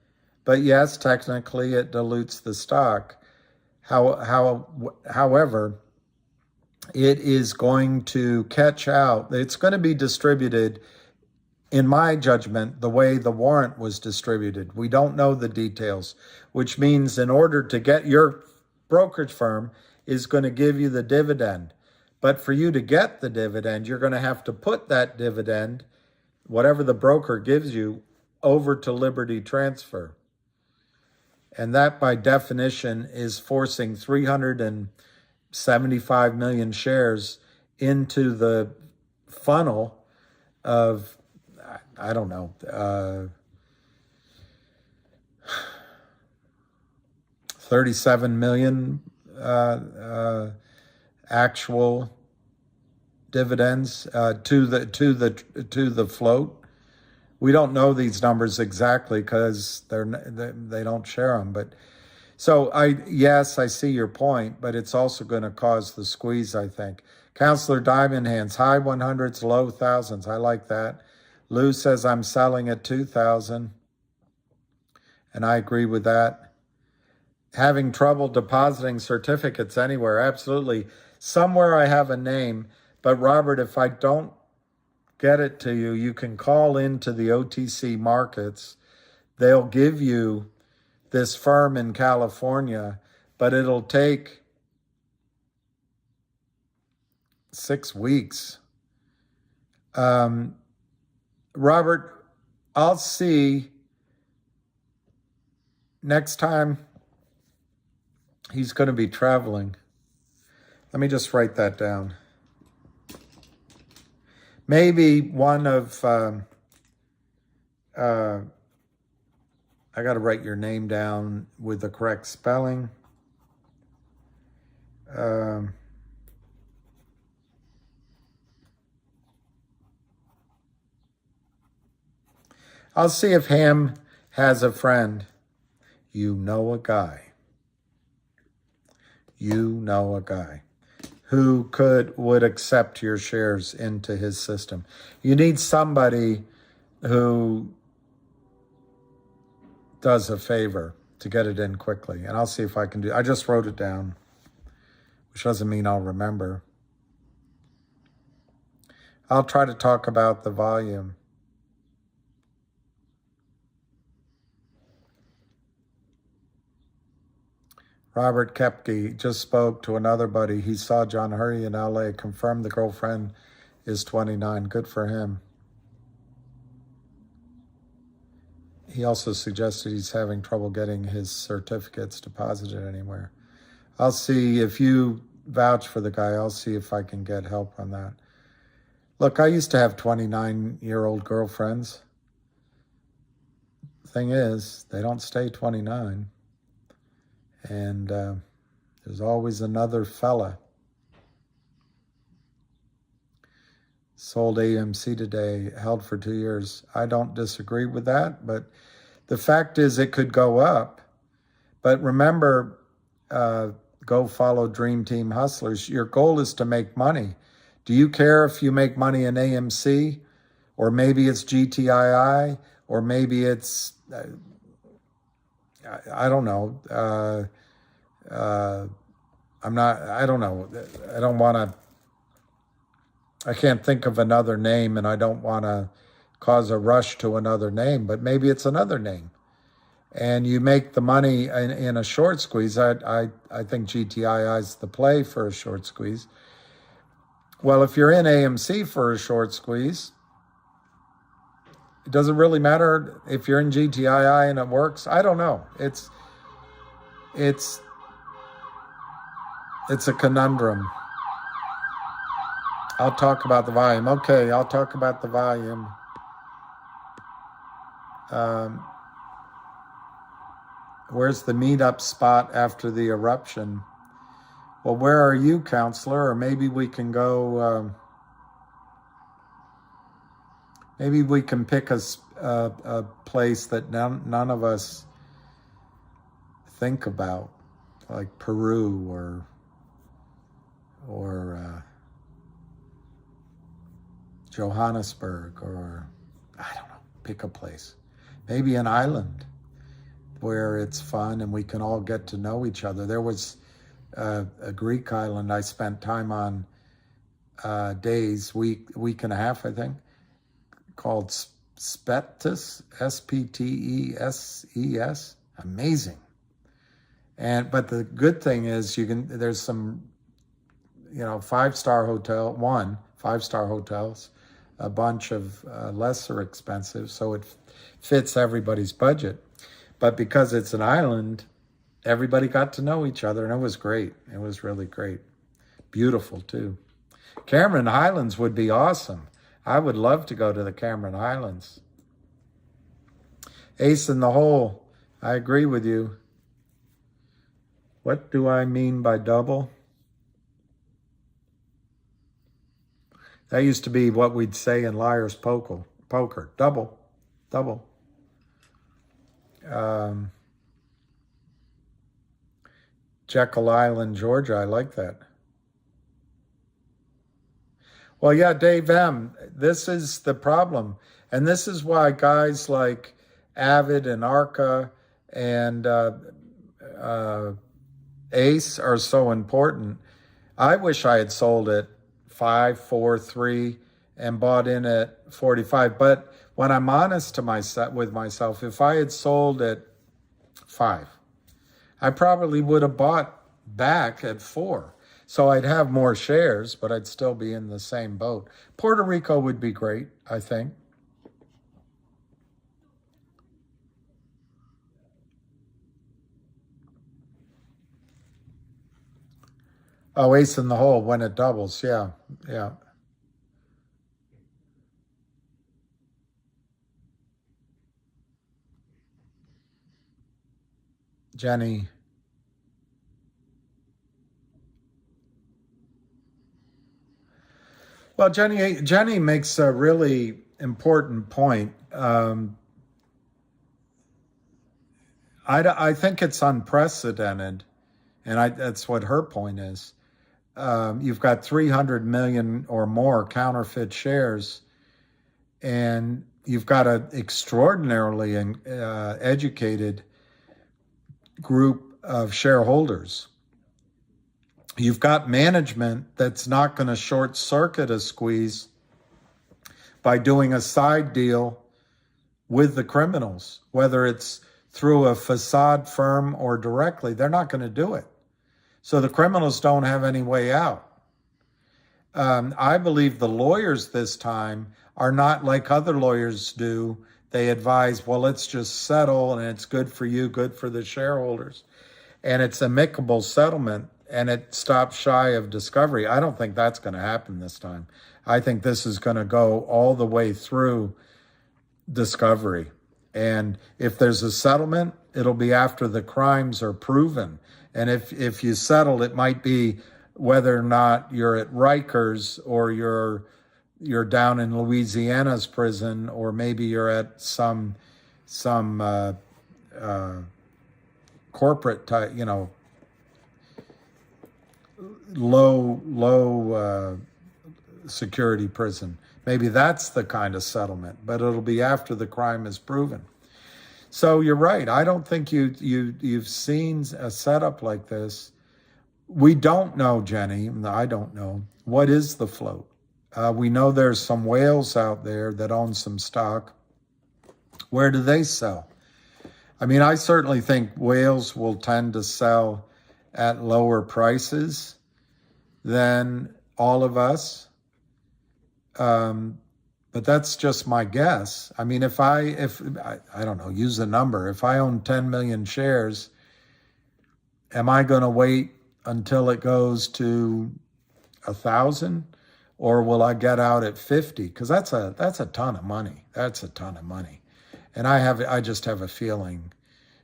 But yes, technically it dilutes the stock. However, it is going to catch out. It's going to be distributed, in my judgment, the way the warrant was distributed. We don't know the details, which means in order to get your brokerage firm is going to give you the dividend. But for you to get the dividend, you're going to have to put that dividend, whatever the broker gives you, over to Liberty Transfer. And that, by definition, is forcing 375 million shares into the funnel of, I don't know, 37 million actual dividends to the float. We don't know these numbers exactly because they don't share them. But so yes, I see your point, but it's also going to cause the squeeze, I think. Counselor Diamond Hands, high 100s, low thousands. I like that. Lou says I'm selling at 2,000, and I agree with that. Having trouble depositing certificates anywhere, absolutely. Somewhere I have a name, but Robert, if I don't get it to you, you can call into the OTC markets. They'll give you this firm in California, but it'll take 6 weeks. Robert, I'll see next time he's going to be traveling. Let me just write that down. Maybe one of, I got to write your name down with the correct spelling. I'll see if Ham has a friend. You know a guy. You know a guy who would accept your shares into his system. You need somebody who does a favor to get it in quickly. And I'll see if I can do. I just wrote it down, which doesn't mean I'll remember. I'll try to talk about the volume. Robert Kepke just spoke to another buddy. He saw John Hurry in LA, confirmed the girlfriend is 29. Good for him. He also suggested he's having trouble getting his certificates deposited anywhere. I'll see if you vouch for the guy. I'll see if I can get help on that. Look, I used to have 29-year-old girlfriends. Thing is, they don't stay 29. And there's always another fella. Sold AMC today, held for 2 years. I don't disagree with that, but the fact is it could go up. But remember, go follow Dream Team Hustlers. Your goal is to make money. Do you care if you make money in AMC? Or maybe it's GTII? Or maybe it's... I don't know. I don't know. I don't want to, I can't think of another name, and I don't want to cause a rush to another name, but maybe it's another name. And you make the money in a short squeeze. I think GTII is the play for a short squeeze. Well, if you're in AMC for a short squeeze, it doesn't really matter if you're in GTII and it works. I don't know. It's a conundrum. I'll talk about the volume. Okay, I'll talk about the volume. Where's the meetup spot after the eruption? Well, where are you, counselor? Or maybe we can go... maybe we can pick a place that none of us think about, like Peru or Johannesburg, or I don't know, pick a place. Maybe an island where it's fun and we can all get to know each other. There was a Greek island I spent time on week and a half, I think, called Spetses, Spteses. Amazing. But the good thing is there's some, 5-star hotels, a bunch of lesser expensive, so it fits everybody's budget. But because it's an island, everybody got to know each other, and it was great. It was really great. Beautiful, too. Cameron Highlands would be awesome. I would love to go to the Cameron Highlands. Ace in the hole. I agree with you. What do I mean by double? That used to be what we'd say in Liar's Poker. Double. Double. Jekyll Island, Georgia. I like that. Well, yeah, Dave M., this is the problem. And this is why guys like Avid and Arca and Ace are so important. I wish I had sold at 5, 4, 3 and bought in at 45. But when I'm honest with myself, if I had sold at 5, I probably would have bought back at 4. So I'd have more shares, but I'd still be in the same boat. Puerto Rico would be great, I think. Oh, ace in the hole when it doubles. Yeah, yeah. Jenny. Well, Jenny makes a really important point. I think it's unprecedented, and that's what her point is. You've got 300 million or more counterfeit shares, and you've got an extraordinarily educated group of shareholders. You've got management that's not going to short circuit a squeeze by doing a side deal with the criminals, whether it's through a facade firm or directly. They're not going to do it. So the criminals don't have any way out. I believe the lawyers this time are not like other lawyers do. They advise, well, let's just settle, and it's good for you, good for the shareholders. And it's amicable settlement, and it stops shy of discovery. I don't think that's going to happen this time. I think this is going to go all the way through discovery. And if there's a settlement, it'll be after the crimes are proven. And if you settle, it might be whether or not you're at Rikers or you're down in Louisiana's prison, or maybe you're at some corporate type, low security prison. Maybe that's the kind of settlement, but it'll be after the crime is proven. So you're right. I don't think you've seen a setup like this. We don't know, Jenny. I don't know. What is the float? We know there's some whales out there that own some stock. Where do they sell? I mean, I certainly think whales will tend to sell at lower prices than all of us. But that's just my guess. I mean, if I don't know, use a number. If I own 10 million shares, am I going to wait until it goes to 1,000, or will I get out at 50? Because that's a ton of money. That's a ton of money, and I just have a feeling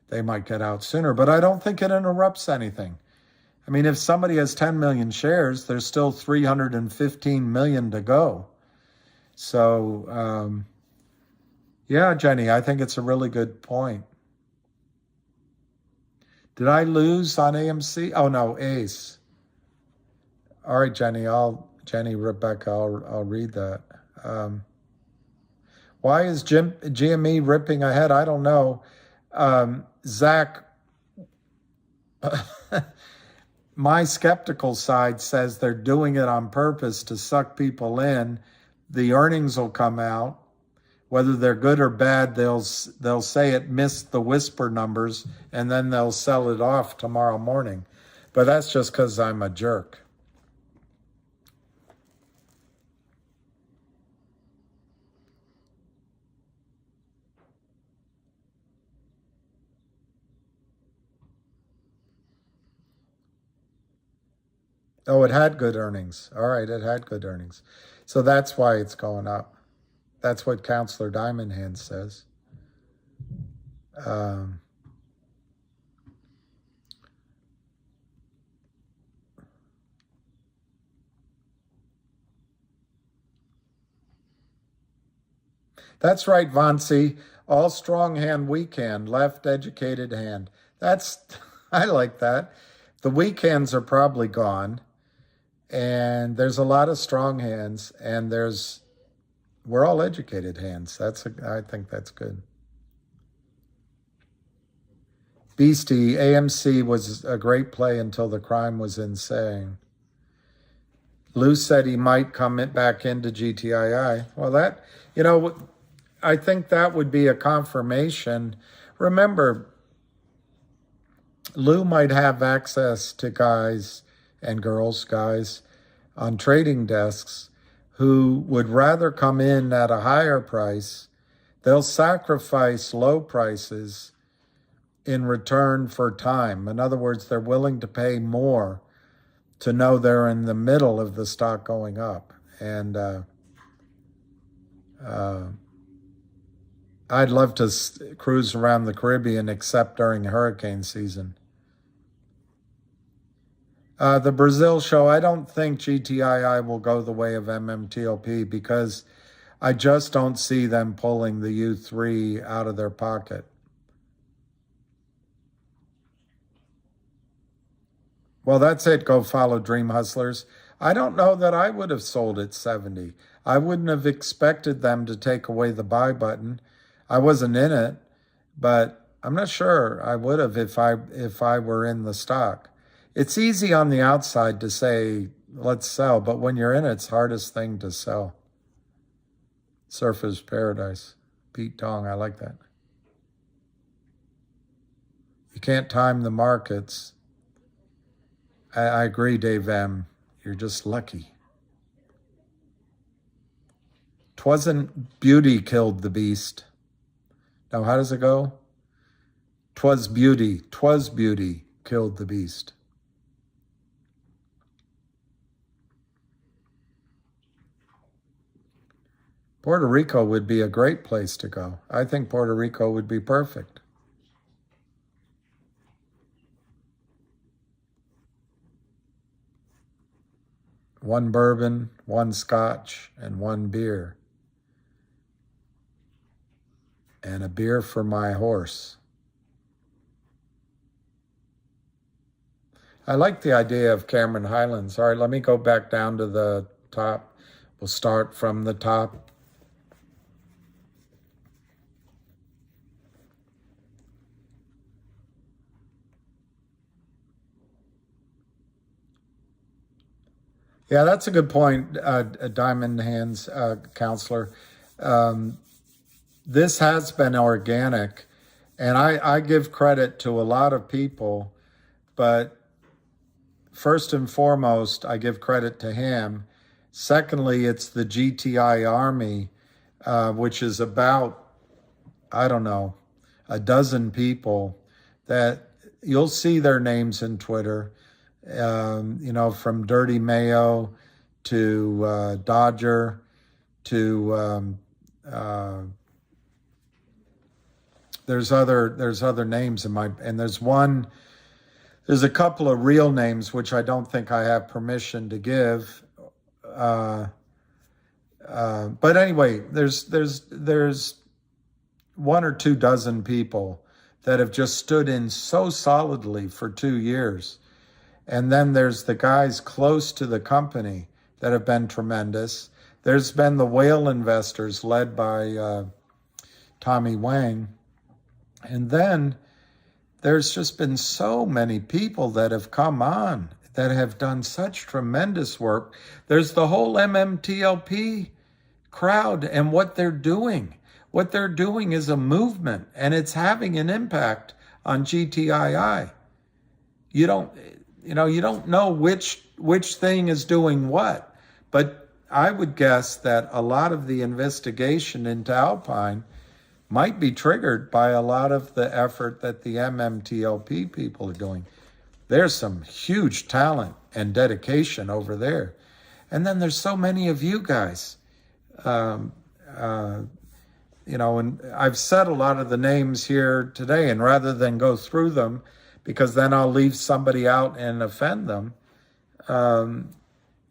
they might get out sooner. But I don't think it interrupts anything. I mean, if somebody has 10 million shares, there's still 315 million to go. So, yeah, Jenny, I think it's a really good point. Did I lose on AMC? Oh, no, Ace. All right, Rebecca, I'll read that. Why is GME ripping ahead? I don't know. Zach, my skeptical side says they're doing it on purpose to suck people in. The earnings will come out. Whether they're good or bad, they'll say it missed the whisper numbers, and then they'll sell it off tomorrow morning. But that's just because I'm a jerk. Oh, it had good earnings. All right, it had good earnings. So that's why it's going up. That's what Counselor Diamond Hands says. Um, that's right, Vansi. All strong hand, weak hand, left educated hand. That's, I like that. The weak hands are probably gone. And there's a lot of strong hands, and we're all educated hands. I think that's good. Beastie, AMC was a great play until the crime was insane. Lou said he might come back into GTII. Well, I think that would be a confirmation. Remember, Lou might have access to guys and girls, guys on trading desks who would rather come in at a higher price. They'll sacrifice low prices in return for time. In other words, they're willing to pay more to know they're in the middle of the stock going up. And I'd love to cruise around the Caribbean except during hurricane season. The Brazil show, I don't think GTII will go the way of MMTLP because I just don't see them pulling the U3 out of their pocket. Well, that's it. Go follow Dream Hustlers. I don't know that I would have sold at 70. I wouldn't have expected them to take away the buy button. I wasn't in it, but I'm not sure I would have if I were in the stock. It's easy on the outside to say, let's sell, but when you're in it, it's the hardest thing to sell. Surfer's Paradise. Pete Tong, I like that. You can't time the markets. I agree, Dave M. You're just lucky. 'Twasn't beauty killed the beast. Now, how does it go? 'Twas beauty killed the beast. Puerto Rico would be a great place to go. I think Puerto Rico would be perfect. One bourbon, one scotch, and one beer. And a beer for my horse. I like the idea of Cameron Highlands. All right, let me go back down to the top. We'll start from the top. Yeah, that's a good point, Diamond Hands Counselor. This has been organic, and I give credit to a lot of people, but first and foremost, I give credit to him. Secondly, it's the GTI Army, which is about, I don't know, a dozen people that you'll see their names in Twitter. From Dirty Mayo to Dodger to there's other names and there's a couple of real names which I don't think I have permission to give. But anyway, there's 1 or 2 dozen people that have just stood in so solidly for 2 years. And then there's the guys close to the company that have been tremendous. There's been the whale investors led by Tommy Wang. And then there's just been so many people that have come on that have done such tremendous work. There's the whole MMTLP crowd and what they're doing. What they're doing is a movement, and it's having an impact on GTII. You don't know which thing is doing what, but I would guess that a lot of the investigation into Alpine might be triggered by a lot of the effort that the MMTLP people are doing. There's some huge talent and dedication over there. And then there's so many of you guys. and I've said a lot of the names here today, and rather than go through them, because then I'll leave somebody out and offend them,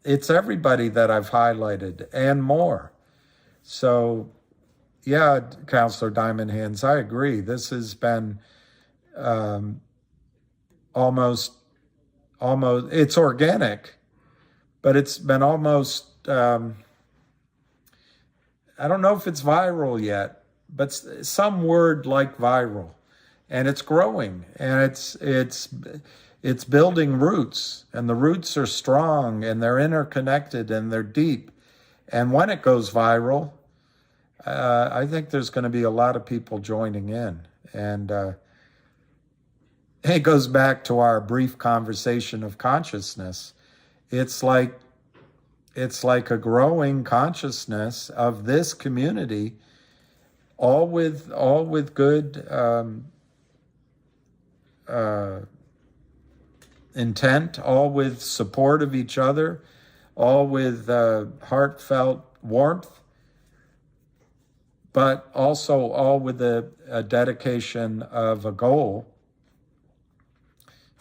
it's everybody that I've highlighted and more. So, yeah, Counselor Diamond Hands, I agree. This has been almost, it's organic, but it's been almost, I don't know if it's viral yet, but some word like viral, and it's growing, and it's building roots, and the roots are strong, and they're interconnected, and they're deep. And when it goes viral, I think there's going to be a lot of people joining in. And it goes back to our brief conversation of consciousness. It's like a growing consciousness of this community, all with good intent, all with support of each other, all with heartfelt warmth, but also all with a dedication of a goal.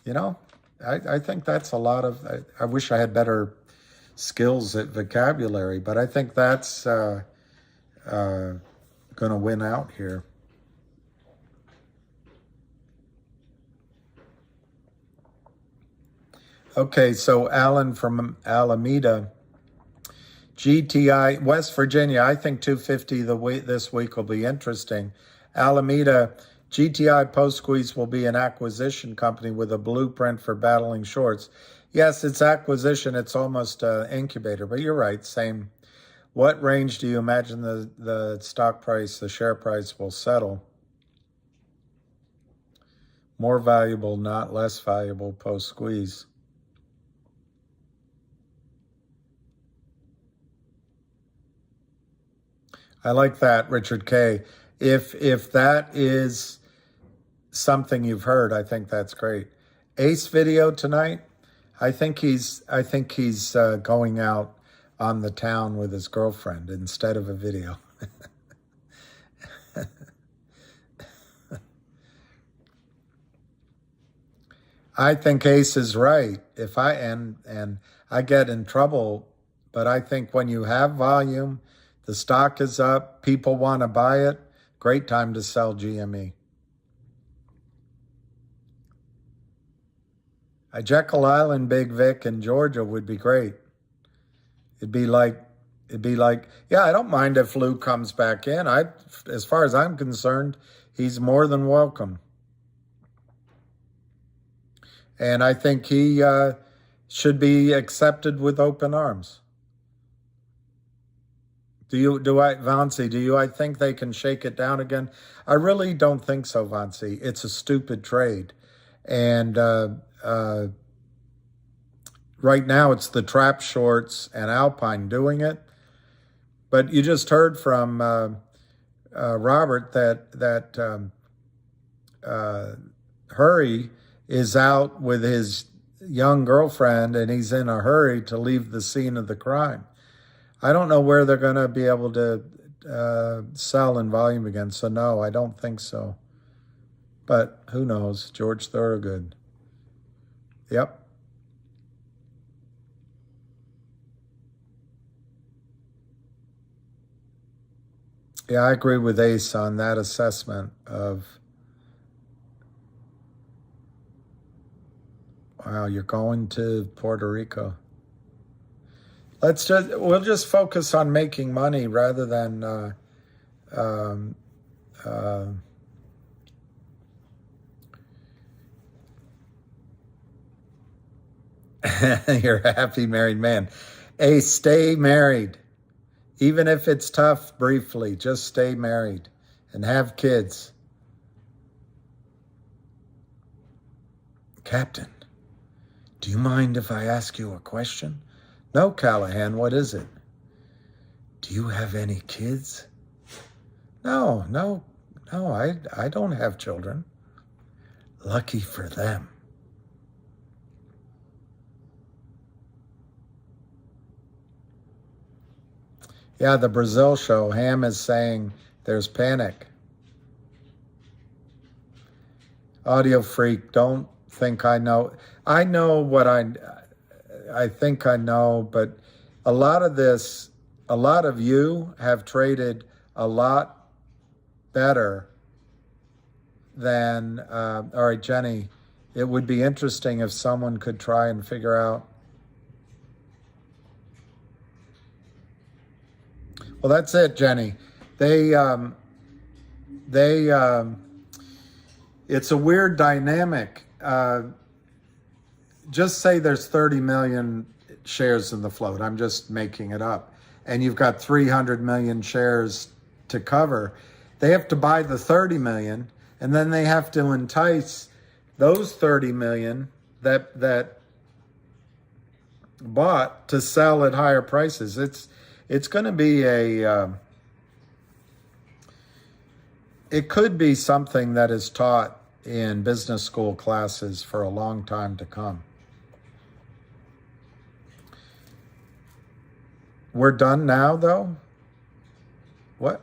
I think that's a lot of, I wish I had better skills at vocabulary, but I think that's going to win out here. Okay, so Alan from Alameda, GTI, West Virginia, I think 250 this week will be interesting. Alameda, GTI Post Squeeze will be an acquisition company with a blueprint for battling shorts. Yes, it's acquisition. It's almost an incubator, but you're right. Same. What range do you imagine the stock price, the share price will settle? More valuable, not less valuable post squeeze. I like that, Richard K. If that is something you've heard, I think that's great. Ace video tonight. I think he's going out on the town with his girlfriend instead of a video. I think Ace is right. If I get in trouble, but I think when you have volume, the stock is up, people want to buy it, great time to sell GME. Jekyll Island, Big Vic, in Georgia would be great. It'd be like, yeah, I don't mind if Lou comes back in. As far as I'm concerned, he's more than welcome. And I think he should be accepted with open arms. Vancy, I think they can shake it down again? I really don't think so, Vancy. It's a stupid trade. And right now it's the trap shorts and Alpine doing it. But you just heard from Robert that Hurry is out with his young girlfriend and he's in a hurry to leave the scene of the crime. I don't know where they're going to be able to sell in volume again. So no, I don't think so. But who knows? George Thorogood. Yep. Yeah, I agree with Ace on that assessment of, wow, you're going to Puerto Rico. We'll just focus on making money rather than you're a happy married man. Hey, stay married. Even if it's tough briefly, just stay married and have kids. Captain, do you mind if I ask you a question? No, Callahan, what is it? Do you have any kids? No, I don't have children. Lucky for them. Yeah, the Brazil show, Ham is saying There's panic. Audio freak, don't think I know. I know what I think I know, but a lot of you have traded a lot better than, all right, Jenny, it would be interesting if someone could try and figure out. Well, that's it, Jenny. It's a weird dynamic. Just say there's 30 million shares in the float. I'm just making it up. And you've got 300 million shares to cover. They have to buy the 30 million, and then they have to entice those 30 million that bought to sell at higher prices. It's going to be it could be something that is taught in business school classes for a long time to come. We're done now, though? What?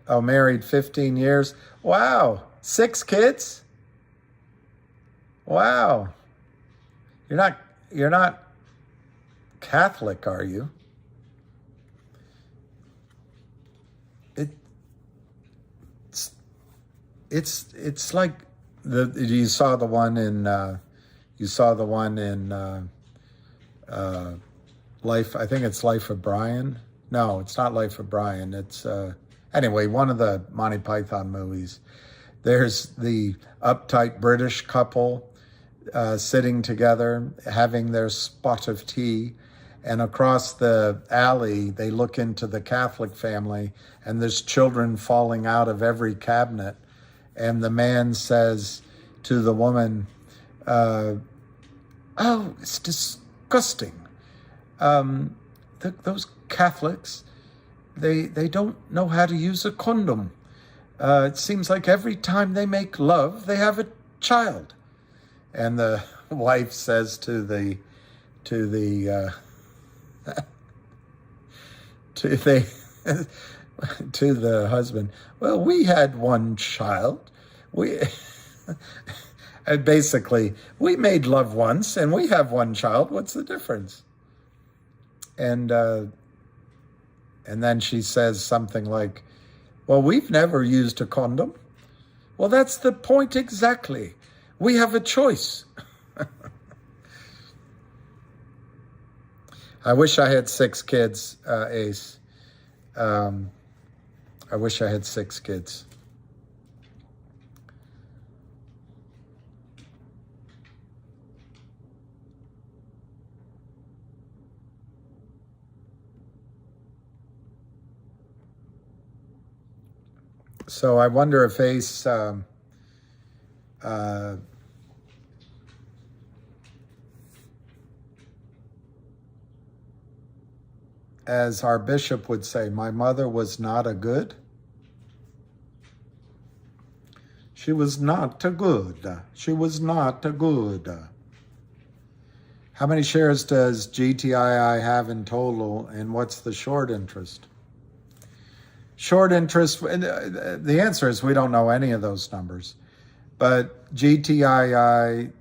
Oh, married 15 years. Wow. 6 kids? Wow. You're not Catholic, are you? It's like you saw the one in Life. I think it's Life of Brian. No, it's not Life of Brian. It's anyway, one of the Monty Python movies. There's the uptight British couple sitting together, having their spot of tea, and across the alley, they look into the Catholic family, and there's children falling out of every cabinet. And the man says to the woman, oh, it's disgusting. Those Catholics, they don't know how to use a condom. It seems like every time they make love, they have a child. And the wife says to the husband, well, we had one child. And basically, we made love once and we have one child. What's the difference? And then she says something like, well, we've never used a condom. Well, that's the point exactly. We have a choice. I wish I had 6 kids, Ace. I wish I had 6 kids. So I wonder if Ace as our bishop would say, my mother was not a good. She was not a good. She was not a good. How many shares does GTII have in total, and what's the short interest? Short interest, the answer is we don't know any of those numbers. But GTII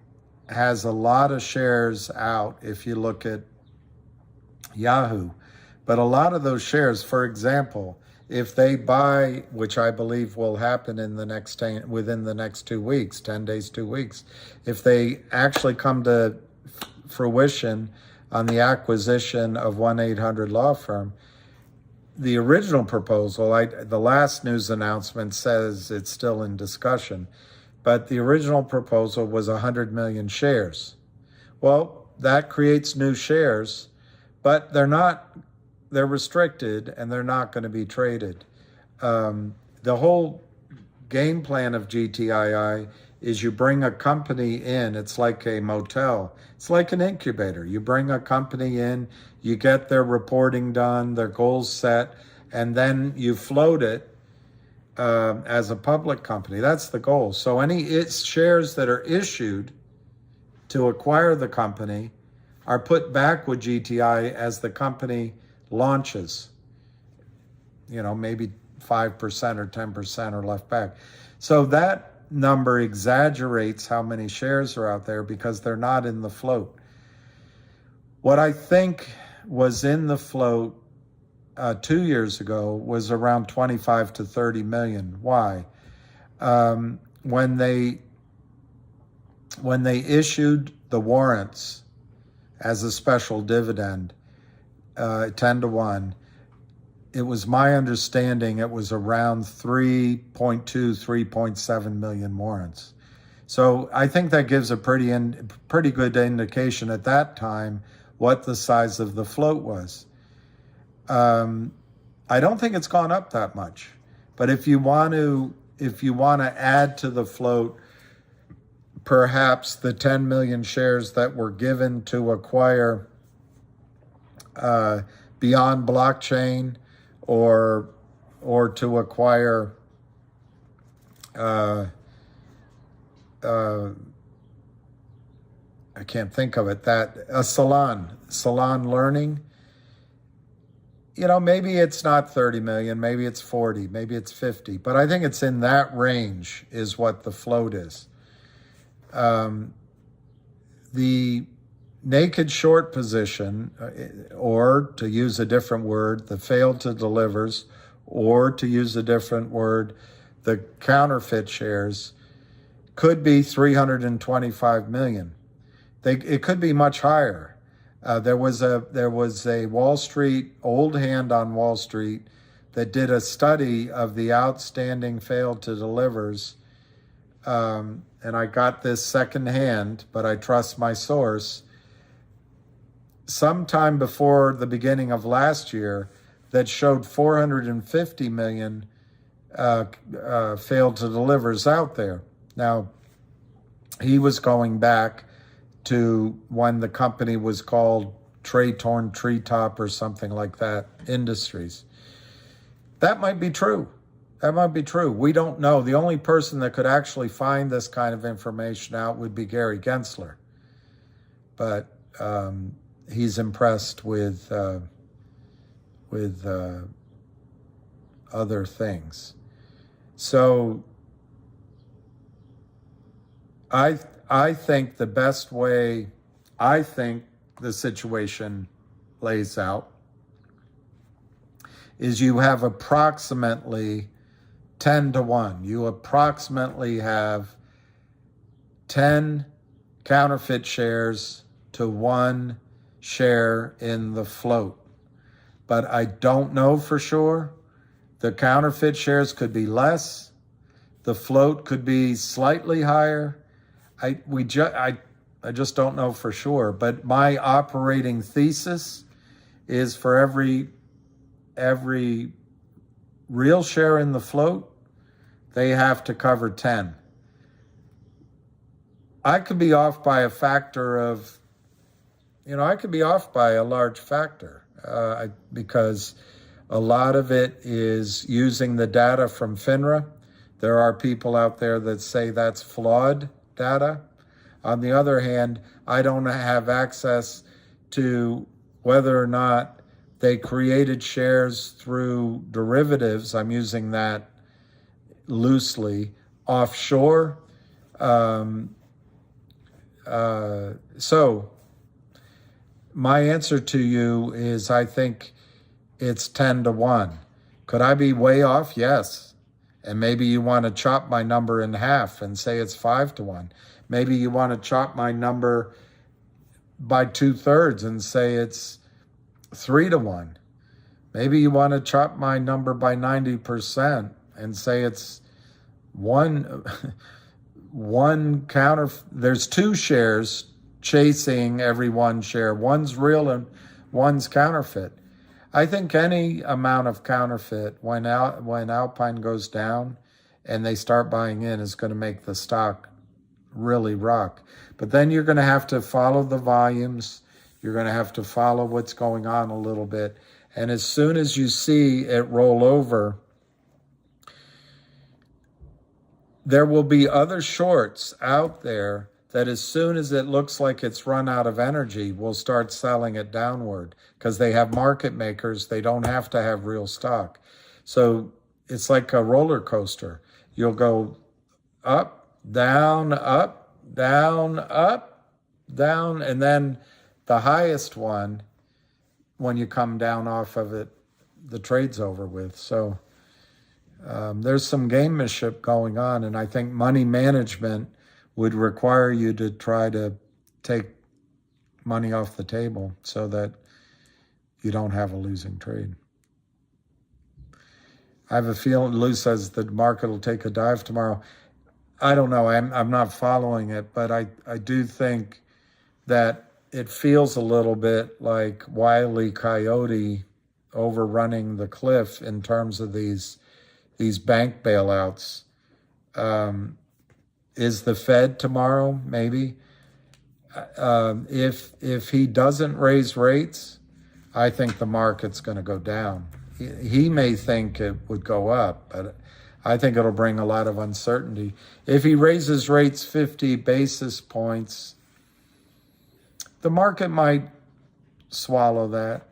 has a lot of shares out if you look at Yahoo. But a lot of those shares, for example, if they buy, which I believe will happen in the next within the next 2 weeks, 10 days, 2 weeks, if they actually come to fruition on the acquisition of 1-800 law firm, the original proposal, the last news announcement says it's still in discussion, but the original proposal was 100 million shares. Well, that creates new shares, but they're restricted and they're not going to be traded. The whole game plan of GTII is you bring a company in. It's like a motel. It's like an incubator. You bring a company in, you get their reporting done, their goals set, and then you float it as a public company. That's the goal. So any shares that are issued to acquire the company are put back with GTI as the company launches. You know, maybe 5% or 10% are left back. So that number exaggerates how many shares are out there because they're not in the float. What I think was in the float 2 years ago was around 25 to 30 million. Why? When they issued the warrants as a special dividend, 10 to 1, it was my understanding it was around 3.2, 3.7 million warrants. So I think that gives a pretty good indication at that time what the size of the float was. I don't think it's gone up that much, but if you want to add to the float, perhaps the 10 million shares that were given to acquire Beyond Blockchain, or to acquire I can't think of it, Salon Learning. Maybe it's not 30 million, maybe it's 40, maybe it's 50, but I think it's in that range is what the float is. The naked short position, or to use a different word, the failed to delivers, or to use a different word, the counterfeit shares, could be 325 million. It could be much higher. There was a Wall Street, old hand on Wall Street, that did a study of the outstanding failed to delivers, and I got this secondhand, but I trust my source, sometime before the beginning of last year, that showed 450 million failed to delivers out there. Now, he was going back to when the company was called Traytorn Treetop or something like that, Industries. That might be true. That might be true. We don't know. The only person that could actually find this kind of information out would be Gary Gensler. But he's impressed with other things. So I think the best way I think the situation lays out is you have approximately 10 to 1. You approximately have 10 counterfeit shares to 1 share in the float. But I don't know for sure. The counterfeit shares could be less. The float could be slightly higher. I just don't know for sure. But my operating thesis is for every real share in the float, they have to cover 10. I could be off by a factor of, I could be off by a large factor because a lot of it is using the data from FINRA. There are people out there that say that's flawed data. On the other hand, I don't have access to whether or not they created shares through derivatives. I'm using that loosely, offshore. So my answer to you is I think it's 10 to 1. Could I be way off? Yes. And maybe you want to chop my number in half and say it's 5 to 1. Maybe you want to chop my number by 2/3 and say it's 3 to 1. Maybe you want to chop my number by 90% and say it's one counter. There's 2 shares chasing every 1 share. One's real and one's counterfeit. I think any amount of counterfeit when Alpine goes down and they start buying in is going to make the stock really rock. But then you're going to have to follow the volumes. You're going to have to follow what's going on a little bit. And as soon as you see it roll over, there will be other shorts out there that as soon as it looks like it's run out of energy, will start selling it downward because they have market makers. They don't have to have real stock. So it's like a roller coaster. You'll go up, down, down, and then the highest one, when you come down off of it, the trade's over with. So there's some gamemanship going on, and I think money management would require you to try to take money off the table so that you don't have a losing trade. I have a feeling, Lou says the market will take a dive tomorrow. I don't know. I'm not following it, but I do think that it feels a little bit like Wile E. Coyote overrunning the cliff in terms of these bank bailouts. Is the Fed tomorrow? Maybe. If he doesn't raise rates, I think the market's going to go down. He may think it would go up, but I think it'll bring a lot of uncertainty. If he raises rates 50 basis points, the market might swallow that.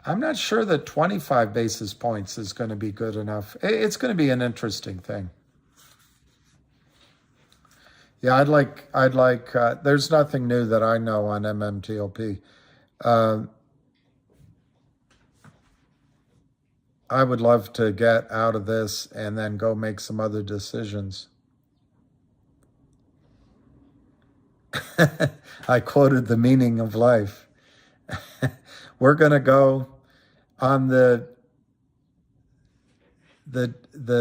I'm not sure that 25 basis points is going to be good enough. It's going to be an interesting thing. Yeah, I'd like. There's nothing new that I know on MMTLP. I would love to get out of this and then go make some other decisions. I quoted the meaning of life. We're going to go on the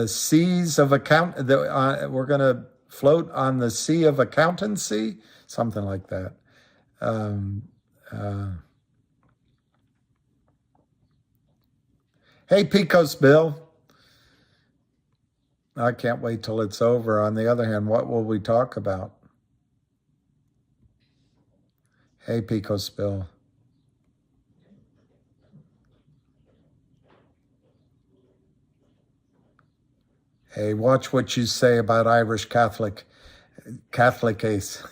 seas of we're going to float on the sea of accountancy, something like that. Hey, Pecos Bill. I can't wait till it's over. On the other hand, what will we talk about? Hey, Pecos Bill. Hey, watch what you say about Irish Catholic ace.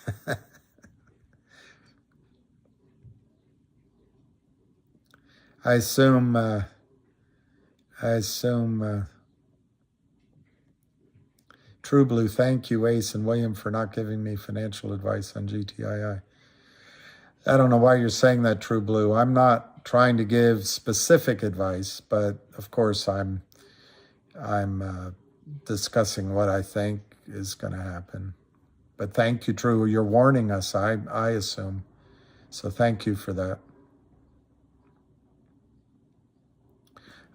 I assume True Blue, thank you, Ace and William, for not giving me financial advice on GTII. I don't know why you're saying that, True Blue. I'm not trying to give specific advice, but of course I'm discussing what I think is going to happen. But thank you, True. You're warning us, I assume. So thank you for that.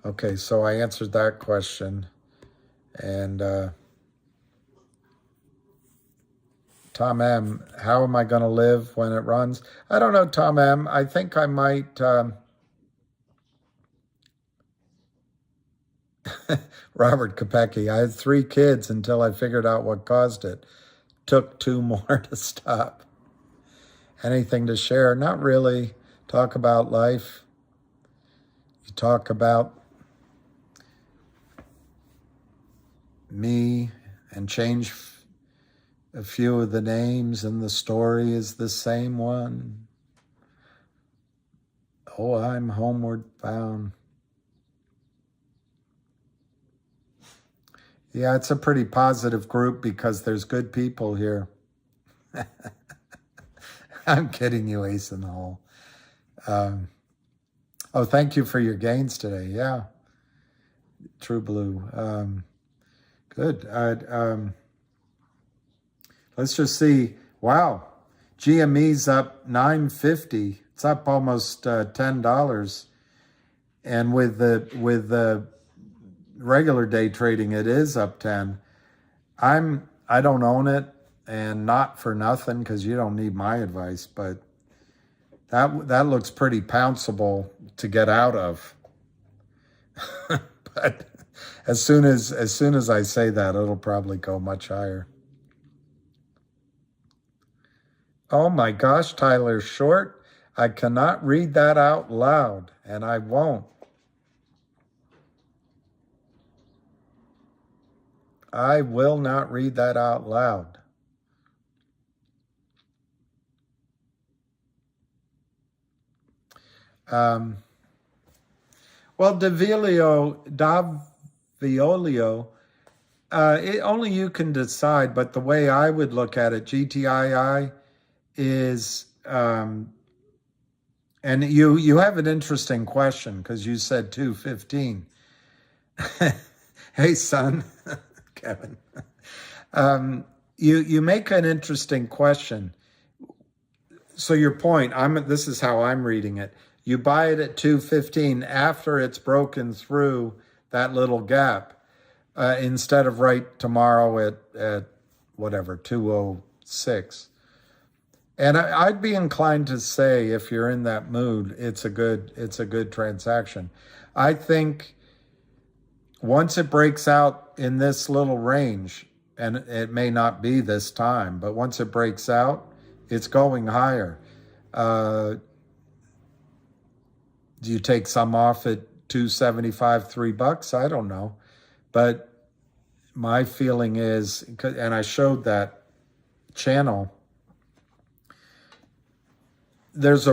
Okay, so I answered that question. And Tom M., how am I going to live when it runs? I don't know, Tom M. I think I might... Robert Kopecki, I had 3 kids until I figured out what caused it. Took 2 more to stop. Anything to share? Not really. Talk about life. You talk about me and change a few of the names, and the story is the same one. Oh, I'm homeward bound. Yeah, it's a pretty positive group because there's good people here. I'm kidding you, Ace in the Hole. Oh, thank you for your gains today. Yeah. True Blue. Good. Let's just see. Wow. GME's up $9.50. It's up almost $10. And with the regular day trading, it is up 10. I don't own it, and not for nothing, because you don't need my advice, but that looks pretty pounceable to get out of. But as soon as I say that, it'll probably go much higher. Oh my gosh, Tyler Short, I cannot read that out loud, and I won't. I will not read that out loud. Well, Davila Violio. Only you can decide, but the way I would look at it, GTII is, and you have an interesting question because you said 215. Hey, son, Kevin. You make an interesting question. So your point, this is how I'm reading it. You buy it at 215 after it's broken through that little gap, instead of right tomorrow at whatever, 206. And I'd be inclined to say, if you're in that mood, it's a good transaction. I think once it breaks out in this little range, and it may not be this time, but once it breaks out, it's going higher. Do you take some off at $2.75, $3? I don't know. But my feeling is, and I showed that channel, there's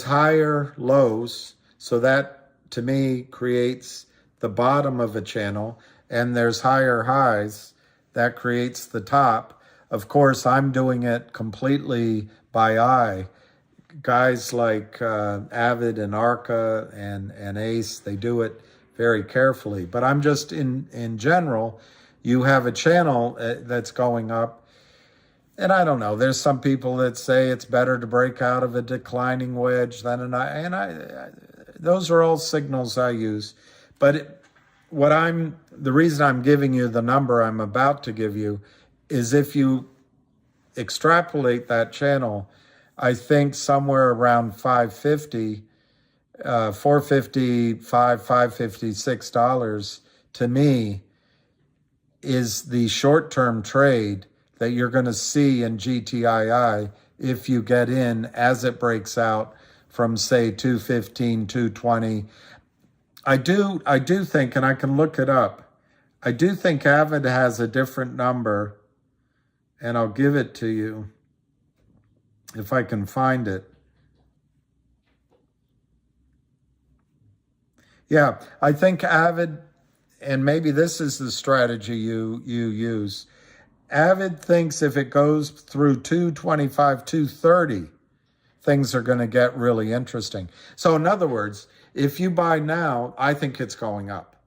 higher lows. So that, to me, creates the bottom of a channel, and there's higher highs. That creates the top. Of course, I'm doing it completely by eye. Guys like Avid and Arca and Ace, they do it very carefully. But I'm just, in general, you have a channel that's going up. And I don't know, there's some people that say it's better to break out of a declining wedge than those are all signals I use. But the reason I'm giving you the number I'm about to give you is if you extrapolate that channel, I think somewhere around $550, $455, $556 to me is the short-term trade that you're going to see in GTII if you get in as it breaks out from, say, 215, 220. I do think, and I can look it up, I do think Avid has a different number, and I'll give it to you if I can find it. Yeah, I think Avid, and maybe this is the strategy you use, Avid thinks if it goes through 225, 230, things are going to get really interesting. So in other words, if you buy now, I think it's going up.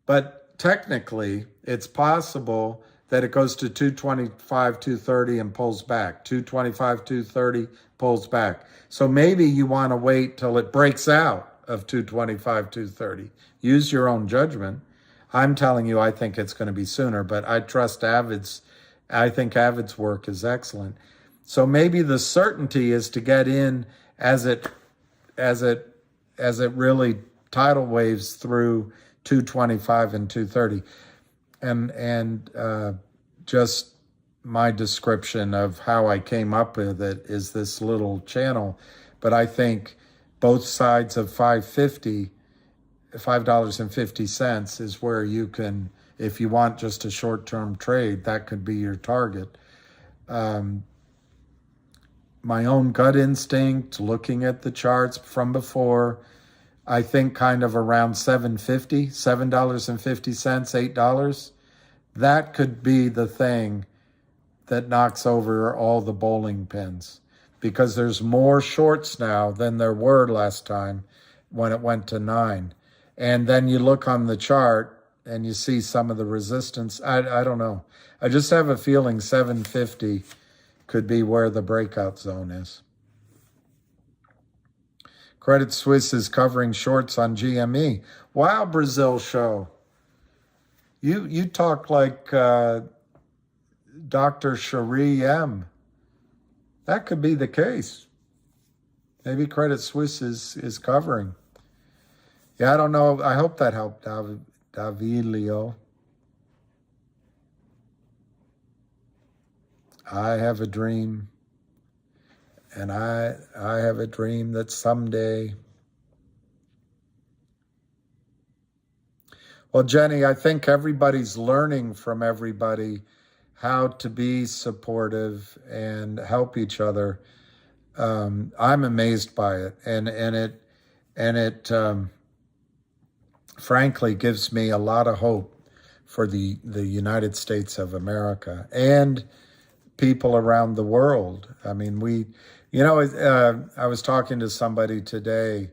But technically, it's possible that it goes to 225, 230 and pulls back. 225, 230 pulls back. So maybe you want to wait till it breaks out of 225, 230. Use your own judgment. I'm telling you, I think it's going to be sooner, but I trust I think Avid's work is excellent. So maybe the certainty is to get in as it really tidal waves through 225 and 230. And just my description of how I came up with it is this little channel. But I think both sides of $5.50 is where you can, if you want just a short-term trade, that could be your target. My own gut instinct, looking at the charts from before, I think kind of around $7.50, $7.50, $8. That could be the thing that knocks over all the bowling pins, because there's more shorts now than there were last time when it went to 9. And then you look on the chart and you see some of the resistance. I don't know. I just have a feeling 750 could be where the breakout zone is. Credit Suisse is covering shorts on GME. Wow, Brazil show. You talk like Dr. Cherie M. That could be the case. Maybe Credit Suisse is covering. Yeah, I don't know. I hope that helped, Davilio. I have a dream, and I have a dream that someday. Well, Jenny, I think everybody's learning from everybody how to be supportive and help each other. I'm amazed by it, and it frankly gives me a lot of hope for the United States of America and people around the world. I mean, I was talking to somebody today,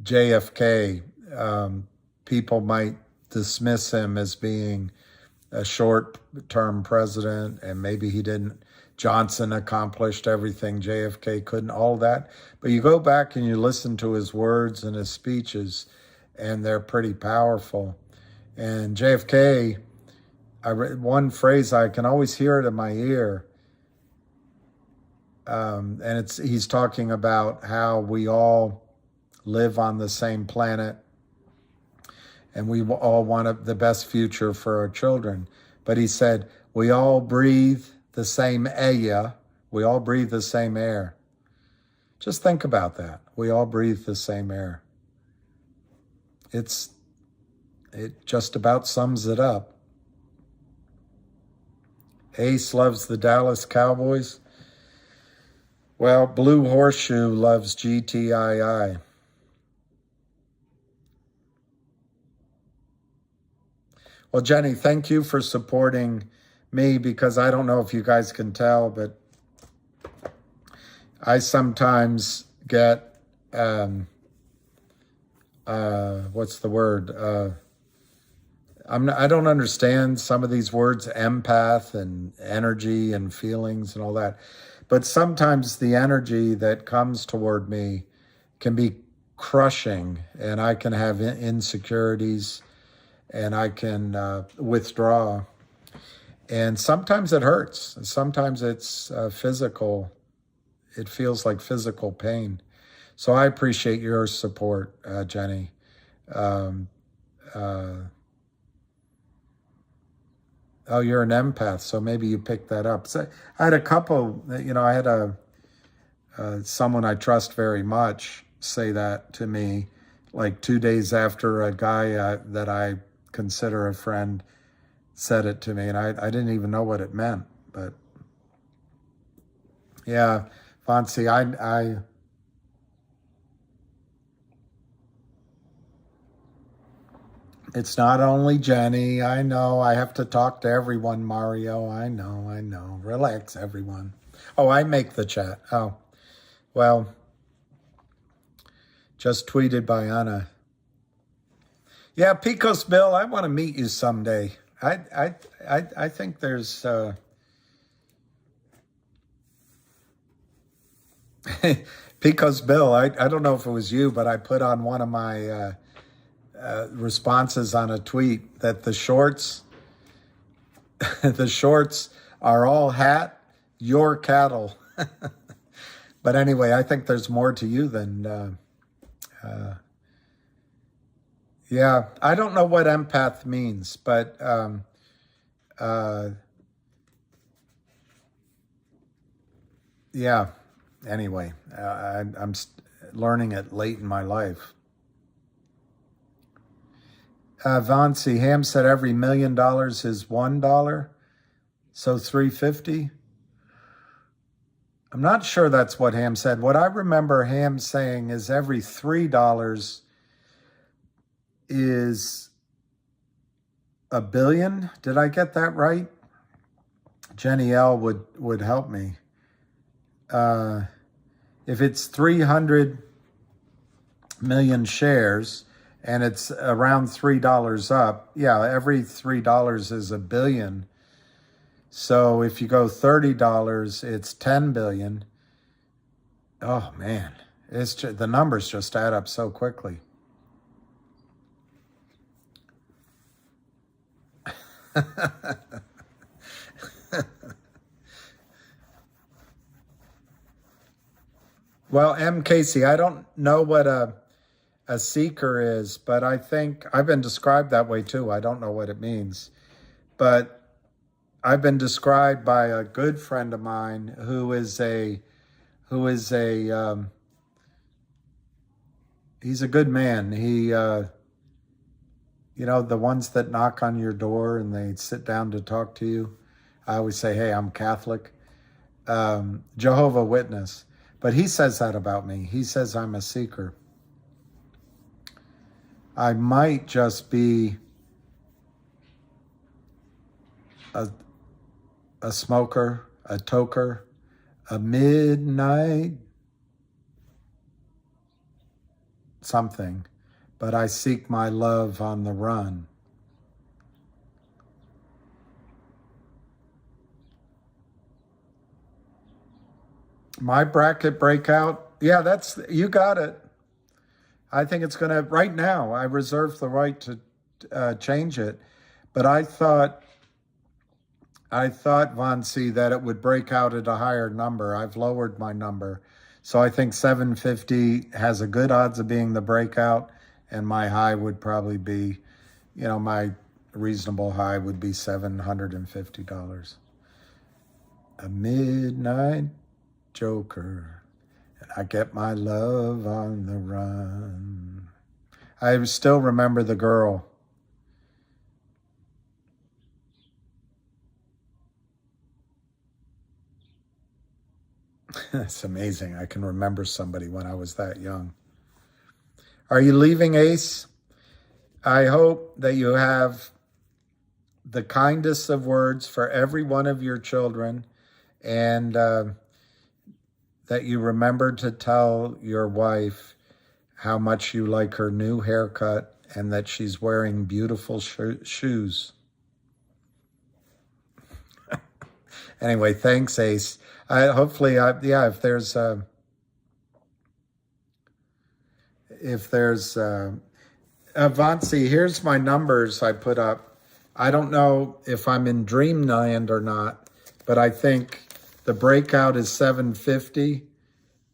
JFK, people might dismiss him as being a short-term president, and maybe Johnson accomplished everything JFK couldn't, all that. But you go back and you listen to his words and his speeches, and they're pretty powerful. And JFK, one phrase, I can always hear it in my ear, and he's talking about how we all live on the same planet, and we all want the best future for our children. But he said, we all breathe the same air. We all breathe the same air. Just think about that. We all breathe the same air. It just about sums it up. Ace loves the Dallas Cowboys. Well, Blue Horseshoe loves GTII. Well, Jenny, thank you for supporting me, because I don't know if you guys can tell, but I sometimes get, what's the word? I don't understand some of these words, empath and energy and feelings and all that. But sometimes the energy that comes toward me can be crushing, and I can have insecurities, and I can withdraw. And sometimes it hurts. Sometimes it's physical. It feels like physical pain. So I appreciate your support, Jenny. Oh, you're an empath, so maybe you picked that up. So I had a couple, I had someone I trust very much say that to me, like 2 days after a guy that I consider a friend said it to me, and I didn't even know what it meant. But yeah, Fonzie, it's not only Jenny. I know I have to talk to everyone, Mario. I know. Relax, everyone. Oh, I make the chat. Oh, well, just tweeted by Anna. Yeah, Picos Bill, I want to meet you someday. I think there's Picos Bill. I don't know if it was you, but I put on one of my responses on a tweet that the shorts are all hat, your cattle. But anyway, I think there's more to you than yeah, I don't know what empath means, but yeah, anyway, I'm learning it late in my life. Vancy, Ham said every $1 million is $1, so 350. I'm not sure that's what Ham said. What I remember Ham saying is every $3 is $1 billion. Did I get that right? Jenny L would help me. If it's 300 million shares and it's around $3 up, yeah, every $3 is $1 billion. So if you go $30, it's 10 billion. Oh man, the numbers just add up so quickly. Well, M. Casey, I don't know what a seeker is, but I think I've been described that way too. I don't know what it means, but I've been described by a good friend of mine who is a he's a good man. He the ones that knock on your door and they sit down to talk to you. I always say, hey, I'm Catholic. Jehovah's Witness. But he says that about me. He says I'm a seeker. I might just be a smoker, a toker, a midnight something, but I seek my love on the run. My bracket breakout, yeah, that's, you got it. I think it's going to, right now, I reserve the right to change it, but I thought, Von C, that it would break out at a higher number. I've lowered my number. So I think 750 has a good odds of being the breakout, and my high would probably be, my reasonable high would be $750. A midnight joker, and I get my love on the run. I still remember the girl. It's amazing. I can remember somebody when I was that young. Are you leaving, Ace? I hope that you have the kindest of words for every one of your children, and that you remember to tell your wife how much you like her new haircut and that she's wearing beautiful shoes. Anyway, thanks, Ace. Hopefully, if there's Avanci, here's my numbers I put up. I don't know if I'm in dreamland or not, but I think the breakout is 750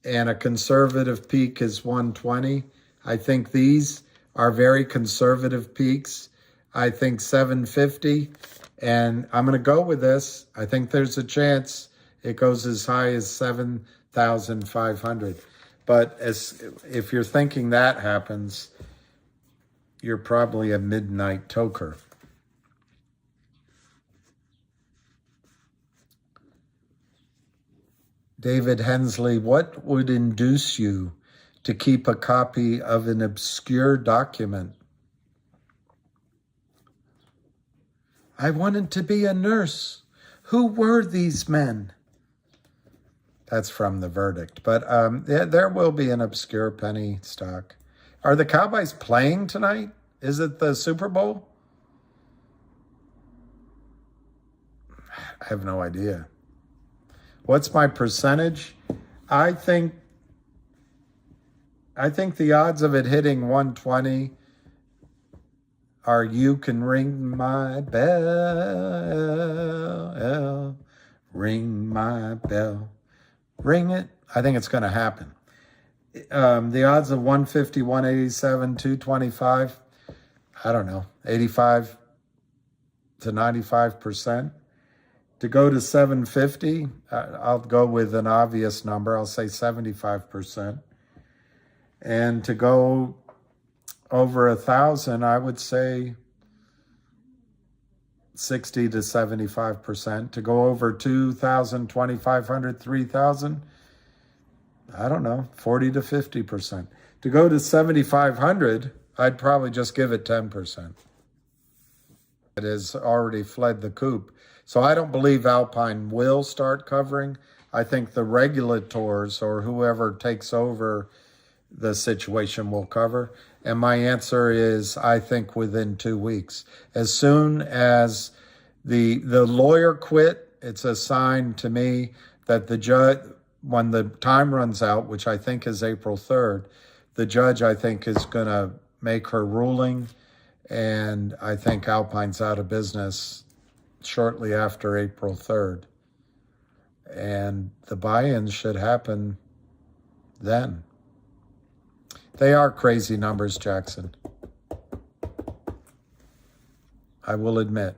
and a conservative peak is 120. I think these are very conservative peaks. I think 750, and I'm going to go with this. I think there's a chance it goes as high as 7,500. But if you're thinking that happens, you're probably a midnight toker. David Hensley, what would induce you to keep a copy of an obscure document? I wanted to be a nurse. Who were these men? That's from The Verdict. But there will be an obscure penny stock. Are the Cowboys playing tonight? Is it the Super Bowl? I have no idea. What's my percentage? I think the odds of it hitting 120 are you can ring my bell, ring my bell, ring it. I think it's going to happen. The odds of 150, 187, 225, I don't know, 85 to 95%. To go to 750, I'll go with an obvious number. I'll say 75%. And to go over 1,000, I would say 60 to 75%. To go over 2,000, 2,500, 3,000, I don't know, 40 to 50%. To go to 7,500, I'd probably just give it 10%. It has already fled the coop. So I don't believe Alpine will start covering. I think the regulators or whoever takes over the situation will cover. And my answer is, I think within 2 weeks. As soon as the lawyer quit, it's a sign to me that the judge, when the time runs out, which I think is April 3rd, the judge, I think, is going to make her ruling. And I think Alpine's out of business shortly after April 3rd. And the buy-ins should happen then. They are crazy numbers, Jackson. I will admit.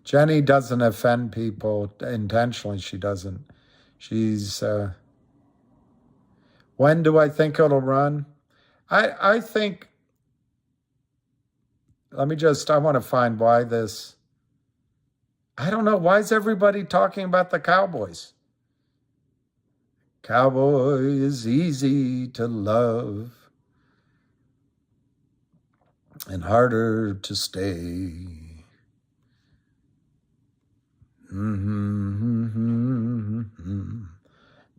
Jenny doesn't offend people intentionally. She doesn't. She's... when do I think it'll run? I think... I want to find why this... I don't know. Why is everybody talking about the Cowboys? Cowboy is easy to love and harder to stay.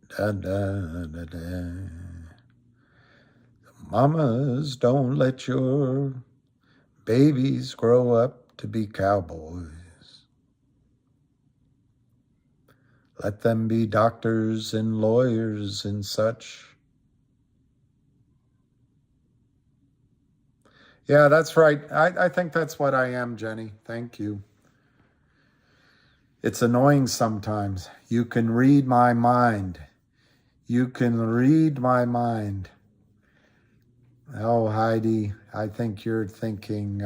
Da, da, da, da. Mamas, don't let your babies grow up to be cowboys. Let them be doctors and lawyers and such. Yeah, that's right. I think that's what I am, Jenny. Thank you. It's annoying sometimes. You can read my mind. You can read my mind. Oh, Heidi, I think you're thinking,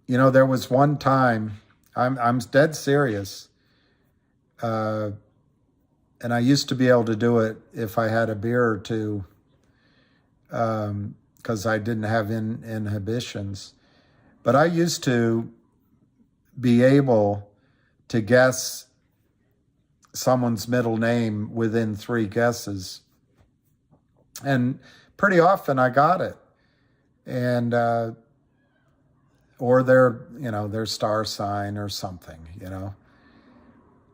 there was one time, I'm dead serious, and I used to be able to do it if I had a beer or two, because I didn't have inhibitions. But I used to be able to guess someone's middle name within 3 guesses. And pretty often I got it. And, or their star sign or something,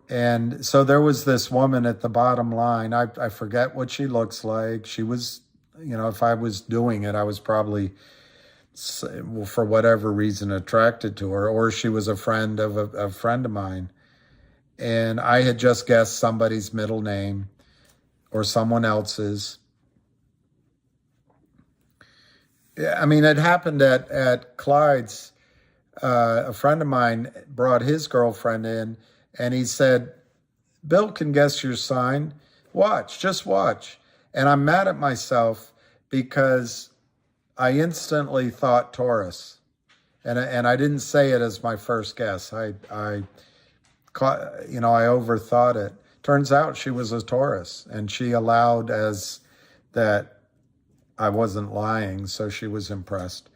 And so there was this woman at the bottom line. I forget what she looks like. She was, if I was doing it, I was probably, for whatever reason, attracted to her, or she was a friend of a friend of mine. And I had just guessed somebody's middle name or someone else's. I mean, it happened at Clyde's. A friend of mine brought his girlfriend in, and he said, Bill can guess your sign. Just watch. And I'm mad at myself because I instantly thought Taurus. And I didn't say it as my first guess. I overthought it. Turns out she was a Taurus, and she allowed as that I wasn't lying, so she was impressed.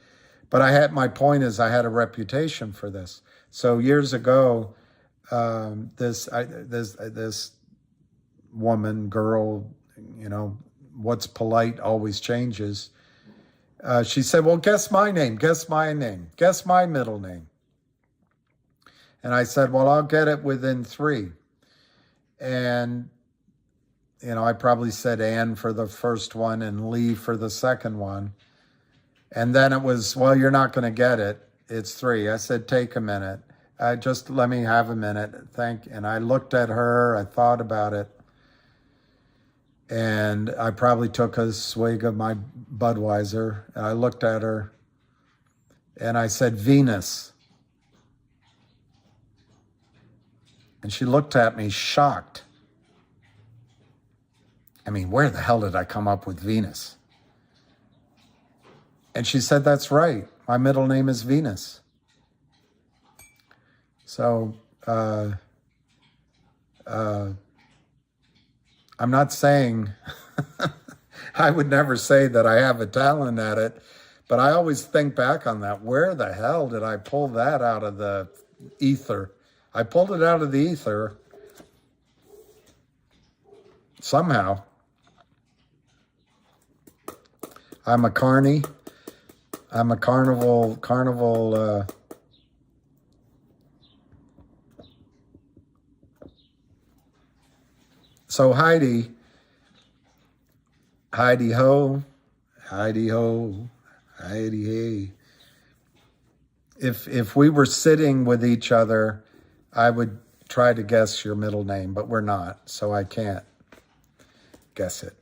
But my point is I had a reputation for this. So years ago, this woman, girl, what's polite always changes. She said, well, guess my name, guess my middle name. And I said, well, I'll get it within 3. And, I probably said Ann for the first one and Lee for the second one. And then it was, well, you're not going to get it. It's 3. I said, take a minute. Just let me have a minute. And I looked at her. I thought about it. And I probably took a swig of my Budweiser. And I looked at her. And I said, Venus. And she looked at me shocked. I mean, where the hell did I come up with Venus? And she said, that's right. My middle name is Venus. So, I'm not saying, I would never say that I have a talent at it, but I always think back on that. Where the hell did I pull that out of the ether? I pulled it out of the ether somehow. I'm a carny. I'm a carnival. So Heidi ho, Heidi ho, Heidi hey. If we were sitting with each other, I would try to guess your middle name, but we're not, so I can't guess it.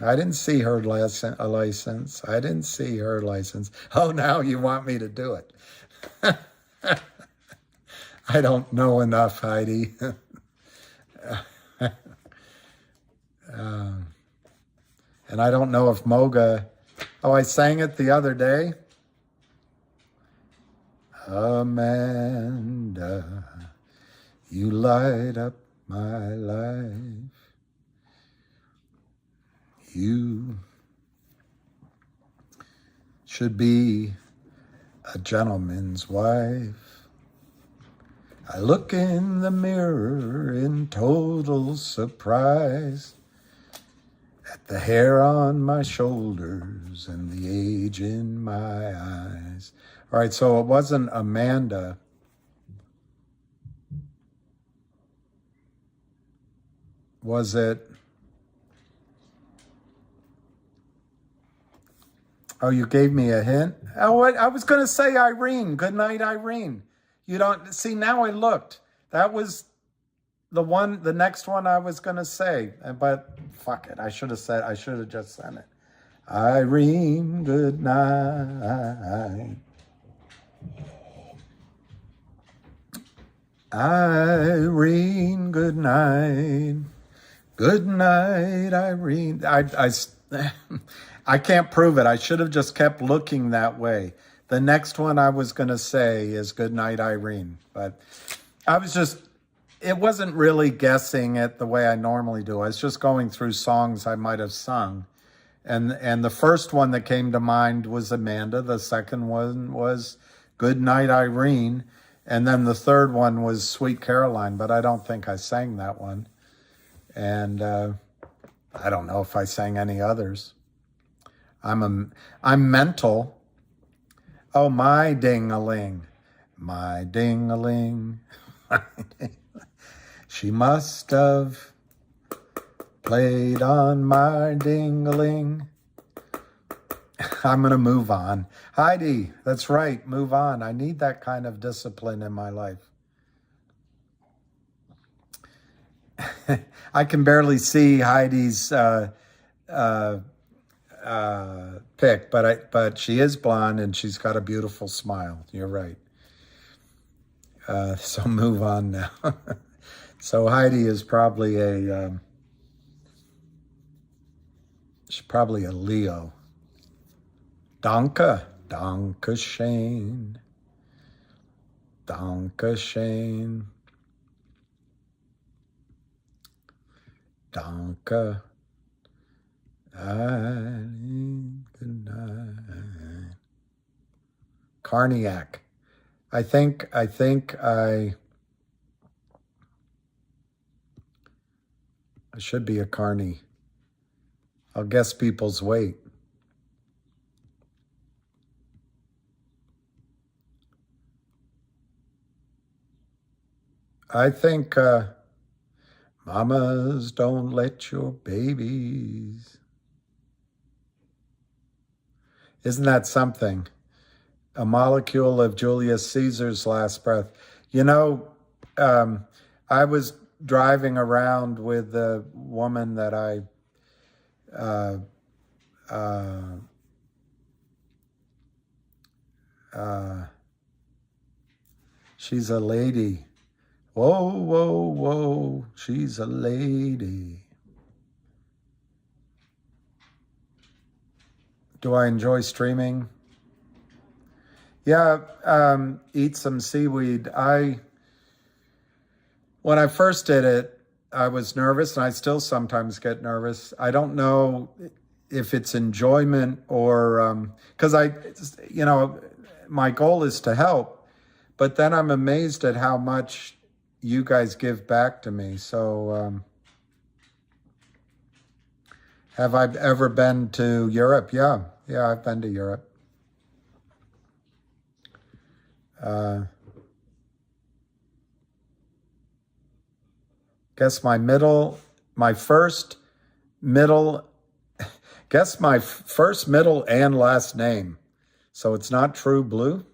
I didn't see her license. I didn't see her license. Oh, now you want me to do it. I don't know enough, Heidi. And I don't know if Moga... Oh, I sang it the other day. Amanda, you light up my life. You should be a gentleman's wife. I look in the mirror in total surprise at the hair on my shoulders and the age in my eyes. All right, so it wasn't Amanda. Was it? Oh, you gave me a hint? Oh, what? I was going to say Irene. Good night, Irene. You don't see, now I looked. That was the next one I was going to say. But fuck it. I should have just said it. Irene, good night. Irene, good night. Good night, Irene. I can't prove it. I should have just kept looking that way. The next one I was going to say is Good Night, Irene. But it wasn't really guessing it the way I normally do. I was just going through songs I might have sung. And the first one that came to mind was Amanda. The second one was Good Night, Irene. And then the third one was Sweet Caroline, but I don't think I sang that one. And I don't know if I sang any others. I'm mental. Oh, my ding-a-ling. My ding-a-ling. She must have played on my ding-a-ling. I'm going to move on. Heidi, that's right, move on. I need that kind of discipline in my life. I can barely see Heidi's pic, but she is blonde and she's got a beautiful smile. You're right. So move on now. So Heidi is probably she's probably a Leo. Danke Shane. Danke Shane. Danke. Good night. Carniac. I think I should be a carny. I'll guess people's weight. I think mamas don't let your babies. Isn't that something? A molecule of Julius Caesar's last breath. You know, I was driving around with the woman that she's a lady. Whoa, whoa, whoa, she's a lady. Do I enjoy streaming? Yeah, eat some seaweed. When I first did it, I was nervous, and I still sometimes get nervous. I don't know if it's enjoyment or, because my goal is to help, but then I'm amazed at how much you guys give back to me. So, have I ever been to Europe? Yeah, I've been to Europe. Guess my first, middle, and last name. So it's not True Blue?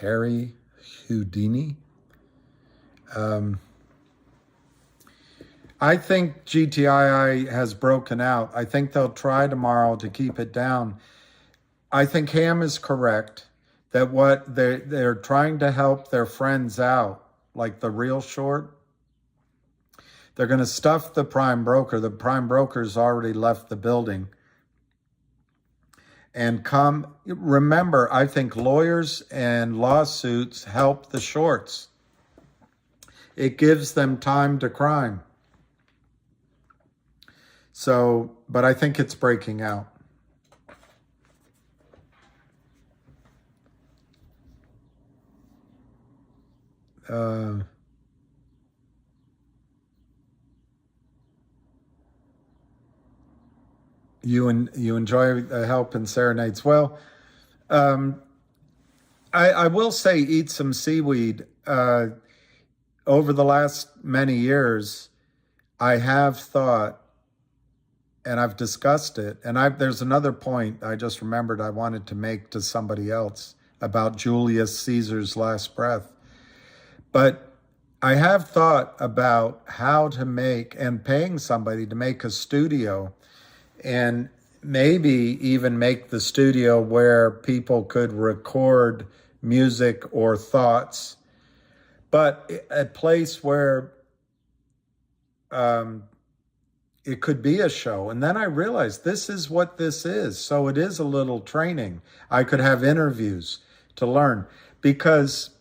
Harry Houdini. I think GTII has broken out. I think they'll try tomorrow to keep it down. I think Ham is correct that what they're trying to help their friends out, like the real short. They're going to stuff the prime broker. The prime broker's already left the building. And remember, I think lawyers and lawsuits help the shorts. it gives them time to crime. So, but I think it's breaking out. You enjoy help and serenades. Well, I will say eat some seaweed. Over the last many years, I have thought, and I've discussed it, and there's another point I just remembered I wanted to make to somebody else about Julius Caesar's last breath. But I have thought about how to make, and paying somebody to make a studio, and maybe even make the studio where people could record music or thoughts, but a place where it could be a show. And then I realized this is what this is. So it is a little training. I could have interviews to learn, because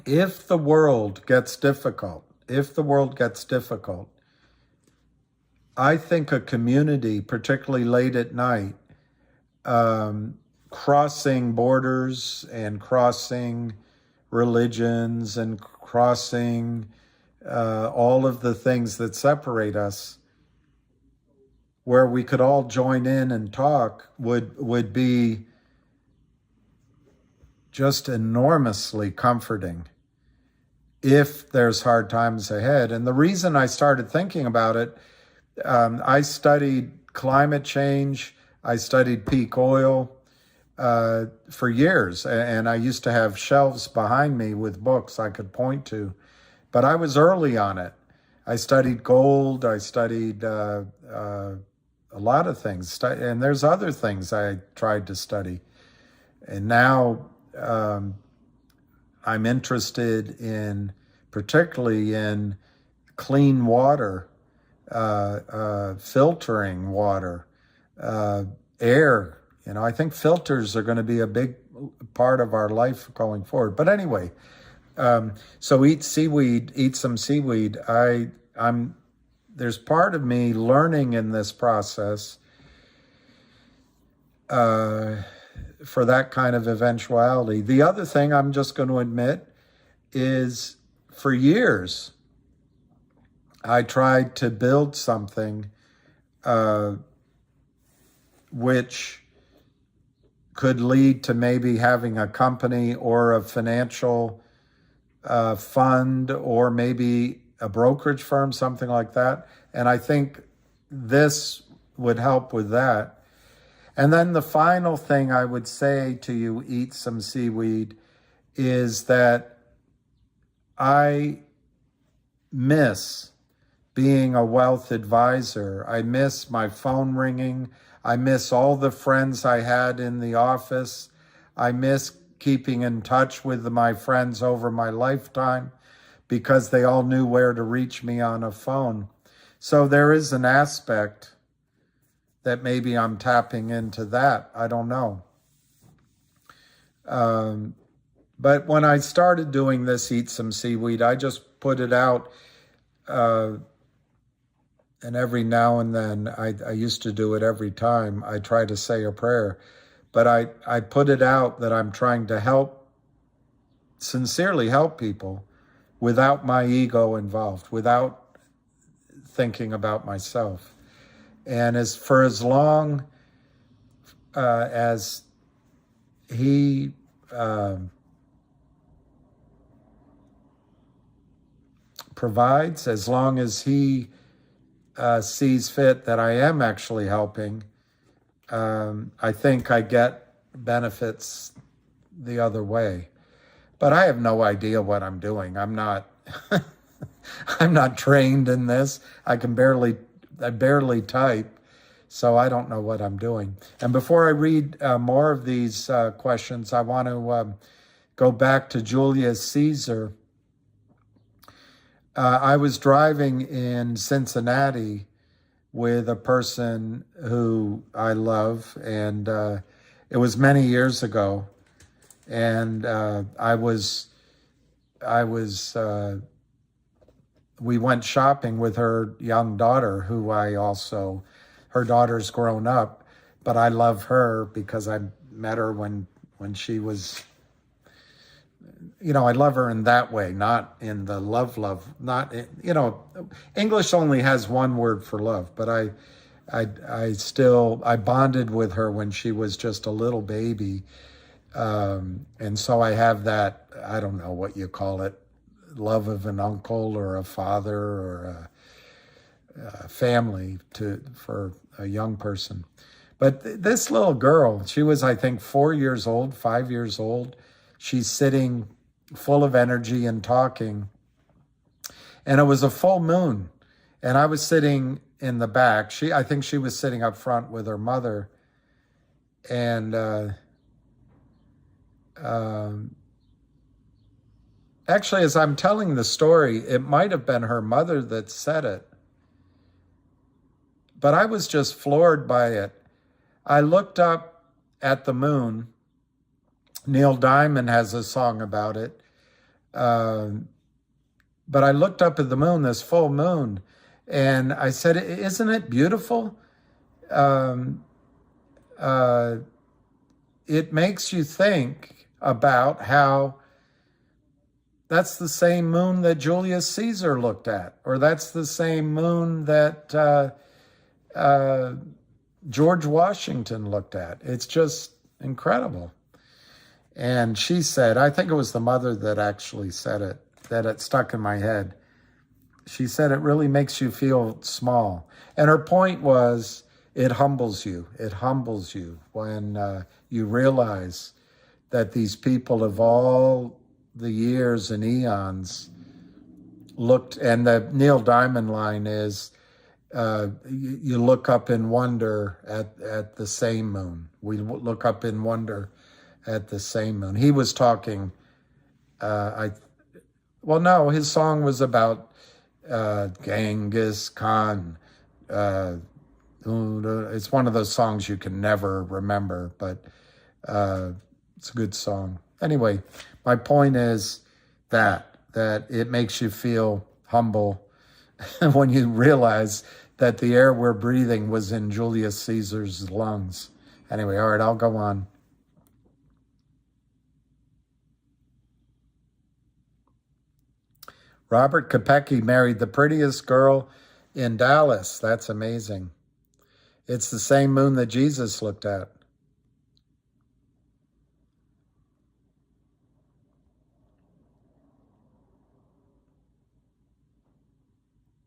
if the world gets difficult, I think a community, particularly late at night, crossing borders and crossing religions and crossing all of the things that separate us, where we could all join in and talk, would be just enormously comforting if there's hard times ahead. And the reason I started thinking about it, I studied climate change, I studied peak oil for years, and I used to have shelves behind me with books I could point to, but I was early on it. I studied gold, I studied a lot of things, and there's other things I tried to study. And now I'm interested in, particularly in clean water, filtering water, air. You know, I think filters are going to be a big part of our life going forward. But anyway, so eat some seaweed. There's part of me learning in this process for that kind of eventuality. The other thing I'm just going to admit is, for years, I tried to build something which could lead to maybe having a company or a financial fund, or maybe a brokerage firm, something like that. And I think this would help with that. And then the final thing I would say to you, eat some seaweed, is that I miss being a wealth advisor. I miss my phone ringing. I miss all the friends I had in the office. I miss keeping in touch with my friends over my lifetime, because they all knew where to reach me on a phone. So there is an aspect that maybe I'm tapping into that. I don't know. But when I started doing this, eat some seaweed, I just put it out. And every now and then, I used to do it every time I try to say a prayer. But I put it out that I'm trying to sincerely help people without my ego involved, without thinking about myself. And for as long as he provides, as long as he sees fit that I am actually helping, I think I get benefits the other way. But I have no idea what I'm doing. I'm not I'm not trained in this. I barely type, so I don't know what I'm doing. And before I read more of these questions, I want to go back to Julius Caesar. I was driving in Cincinnati with a person who I love, and it was many years ago. And I was we went shopping with her young daughter, who her daughter's grown up, but I love her because I met her when she was, I love her in that way, not in the love, not, English only has one word for love, but I bonded with her when she was just a little baby. And so I have that, I don't know what you call it, love of an uncle or a father or a family for a young person. But this little girl, she was, I think, 4 years old, 5 years old. She's sitting full of energy and talking. And it was a full moon. And I was sitting in the back. I think she was sitting up front with her mother. And actually, as I'm telling the story, it might have been her mother that said it. But I was just floored by it. I looked up at the moon. Neil Diamond has a song about it. But I looked up at the moon, this full moon, and I said, isn't it beautiful? It makes you think about how that's the same moon that Julius Caesar looked at, or that's the same moon that George Washington looked at. It's just incredible. And she said, I think it was the mother that actually said it, that it stuck in my head. She said, it really makes you feel small. And her point was, it humbles you. It humbles you when you realize that these people of all the years and eons looked, and the Neil Diamond line is, you look up in wonder at the same moon. We look up in wonder at the same moon. He was talking, his song was about Genghis Khan. It's one of those songs you can never remember, but it's a good song. Anyway, my point is that it makes you feel humble when you realize that the air we're breathing was in Julius Caesar's lungs. Anyway, all right, I'll go on. Robert Kopecky married the prettiest girl in Dallas. That's amazing. It's the same moon that Jesus looked at.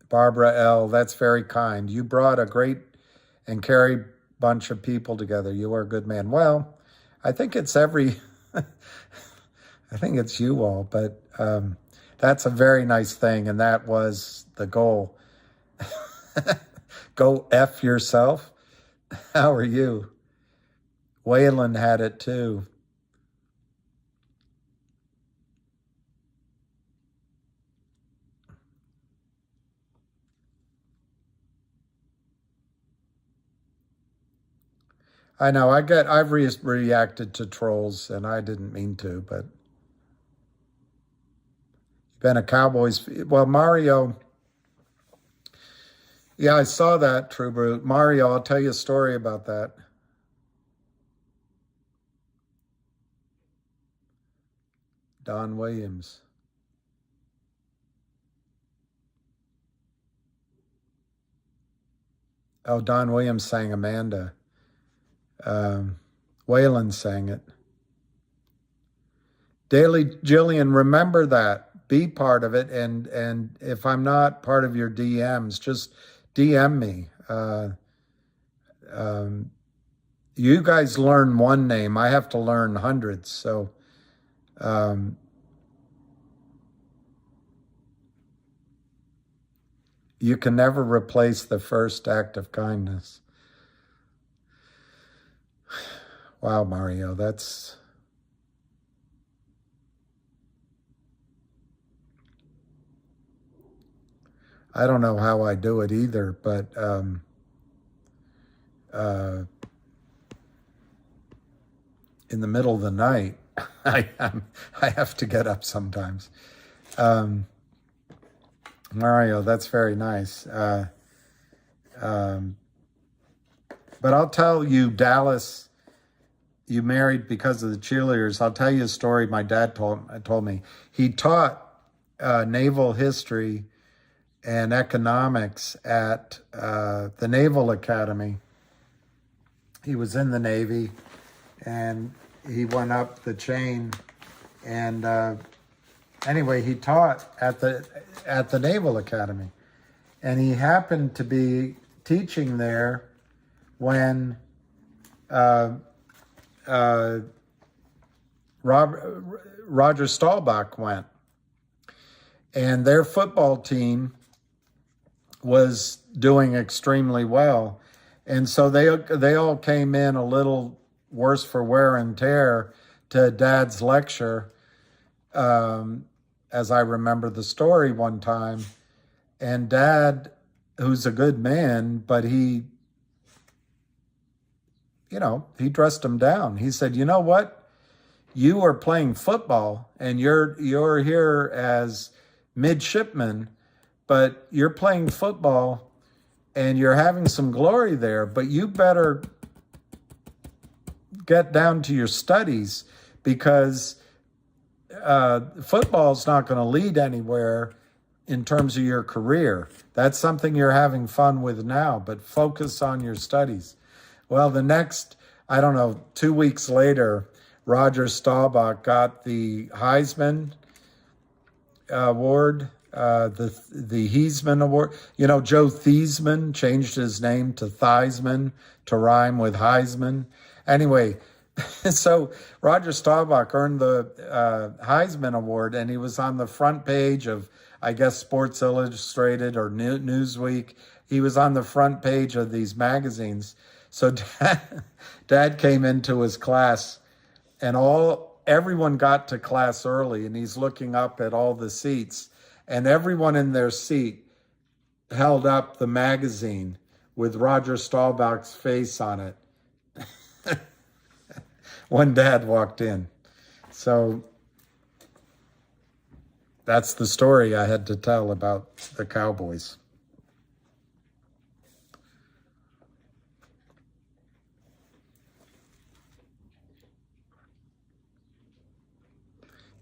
Barbara L., that's very kind. You brought a great and caring bunch of people together. You are a good man. Well, I think it's I think it's you all, but that's a very nice thing, and that was the goal. Go F yourself. How are you? Waylon had it too. I know, I've reacted to trolls, and I didn't mean to, but been a Cowboys. Well, Mario, yeah, I saw that, True Brute. Mario, I'll tell you a story about that. Don Williams. Oh, Don Williams sang Amanda. Waylon sang it. Daily Jillian, remember that. Be part of it, and if I'm not part of your DMs, just DM me. You guys learn one name. I have to learn hundreds, so you can never replace the first act of kindness. Wow, Mario, that's... I don't know how I do it either, but in the middle of the night, I have to get up sometimes. Mario, that's very nice. But I'll tell you, Dallas, you married because of the cheerleaders. I'll tell you a story my dad told me. He taught naval history and economics at the Naval Academy. He was in the Navy, and he went up the chain. And anyway, he taught at the Naval Academy, and he happened to be teaching there when Roger Staubach went, and their football team was doing extremely well, and so they all came in a little worse for wear and tear to Dad's lecture, as I remember the story one time, and Dad, who's a good man, but he dressed him down. He said, "You know what? You are playing football, and you're here as midshipmen, but you're playing football, and you're having some glory there. But you better get down to your studies, because football's not going to lead anywhere in terms of your career. That's something you're having fun with now, but focus on your studies." Well, the next, 2 weeks later, Roger Staubach got the Heisman Award, the Heisman Award. Joe Theismann changed his name to Theismann to rhyme with Heisman. Anyway, so Roger Staubach earned the Heisman Award, and he was on the front page of, I guess, Sports Illustrated or Newsweek. He was on the front page of these magazines. So Dad came into his class, and everyone got to class early, and he's looking up at all the seats, and everyone in their seat held up the magazine with Roger Staubach's face on it when Dad walked in. So that's the story I had to tell about the Cowboys.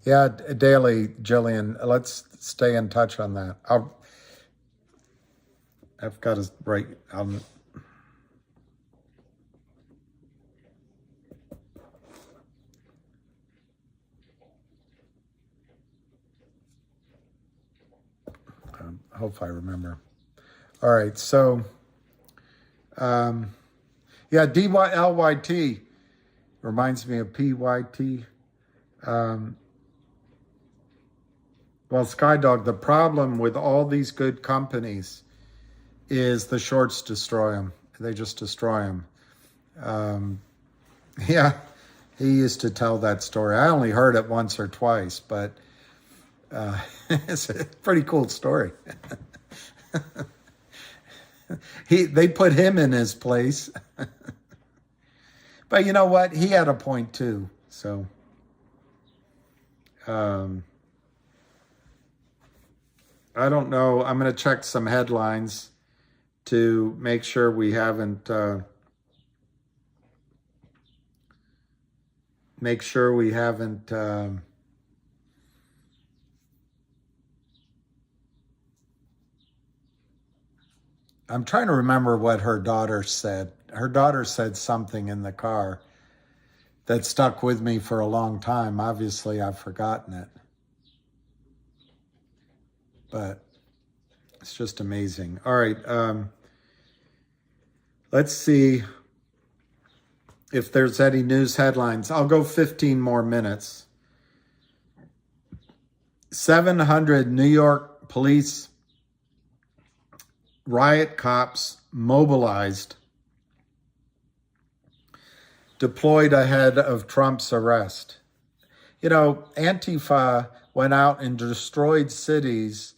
Yeah, Daily, Jillian, let's stay in touch on that. I've got to write. I hope I remember. All right, so, DYLYT reminds me of PYT. Well, Skydog, the problem with all these good companies is the shorts destroy them. They just destroy them. Yeah, he used to tell that story. I only heard it once or twice, but it's a pretty cool story. They put him in his place. But you know what? He had a point too. So, I don't know. I'm going to check some headlines to make sure we haven't I'm trying to remember what her daughter said. Her daughter said something in the car that stuck with me for a long time. Obviously, I've forgotten it. But it's just amazing. All right. Let's see if there's any news headlines. I'll go 15 more minutes. 700 New York police riot cops mobilized, deployed ahead of Trump's arrest. Antifa went out and destroyed cities,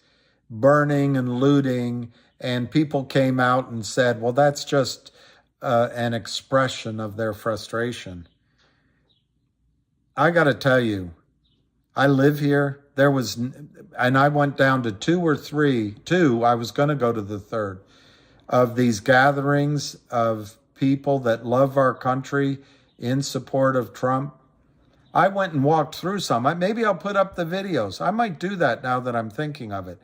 burning and looting, and people came out and said, well, that's just an expression of their frustration. I got to tell you, I live here. there was, and I went down to two, I was going to go to the third, of these gatherings of people that love our country in support of Trump. I went and walked through some. Maybe I'll put up the videos. I might do that now that I'm thinking of it.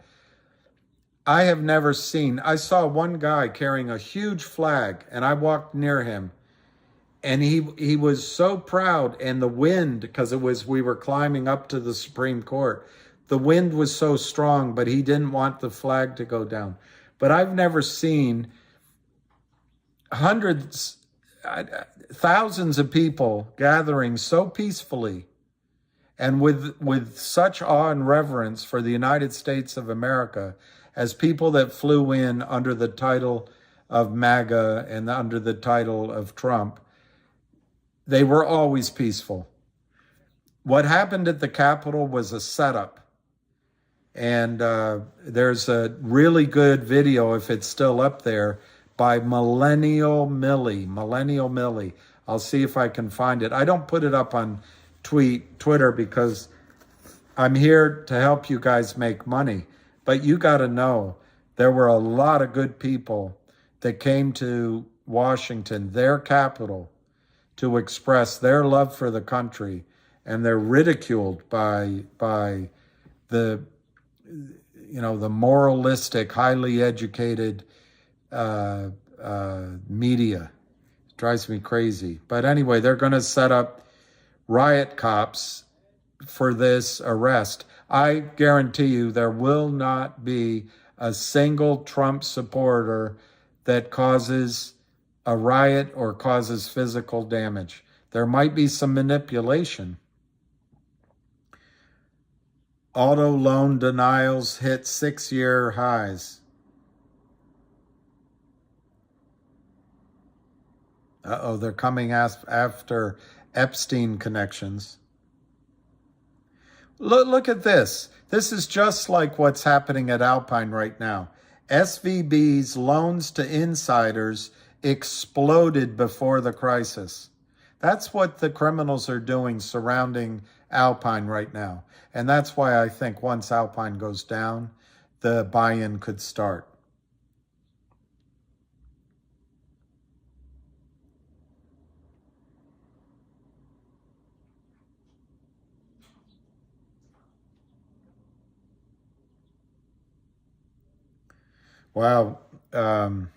I have never seen, I saw one guy carrying a huge flag, and I walked near him, and he was so proud, and the wind, because we were climbing up to the Supreme Court, the wind was so strong, but he didn't want the flag to go down. But I've never seen thousands of people gathering so peacefully and with such awe and reverence for the United States of America as people that flew in under the title of MAGA and under the title of Trump. They were always peaceful. What happened at the Capitol was a setup. And there's a really good video, if it's still up there, by Millennial Millie. I'll see if I can find it. I don't put it up on Twitter because I'm here to help you guys make money. But you got to know, there were a lot of good people that came to Washington, their capital, to express their love for the country, and they're ridiculed by the moralistic, highly educated media. It drives me crazy. But anyway, they're going to set up riot cops for this arrest. I guarantee you there will not be a single Trump supporter that causes a riot or causes physical damage. There might be some manipulation. Auto loan denials hit 6-year highs. They're coming after Epstein connections. Look at this. This is just like what's happening at Alpine right now. SVB's loans to insiders exploded before the crisis. That's what the criminals are doing surrounding Alpine right now. And that's why I think once Alpine goes down, the buy-in could start. Wow. The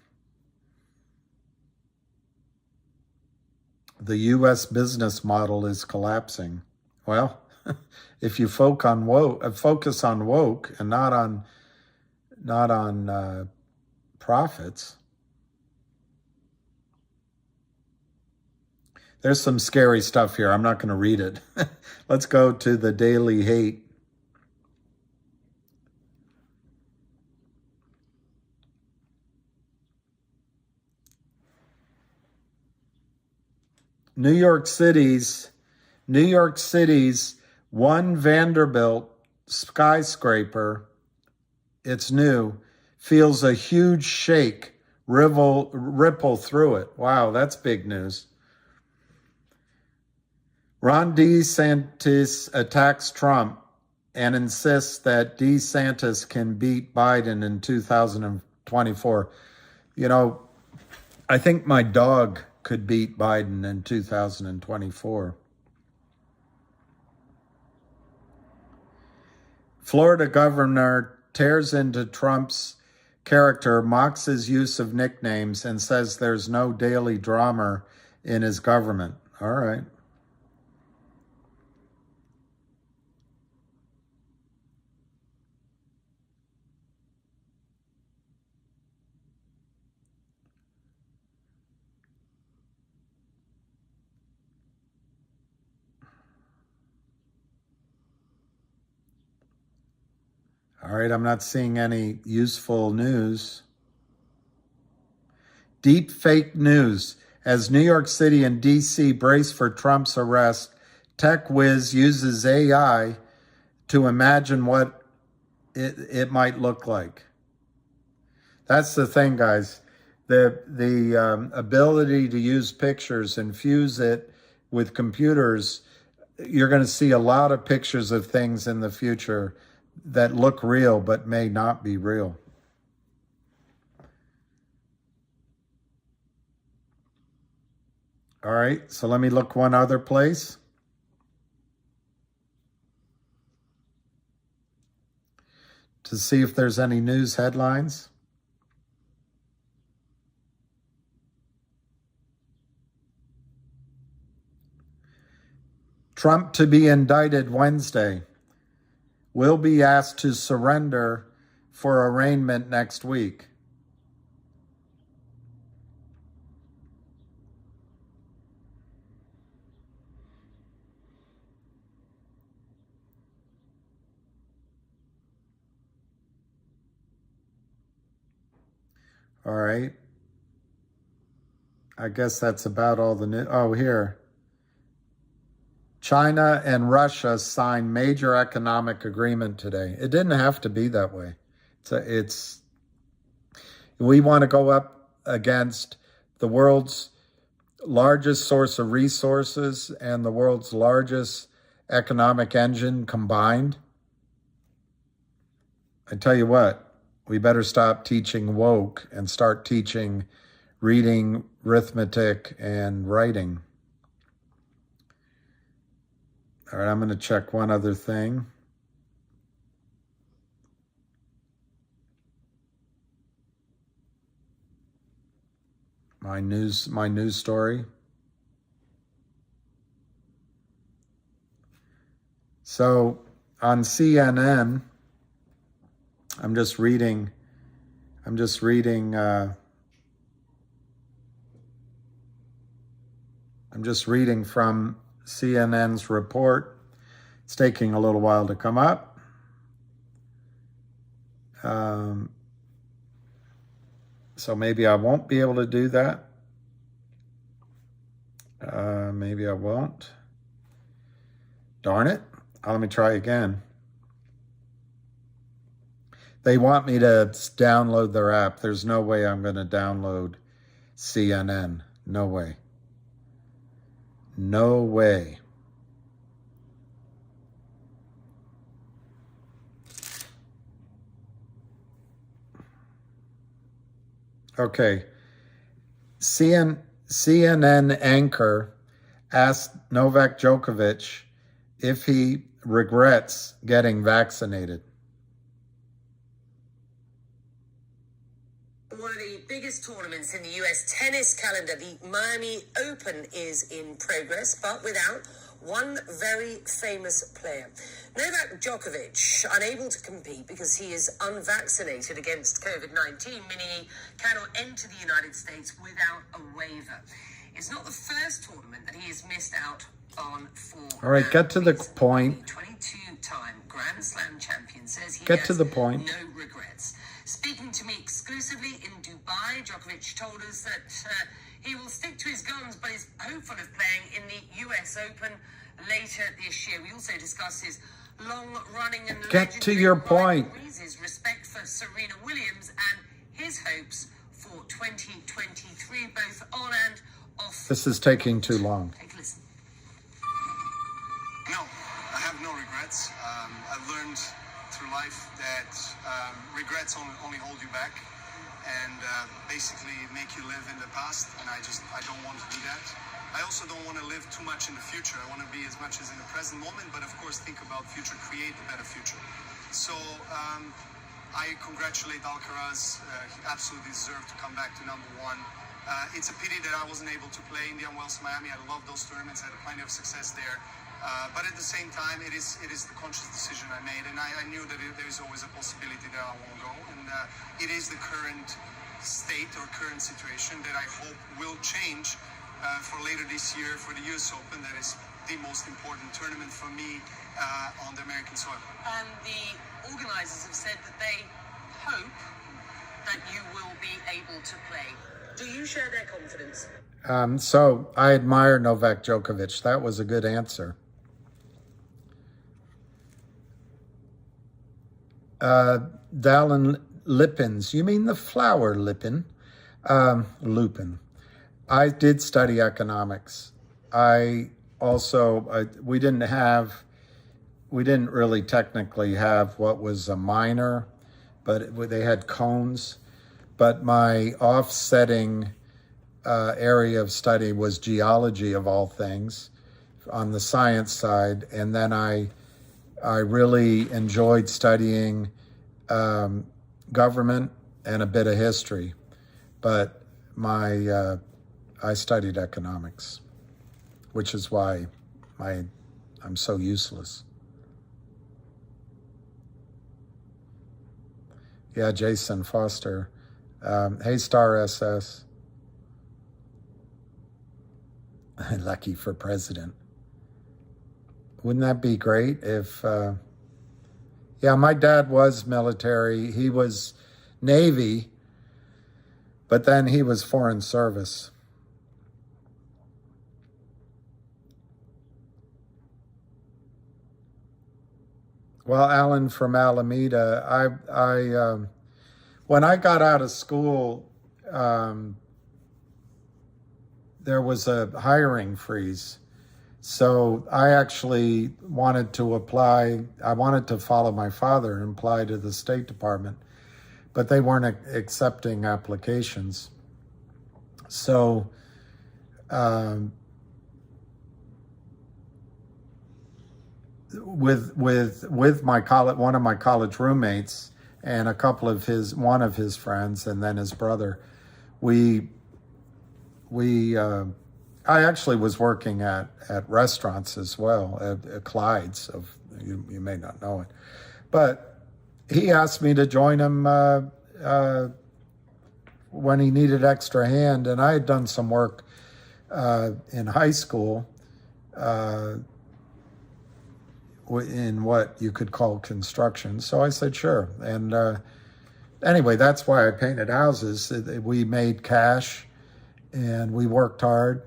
U.S. business model is collapsing. Well, if you focus on woke and not on profits. There's some scary stuff here. I'm not going to read it. Let's go to the Daily Hate. New York City's One Vanderbilt skyscraper, it's new, feels a huge shake ripple through it. Wow, that's big news. Ron DeSantis attacks Trump and insists that DeSantis can beat Biden in 2024. You know, I think my dog could beat Biden in 2024. Florida governor tears into Trump's character, mocks his use of nicknames, and says there's no daily drama in his government. All right. All right, I'm not seeing any useful news. Deep fake news. As New York City and D.C. brace for Trump's arrest, Tech Whiz uses AI to imagine what it might look like. That's the thing, guys. The ability to use pictures and fuse it with computers you're going to see a lot of pictures of things in the future that look real but may not be real. All right, so let me look one other place. To see if there's any news headlines. Trump to be indicted Wednesday. Will be asked to surrender for arraignment next week. All right. I guess that's about all the news. Oh, here. China and Russia signed major economic agreement today. It didn't have to be that way. We want to go up against the world's largest source of resources and the world's largest economic engine combined. I tell you what, we better stop teaching woke and start teaching reading, arithmetic, and writing. All right, I'm going to check one other thing. My news story. So on CNN, I'm just reading from CNN's report. It's taking a little while to come up. So maybe I won't be able to do that. Maybe I won't. Darn it. Let me try again. They want me to download their app. There's no way I'm going to download CNN. No way. No way. Okay. CNN anchor asked Novak Djokovic if he regrets getting vaccinated. One of the biggest tournaments in the US tennis calendar, the Miami Open, is in progress, but without one very famous player. Novak Djokovic, unable to compete because he is unvaccinated against COVID-19, meaning he cannot enter the United States without a waiver. It's not the first tournament that he has missed out on for. All right, get to the point. 22-time Grand Slam champion says he Get has to the point. no regrets. Speaking to me exclusively in Dubai, Djokovic told us that he will stick to his guns, but is hopeful of playing in the US Open later this year. We also discussed his long-running and Get to your point. his respect for Serena Williams and his hopes for 2023, both on and off. This is taking too long. Take a listen. No, I have no regrets. I've learned through life that regrets only hold you back and basically make you live in the past, and I don't want to do that. I also don't want to live too much in the future. I want to be as much as in the present moment, but of course think about future, create a better future. So I congratulate Alcaraz. He absolutely deserved to come back to #1. It's a pity that I wasn't able to play Indian Wells Miami. I love those tournaments. I had plenty of success there. But at the same time, it is the conscious decision I made, and I knew that there is always a possibility that I won't go. And it is the current state or current situation that I hope will change for later this year for the US Open. That is the most important tournament for me on the American soil. And the organizers have said that they hope that you will be able to play. Do you share their confidence? So I admire Novak Djokovic. That was a good answer. Dallin Lippens. You mean the flower Lupin? Lupin. I did study economics. I also, we didn't really technically have what was a minor, but they had cones. But my offsetting area of study was geology, of all things, on the science side. And then I really enjoyed studying government and a bit of history. But I studied economics, which is why I'm so useless. Yeah, Jason Foster. Hey, Star SS. Lucky for president. Wouldn't that be great if... yeah, my dad was military. He was Navy, but then he was Foreign Service. Well, Alan from Alameda, when I got out of school, there was a hiring freeze. So I actually wanted to apply. I wanted to follow my father and apply to the State Department, but they weren't accepting applications. So with my college, one of my college roommates and one of his friends, and then his brother, I actually was working at restaurants as well, at Clyde's. You may not know it, but he asked me to join him when he needed extra hand, and I had done some work in high school in what you could call construction. So I said, sure. And anyway, that's why I painted houses. We made cash and we worked hard.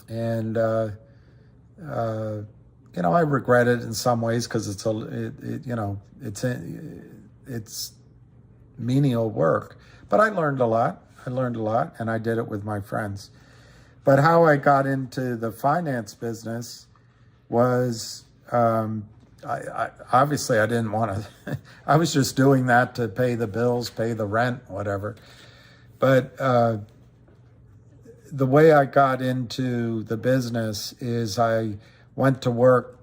And, I regret it in some ways because it's menial work, but I learned a lot. And I did it with my friends. But how I got into the finance business was, obviously I didn't want to, I was just doing that to pay the bills, pay the rent, whatever. But the way I got into the business is I went to work,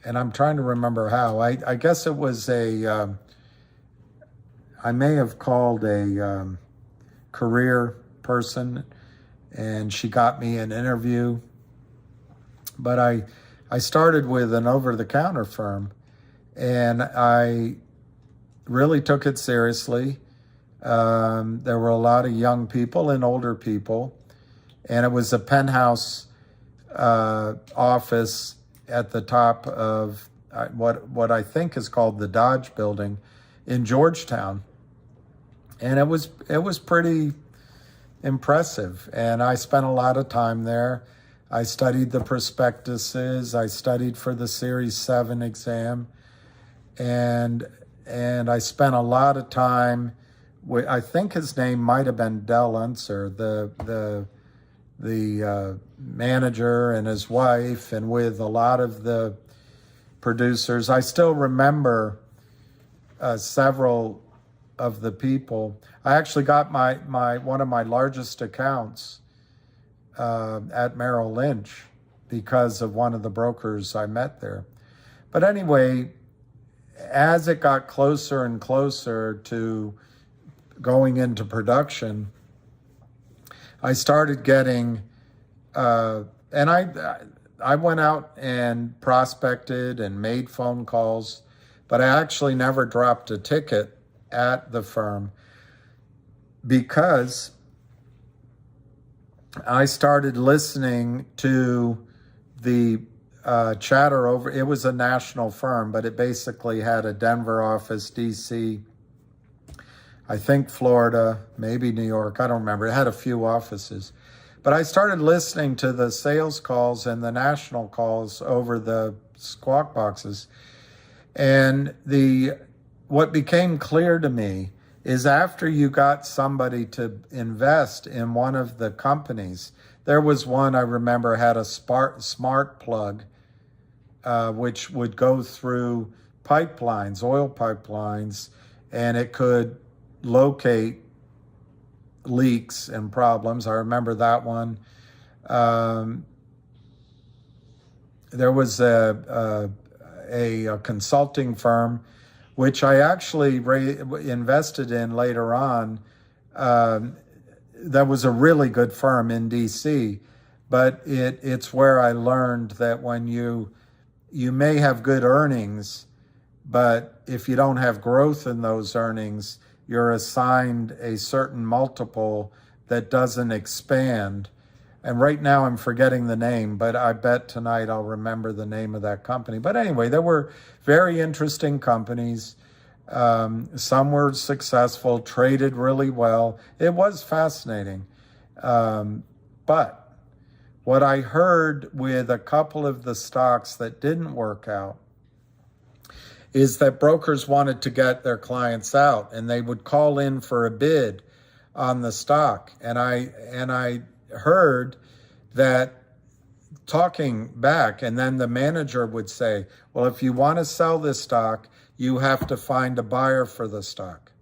and I'm trying to remember how. I guess it was I may have called a career person, and she got me an interview. But I started with an over-the-counter firm, and I really took it seriously. There were a lot of young people and older people, and it was a penthouse office at the top of what I think is called the Dodge Building in Georgetown, and it was pretty impressive. And I spent a lot of time there. I studied the prospectuses. I studied for the Series 7 exam, and I spent a lot of time with, I think his name might have been Del Unser, the manager, and his wife, and with a lot of the producers. I still remember several of the people. I actually got my one of my largest accounts at Merrill Lynch because of one of the brokers I met there. But anyway, as it got closer and closer to going into production, I started getting, and I went out and prospected and made phone calls, but I actually never dropped a ticket at the firm because I started listening to the chatter over. It was a national firm, but it basically had a Denver office, DC, I think Florida, maybe New York. I don't remember. It had a few offices. But I started listening to the sales calls and the national calls over the squawk boxes. And what became clear to me is after you got somebody to invest in one of the companies, There was one I remember had a smart plug, which would go through pipelines, oil pipelines, and it could locate leaks and problems. I remember that one. There was a consulting firm, which I actually invested in later on. That was a really good firm in DC, but it's where I learned that when you may have good earnings, but if you don't have growth in those earnings, you're assigned a certain multiple that doesn't expand. And right now I'm forgetting the name, but I bet tonight I'll remember the name of that company. But anyway, there were very interesting companies. Some were successful, traded really well. It was fascinating. But what I heard with a couple of the stocks that didn't work out is that brokers wanted to get their clients out, and they would call in for a bid on the stock. And I heard that talking back, and then the manager would say, well, if you want to sell this stock, you have to find a buyer for the stock.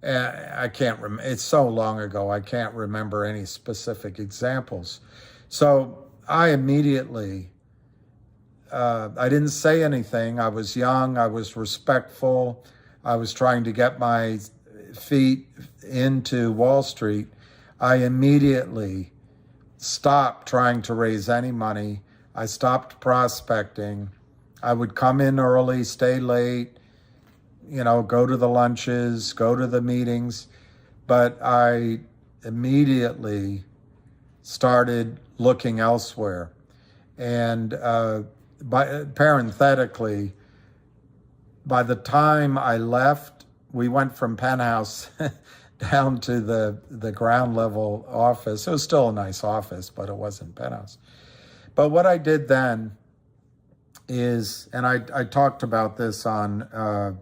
I can't remember. It's so long ago, I can't remember any specific examples. So I immediately, I didn't say anything. I was young. I was respectful. I was trying to get my feet into Wall Street. I immediately stopped trying to raise any money. I stopped prospecting. I would come in early, stay late, go to the lunches, go to the meetings. But I immediately started looking elsewhere. And parenthetically, by the time I left, we went from penthouse down to the ground level office. It was still a nice office, but it wasn't penthouse. But what I did then is, and I talked about this on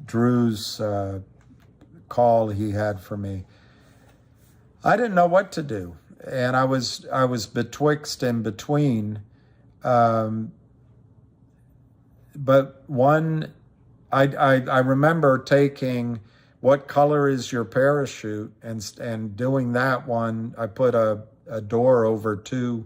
Drew's call he had for me, I didn't know what to do. And I was betwixt and between. But one, I remember taking what color is your parachute and doing that one. I put a door over two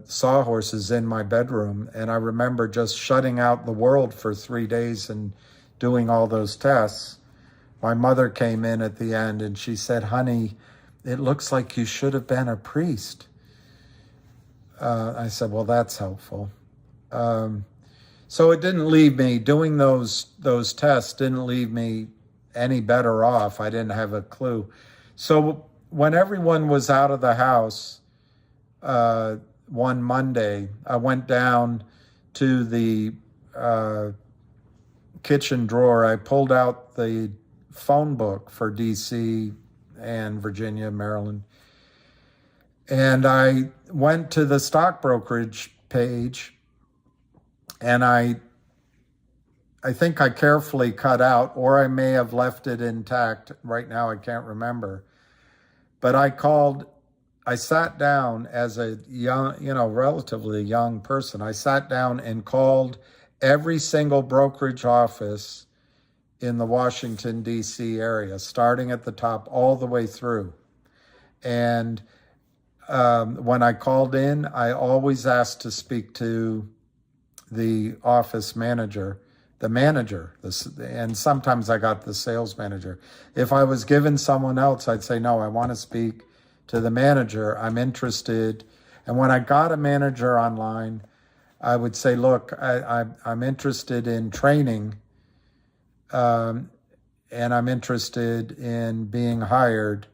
sawhorses in my bedroom, and I remember just shutting out the world for 3 days and doing all those tests. My mother came in at the end and she said, honey, it looks like you should have been a priest. I said, well, that's helpful. So it didn't leave me, doing those tests didn't leave me any better off. I didn't have a clue. So when everyone was out of the house one Monday, I went down to the kitchen drawer. I pulled out the phone book for DC and Virginia, Maryland. And I went to the stock brokerage page, and I think I carefully cut out, or I may have left it intact. Right now, I can't remember. But I sat down as a young, relatively young person. I sat down and called every single brokerage office in the Washington, D.C. area, starting at the top all the way through. And when I called in, I always asked to speak to the office manager, and sometimes I got the sales manager. If I was given someone else, I'd say, no, I want to speak to the manager. I'm interested. And when I got a manager online, I would say, look, I'm interested in training, and I'm interested in being hired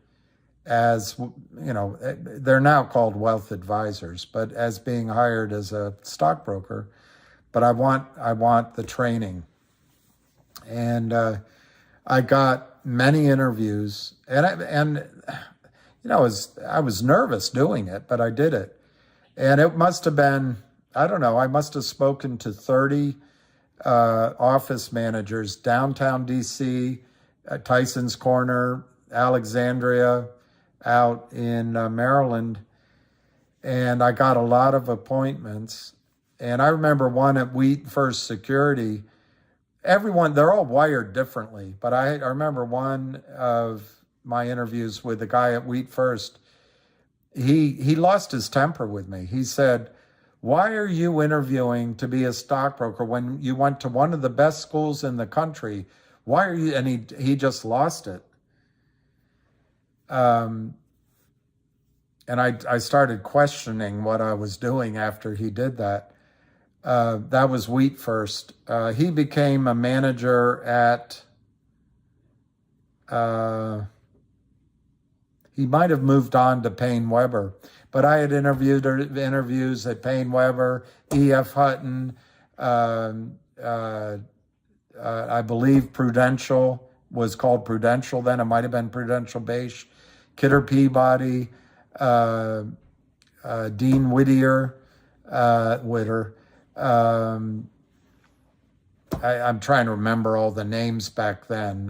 as, they're now called wealth advisors, but as being hired as a stockbroker. But I want the training. And I got many interviews, and I was nervous doing it, but I did it. And it must have been, I don't know, I must have spoken to 30 office managers, downtown DC, Tyson's Corner, Alexandria, out in Maryland, and I got a lot of appointments. And I remember one at Wheat First Security. Everyone, they're all wired differently, but I remember one of my interviews with the guy at Wheat First. He lost his temper with me. He said, "Why are you interviewing to be a stockbroker when you went to one of the best schools in the country? Why are you?" And he just lost it. And I started questioning what I was doing after he did that. That was Wheat First. He became a manager at, he might have moved on to Payne Weber, but I had interviews at Payne Weber, E.F. Hutton, I believe Prudential was called Prudential then. It might have been Prudential Beige, Kidder Peabody, Dean Whittier, Witter. I'm trying to remember all the names back then.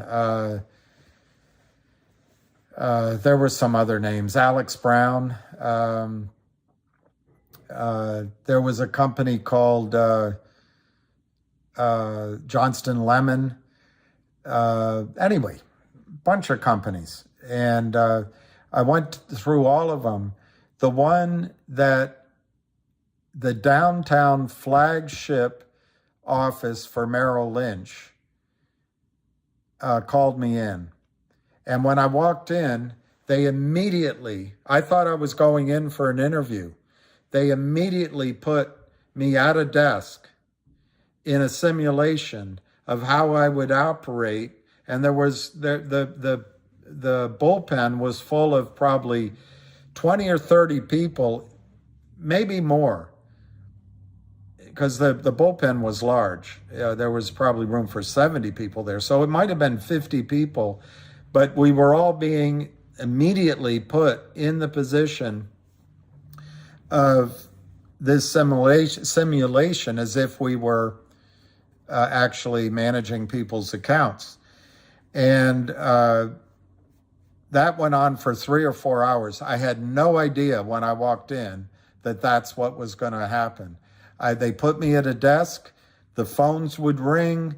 There were some other names. Alex Brown. There was a company called Johnston Lemon. Anyway, bunch of companies. And I went through all of them. The one that the downtown flagship office for Merrill Lynch called me in. And when I walked in, they immediately, I thought I was going in for an interview. They immediately put me at a desk in a simulation of how I would operate. And there was, the bullpen was full of probably 20 or 30 people, maybe more, because the bullpen was large. There was probably room for 70 people there. So it might have been 50 people, but we were all being immediately put in the position of this simulation as if we were actually managing people's accounts. And that went on for 3 or 4 hours. I had no idea when I walked in that that's what was going to happen. They put me at a desk, the phones would ring,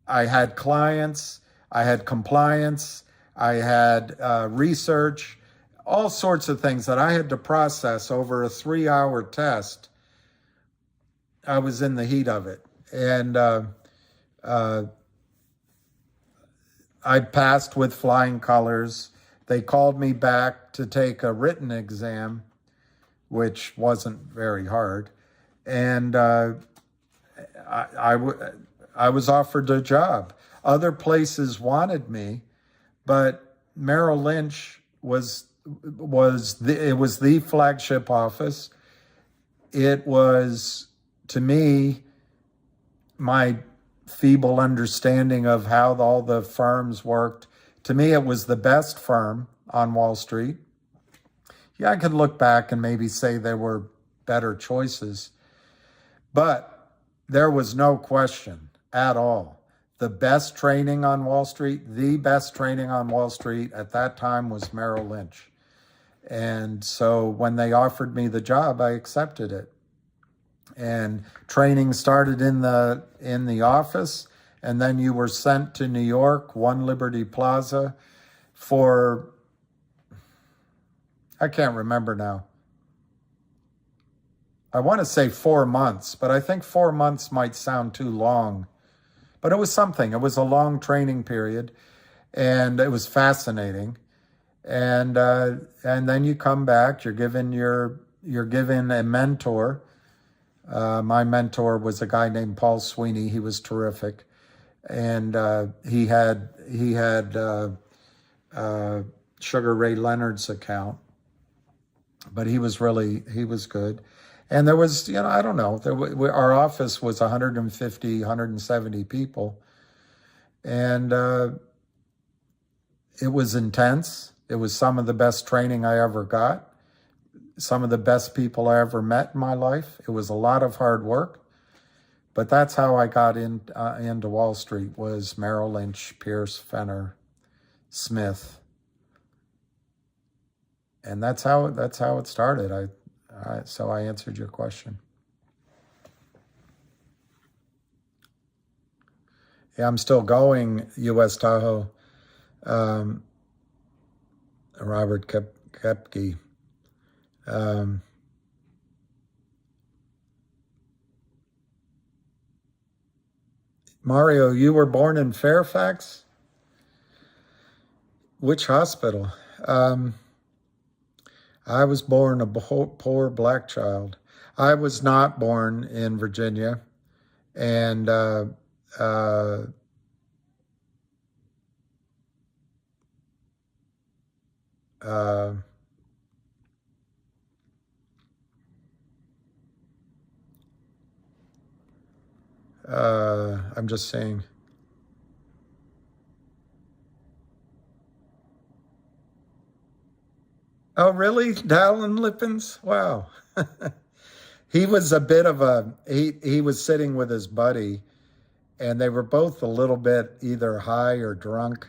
I had clients, I had compliance, I had research, all sorts of things that I had to process over a 3-hour test. I was in the heat of it. And I passed with flying colors. They called me back to take a written exam, which wasn't very hard. And I was offered a job. Other places wanted me, but Merrill Lynch was the flagship office. It was, to me, my feeble understanding of how all the firms worked. To me, it was the best firm on Wall Street. Yeah, I could look back and maybe say there were better choices, but there was no question at all. The best training on Wall Street, the best training on Wall Street at that time was Merrill Lynch. And so when they offered me the job, I accepted it. And training started in the office, and then you were sent to New York, One Liberty Plaza, for, I can't remember now. I want to say 4 months, but I think 4 months might sound too long. But it was something. It was a long training period, and it was fascinating. And then you come back. You're given a mentor. My mentor was a guy named Paul Sweeney. He was terrific, and he had Sugar Ray Leonard's account, but he was good. And there was, I don't know, our office was 150, 170 people, and it was intense. It was some of the best training I ever got. Some of the best people I ever met in my life. It was a lot of hard work, but that's how I got into Wall Street, was Merrill Lynch, Pierce, Fenner, Smith. and that's how it started. So I answered your question. Yeah, I'm still going U.S. Tahoe. Robert Kepke. Mario, you were born in Fairfax? Which hospital? I was born a poor black child. I was not born in Virginia, and I'm just saying. Oh, really? Dallin Lippens? Wow. He was a bit of he was sitting with his buddy, and they were both a little bit either high or drunk.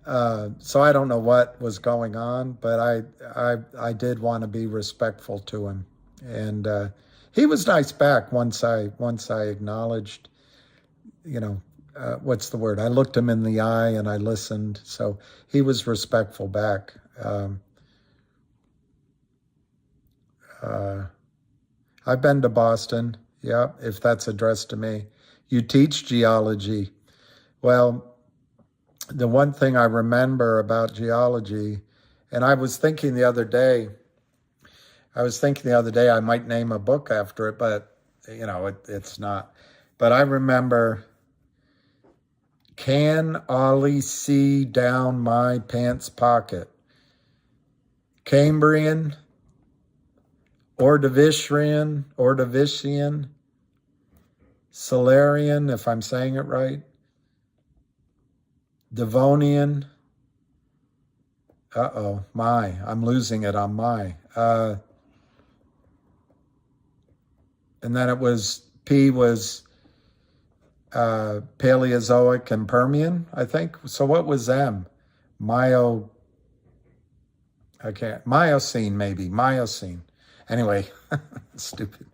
So I don't know what was going on, but I did want to be respectful to him, and he was nice back once I acknowledged, what's the word? I looked him in the eye and I listened, so he was respectful back. I've been to Boston, yeah, if that's addressed to me. You teach geology. Well, the one thing I remember about geology, and I was thinking the other day I might name a book after it, but, it's not. But I remember, can Ollie see down my pants pocket? Cambrian, Ordovician, Solarian, if I'm saying it right, Devonian, I'm losing it on my. And then it was, P was Paleozoic and Permian, I think. So what was M? Miocene, maybe, Miocene. Anyway, stupid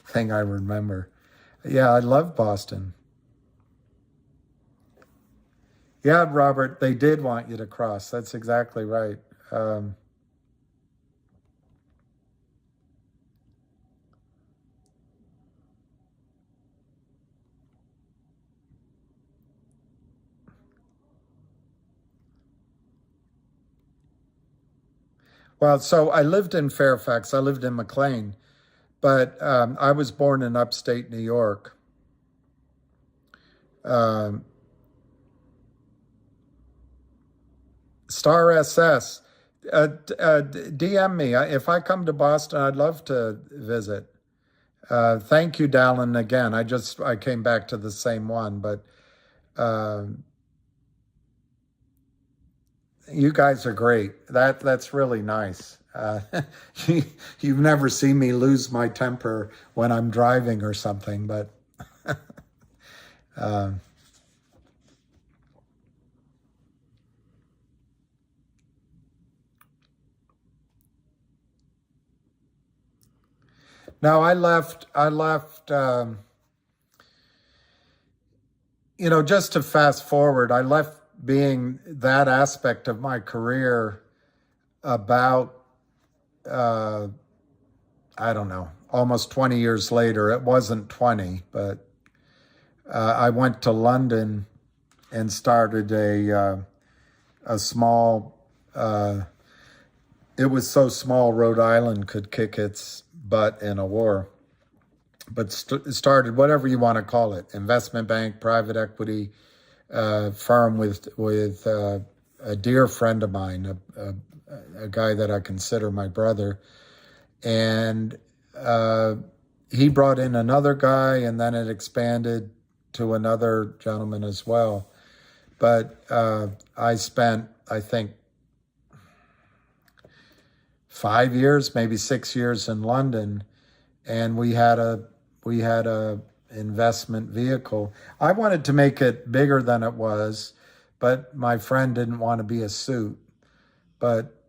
thing I remember. Yeah, I love Boston. Yeah, Robert, they did want you to cross. That's exactly right. Well, so I lived in Fairfax. I lived in McLean, but I was born in upstate New York. Star SS, DM me. If I come to Boston, I'd love to visit. Thank you, Dallin, again. I came back to the same one, but you guys are great. That's really nice. You've never seen me lose my temper when I'm driving or something, but no, I left, just to fast forward, I left being that aspect of my career about, I don't know, almost 20 years later. It wasn't 20, but I went to London and started a small, it was so small Rhode Island could kick its butt in a war. But started whatever you want to call it, investment bank, private equity firm with a dear friend of mine, a guy that I consider my brother. And he brought in another guy, and then it expanded to another gentleman as well. But I spent, I think, 5 years, maybe 6 years in London, and we had a investment vehicle. I wanted to make it bigger than it was, but my friend didn't want to be a suit. But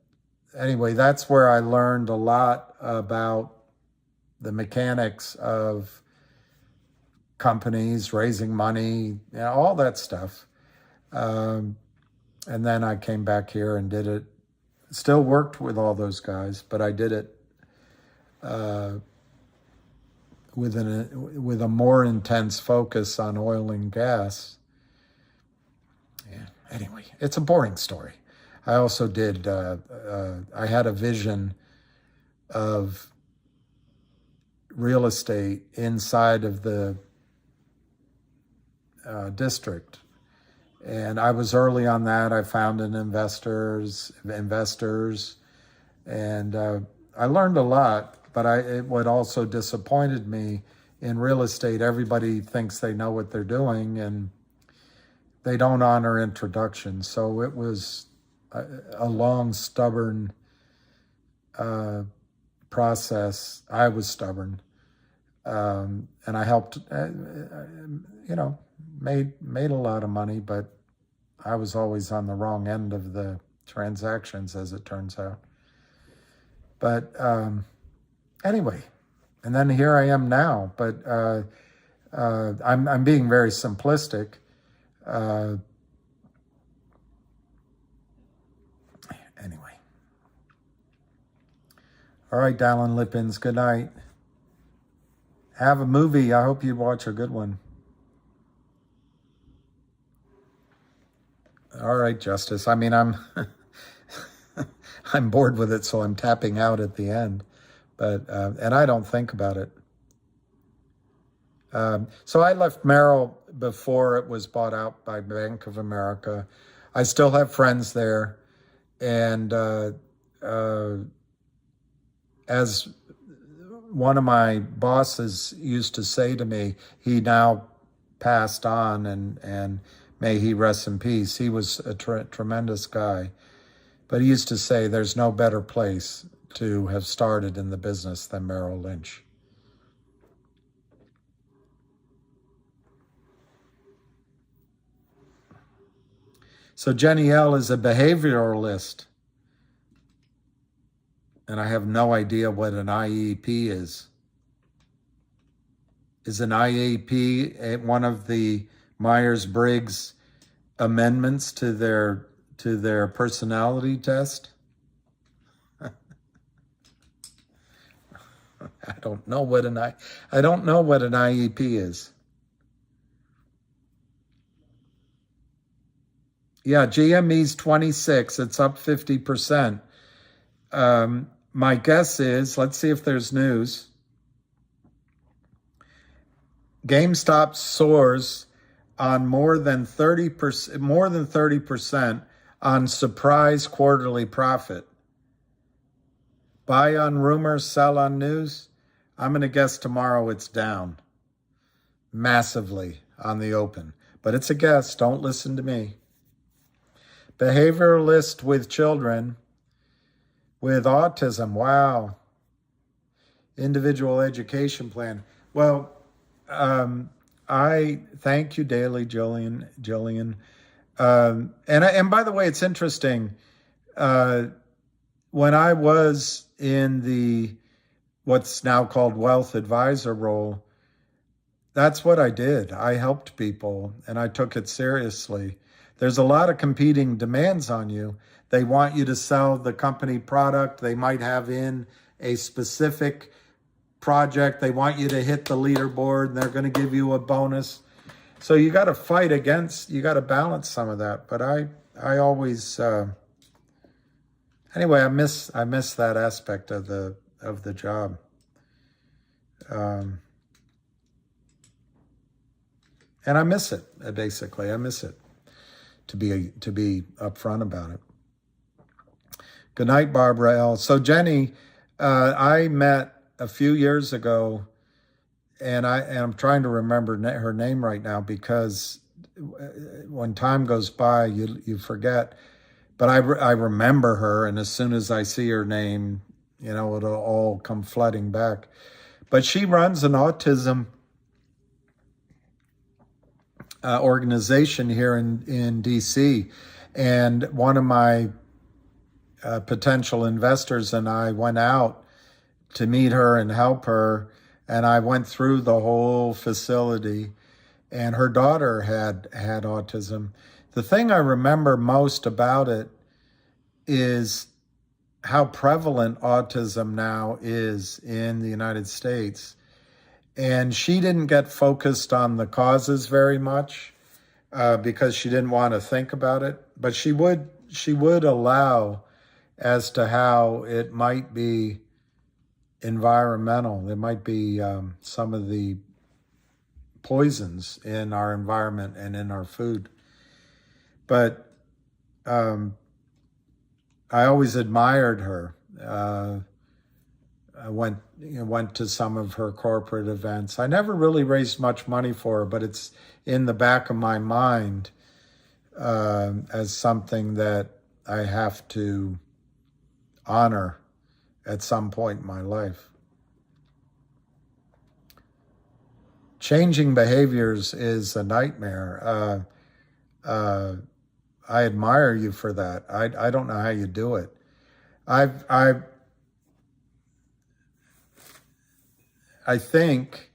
anyway, that's where I learned a lot about the mechanics of companies, raising money, all that stuff. And then I came back here and did it. Still worked with all those guys, but I did it with a more intense focus on oil and gas. Yeah. Anyway, it's a boring story. I also did. I had a vision of real estate inside of the district. And I was early on that. I found investors, and I learned a lot. But what also disappointed me in real estate, everybody thinks they know what they're doing, and they don't honor introductions. So it was a long, stubborn process. I was stubborn, and I helped. Made a lot of money, but I was always on the wrong end of the transactions, as it turns out. But anyway, and then here I am now. But I'm being very simplistic. Anyway. All right, Dallin Lippins, good night. Have a movie. I hope you watch a good one. All right, Justice. I mean, I'm I'm bored with it, so I'm tapping out at the end. But and I don't think about it. So I left Merrill before it was bought out by Bank of America. I still have friends there, and as one of my bosses used to say to me, he now passed on, and may he rest in peace. He was a tremendous guy. But he used to say there's no better place to have started in the business than Merrill Lynch. So Jenny L is a behavioralist. And I have no idea what an IEP is. Is an IEP one of the Myers-Briggs amendments to their personality test? I don't know what an IEP is. Yeah, GME's 26. It's up 50%. My guess is, let's see if there's news. GameStop soars on more than 30% on surprise quarterly profit. Buy on rumor, sell on news. I'm going to guess tomorrow it's down massively on the open. But it's a guess. Don't listen to me. Behavioralist with children with autism. Wow. Individual education plan. Well, I thank you daily, Jillian. And by the way, it's interesting. When I was in the what's now called wealth advisor role, that's what I did. I helped people, and I took it seriously. There's a lot of competing demands on you. They want you to sell the company product. They might have in a specific project. They want you to hit the leaderboard, and they're going to give you a bonus. So you got to fight against, you got to balance some of that. But I always, anyway, I miss that aspect of the job. And I miss it, basically. I miss it, to be upfront about it. Good night, Barbara L. So Jenny, I met a few years ago, and I'm trying to remember her name right now, because when time goes by, you forget. But I remember her, and as soon as I see her name, it'll all come flooding back. But she runs an autism organization here in DC, and one of my potential investors and I went out to meet her and help her, and I went through the whole facility, and her daughter had autism. The thing I remember most about it is how prevalent autism now is in the United States. And she didn't get focused on the causes very much because she didn't want to think about it. But she would allow as to how it might be environmental. There might be some of the poisons in our environment and in our food. But I always admired her. I went to some of her corporate events. I never really raised much money for her, but it's in the back of my mind as something that I have to honor at some point in my life. Changing behaviors is a nightmare. I admire you for that. I don't know how you do it. I think,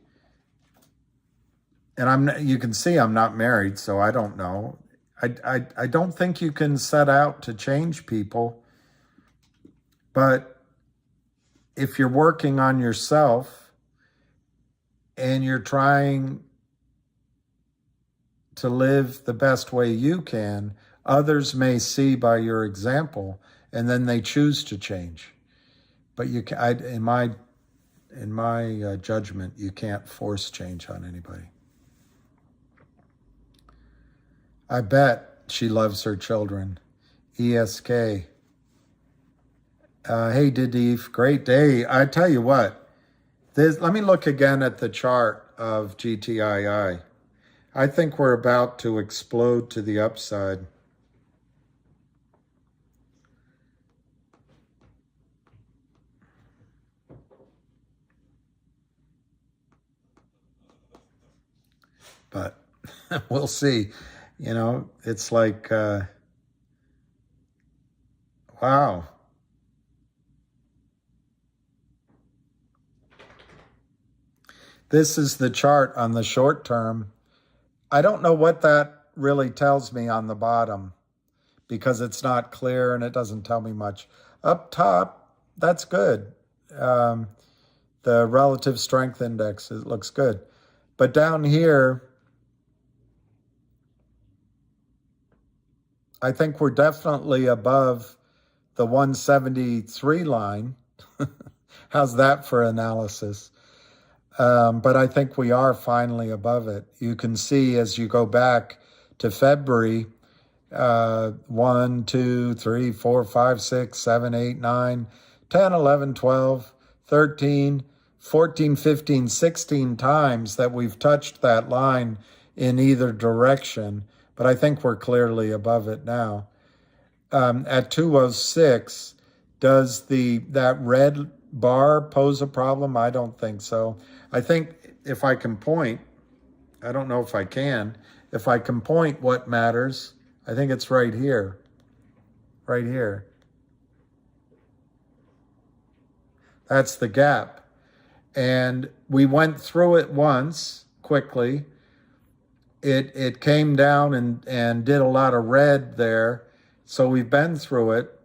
and you can see I'm not married, so I don't know. I don't think you can set out to change people, but if you're working on yourself and you're trying to live the best way you can, others may see by your example, and then they choose to change. But in my judgment, you can't force change on anybody. I bet she loves her children. ESK. Hey, Didif, great day. I tell you what, let me look again at the chart of GTII. I think we're about to explode to the upside. But we'll see. You know, it's like, wow. This is the chart on the short term. I don't know what that really tells me on the bottom because it's not clear and it doesn't tell me much. Up top, that's good. The relative strength index, it looks good. But down here, I think we're definitely above the 173 line. How's that for analysis? But I think we are finally above it. You can see as you go back to February, 1, 2, 3, 4, 5, 6, 7, 8, 9, 10, 11, 12, 13, 14, 15, 16 times that we've touched that line in either direction. But I think we're clearly above it now. At 206, does that red bar pose a problem? I don't think so. I think if I can point, I don't know if I can, if I can point what matters, I think it's right here. Right here. That's the gap. And we went through it once, quickly. It came down and did a lot of red there. So we've been through it.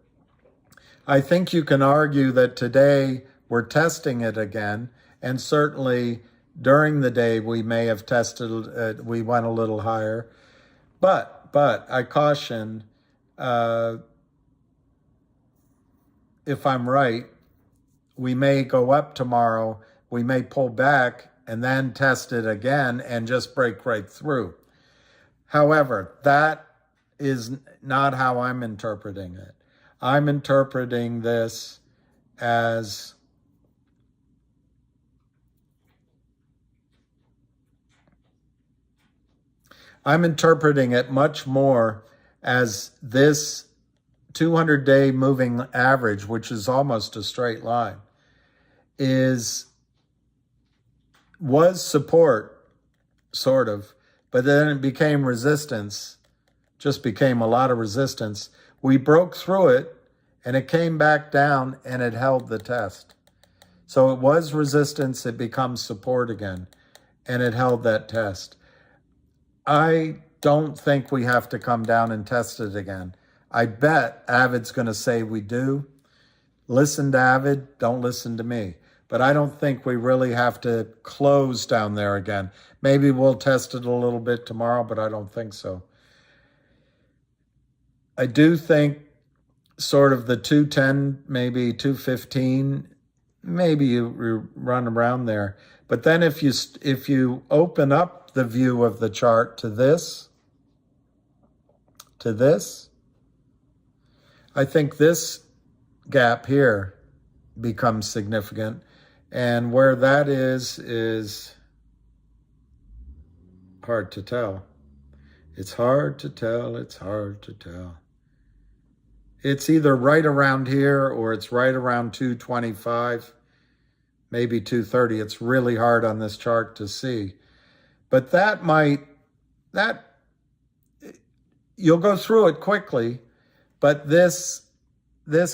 I think you can argue that today we're testing it again. And certainly during the day we may have tested, we went a little higher. But I caution, if I'm right, we may go up tomorrow, we may pull back and then test it again and just break right through. However, that is not how I'm interpreting it. I'm interpreting this as much more as this 200-day moving average, which is almost a straight line, was support, sort of, but then it became resistance, just became a lot of resistance. We broke through it, And it came back down and it held the test. So it was resistance, it becomes support again, and it held that test. I don't think we have to come down and test it again. I bet Avid's going to say we do. Listen to Avid, don't listen to me. But I don't think we really have to close down there again. Maybe we'll test it a little bit tomorrow, but I don't think so. I do think sort of the 210, maybe 215, maybe you run around there. But then if you open up the view of the chart to this, I think this gap here becomes significant. And where that is hard to tell. It's hard to tell, it's hard to tell. It's either right around here or it's right around 225, maybe 230. It's really hard on this chart to see. But you'll go through it quickly, but this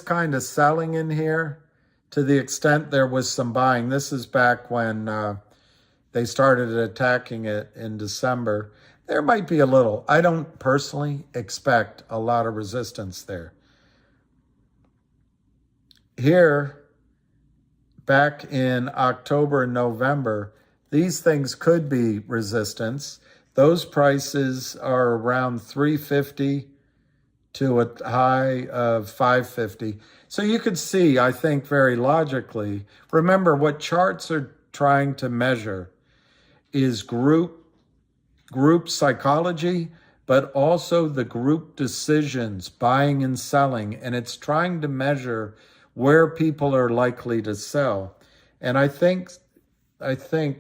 kind of selling in here, to the extent there was some buying, this is back when they started attacking it in December. There might be a little. I don't personally expect a lot of resistance there. Here, back in October and November, these things could be resistance. Those prices are around 350 to a high of 550. So you could see, I think very logically, remember what charts are trying to measure is group psychology, but also the group decisions, buying and selling. And it's trying to measure where people are likely to sell. And I think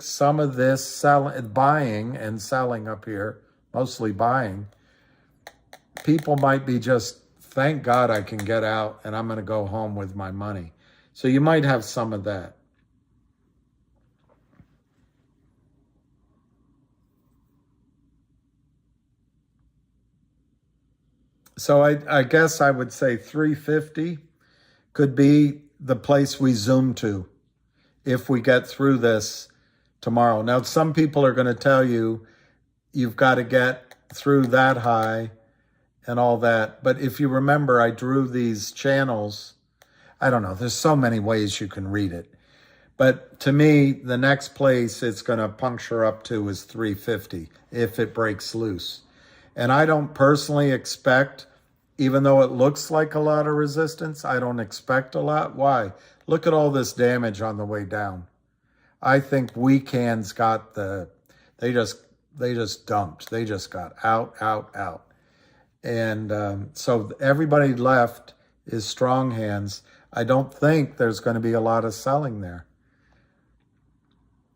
some of this buying and selling up here, mostly buying, people might be just, thank God I can get out and I'm going to go home with my money. So you might have some of that. So I guess I would say 350 could be the place we zoom to if we get through this tomorrow. Now, some people are going to tell you, you've got to get through that high and all that. But if you remember, I drew these channels. I don't know. There's so many ways you can read it. But to me, the next place it's going to puncture up to is 350 if it breaks loose. And I don't personally expect, even though it looks like a lot of resistance, I don't expect a lot. Why? Look at all this damage on the way down. I think weekends got they just dumped. They just got out. And so everybody left is strong hands. I don't think there's going to be a lot of selling there.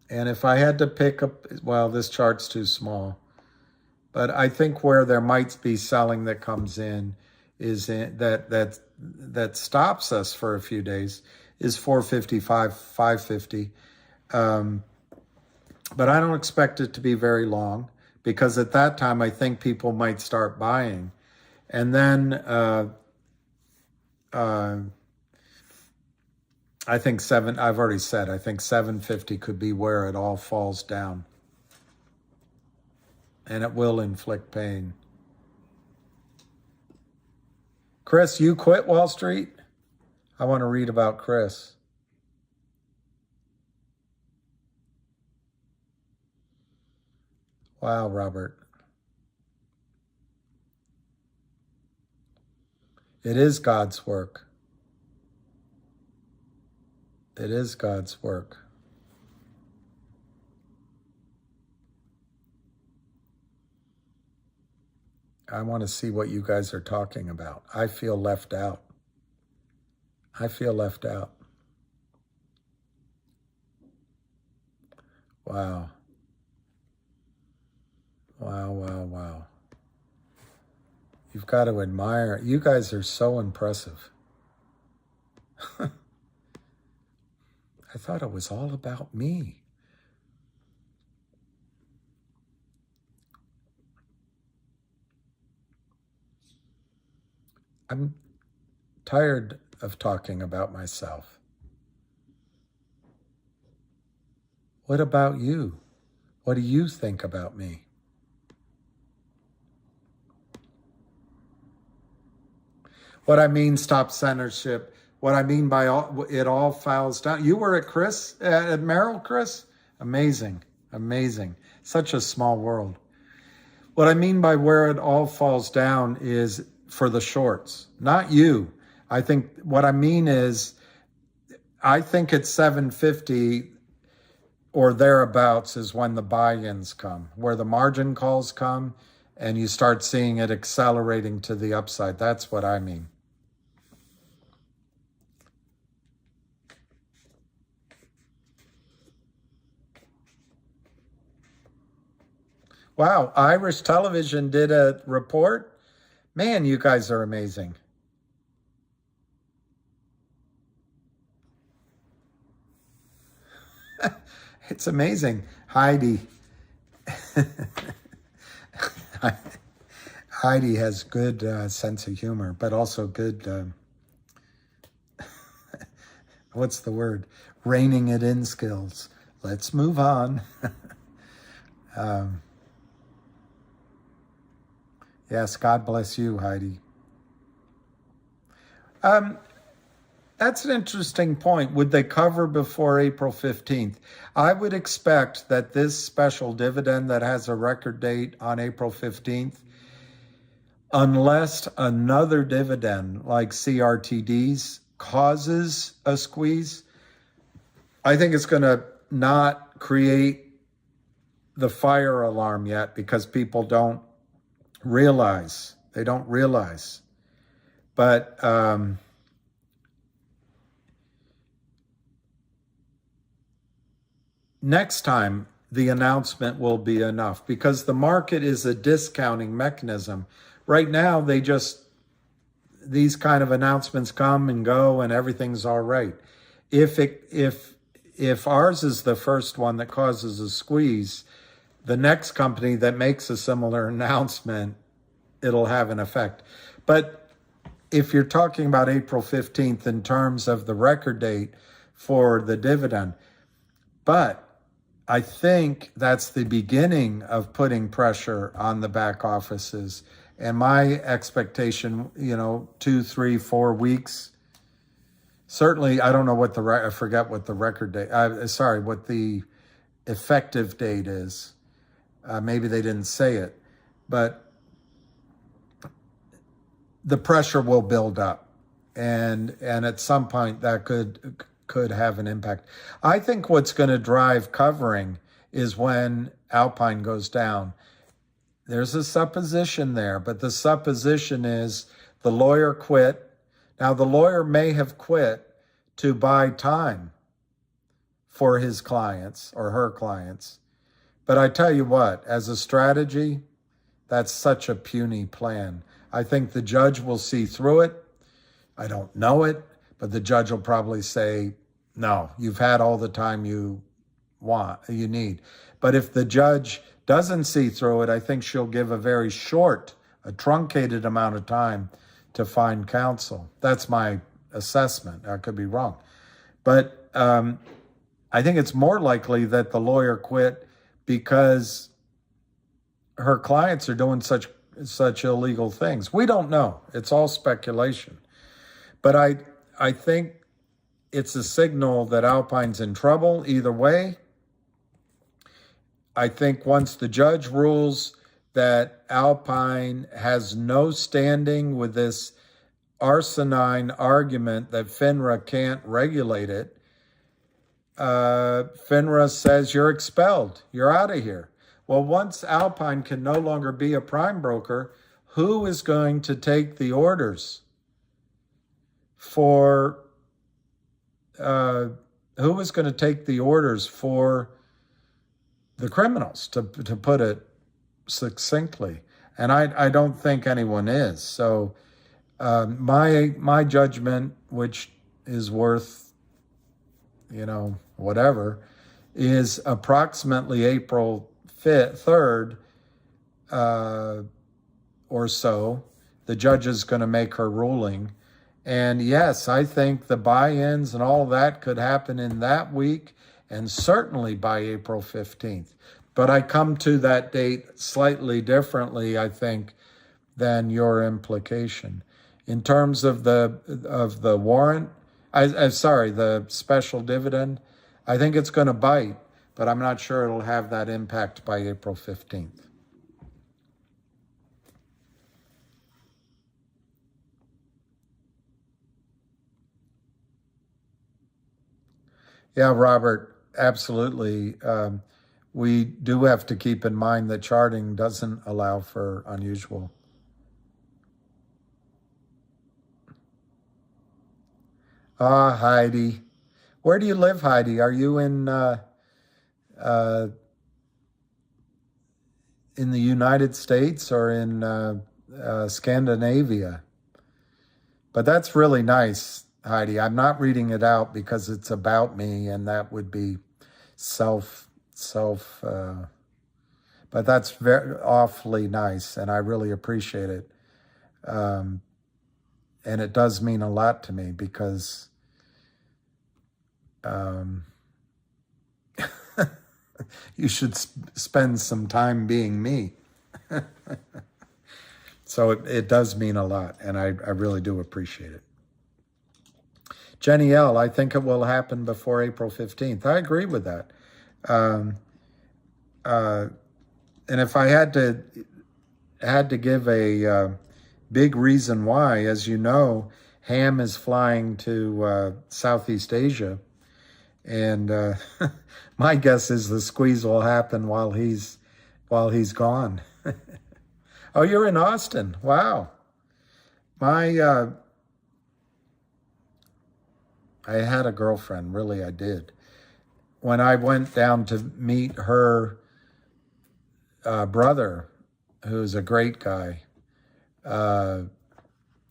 And if I had to pick up, well, this chart's too small. But I think where there might be selling that comes in is that stops us for a few days is 455, 550. But I don't expect it to be very long, because at that time I think people might start buying. And then I think I've already said, I think 750 could be where it all falls down. And it will inflict pain. Chris, you quit Wall Street? I want to read about Chris. Wow, Robert. It is God's work. It is God's work. I want to see what you guys are talking about. I feel left out. I feel left out. Wow. Wow. You've got to admire. You guys are so impressive. I thought it was all about me. I'm tired of talking about myself. What about you? What do you think about me? What I mean, stop censorship. What I mean by it all files down. You were at Merrill, Chris? Amazing, amazing. Such a small world. What I mean by where it all falls down is for the shorts, not you. I think what I mean is, I think it's 750 or thereabouts is when the buy-ins come, where the margin calls come and you start seeing it accelerating to the upside. That's what I mean. Wow, Irish Television did a report. Man, you guys are amazing. It's amazing. Heidi. Heidi has good sense of humor, but also good, what's the word? Reining it in skills. Let's move on. Yes, God bless you, Heidi. That's an interesting point. Would they cover before April 15th? I would expect that this special dividend that has a record date on April 15th, unless another dividend like CRTDs causes a squeeze, I think it's going to not create the fire alarm yet because people don't realize. They don't realize. But next time, the announcement will be enough because the market is a discounting mechanism. Right now, these kind of announcements come and go and everything's all right. If ours is the first one that causes a squeeze, the next company that makes a similar announcement, it'll have an effect. But if you're talking about April 15th in terms of the record date for the dividend, but I think that's the beginning of putting pressure on the back offices. And my expectation, 2, 3, 4 weeks. Certainly, I don't know what I forget what the record date, what the effective date is. Maybe they didn't say it, but the pressure will build up. And at some point that could have an impact. I think what's going to drive covering is when Alpine goes down. There's a supposition there, but the supposition is the lawyer quit. Now, the lawyer may have quit to buy time for his clients or her clients. But I tell you what, as a strategy, that's such a puny plan. I think the judge will see through it. I don't know it, but the judge will probably say, no, you've had all the time you need. But if the judge doesn't see through it, I think she'll give a very short, a truncated amount of time to find counsel. That's my assessment. I could be wrong. But I think it's more likely that the lawyer quit because her clients are doing such illegal things. We don't know. It's all speculation. But I think it's a signal that Alpine's in trouble either way. I think once the judge rules that Alpine has no standing with this arsenine argument that FINRA can't regulate it, FINRA says you're expelled. You're out of here. Well, once Alpine can no longer be a prime broker, who is going to take the orders for the criminals, to put it succinctly? And I don't think anyone is. So my judgment, which is worth, whatever, is approximately April 3rd or so. The judge is going to make her ruling. And yes, I think the buy-ins and all that could happen in that week and certainly by April 15th. But I come to that date slightly differently, I think, than your implication. In terms of the warrant, the special dividend, I think it's going to bite, but I'm not sure it'll have that impact by April 15th. Yeah, Robert, absolutely. We do have to keep in mind that charting doesn't allow for unusual. Ah, Heidi. Where do you live, Heidi? Are you in the United States or in Scandinavia? But that's really nice, Heidi. I'm not reading it out because it's about me, and that would be but that's very awfully nice, and I really appreciate it. And it does mean a lot to me because you should spend some time being me. So it does mean a lot, and I really do appreciate it. Jenny L., I think it will happen before April 15th. I agree with that. And if I had to give a big reason why, as you know, Ham is flying to Southeast Asia, and my guess is the squeeze will happen while he's gone. Oh, you're in Austin. Wow. I had a girlfriend, really I did. When I went down to meet her brother, who's a great guy, a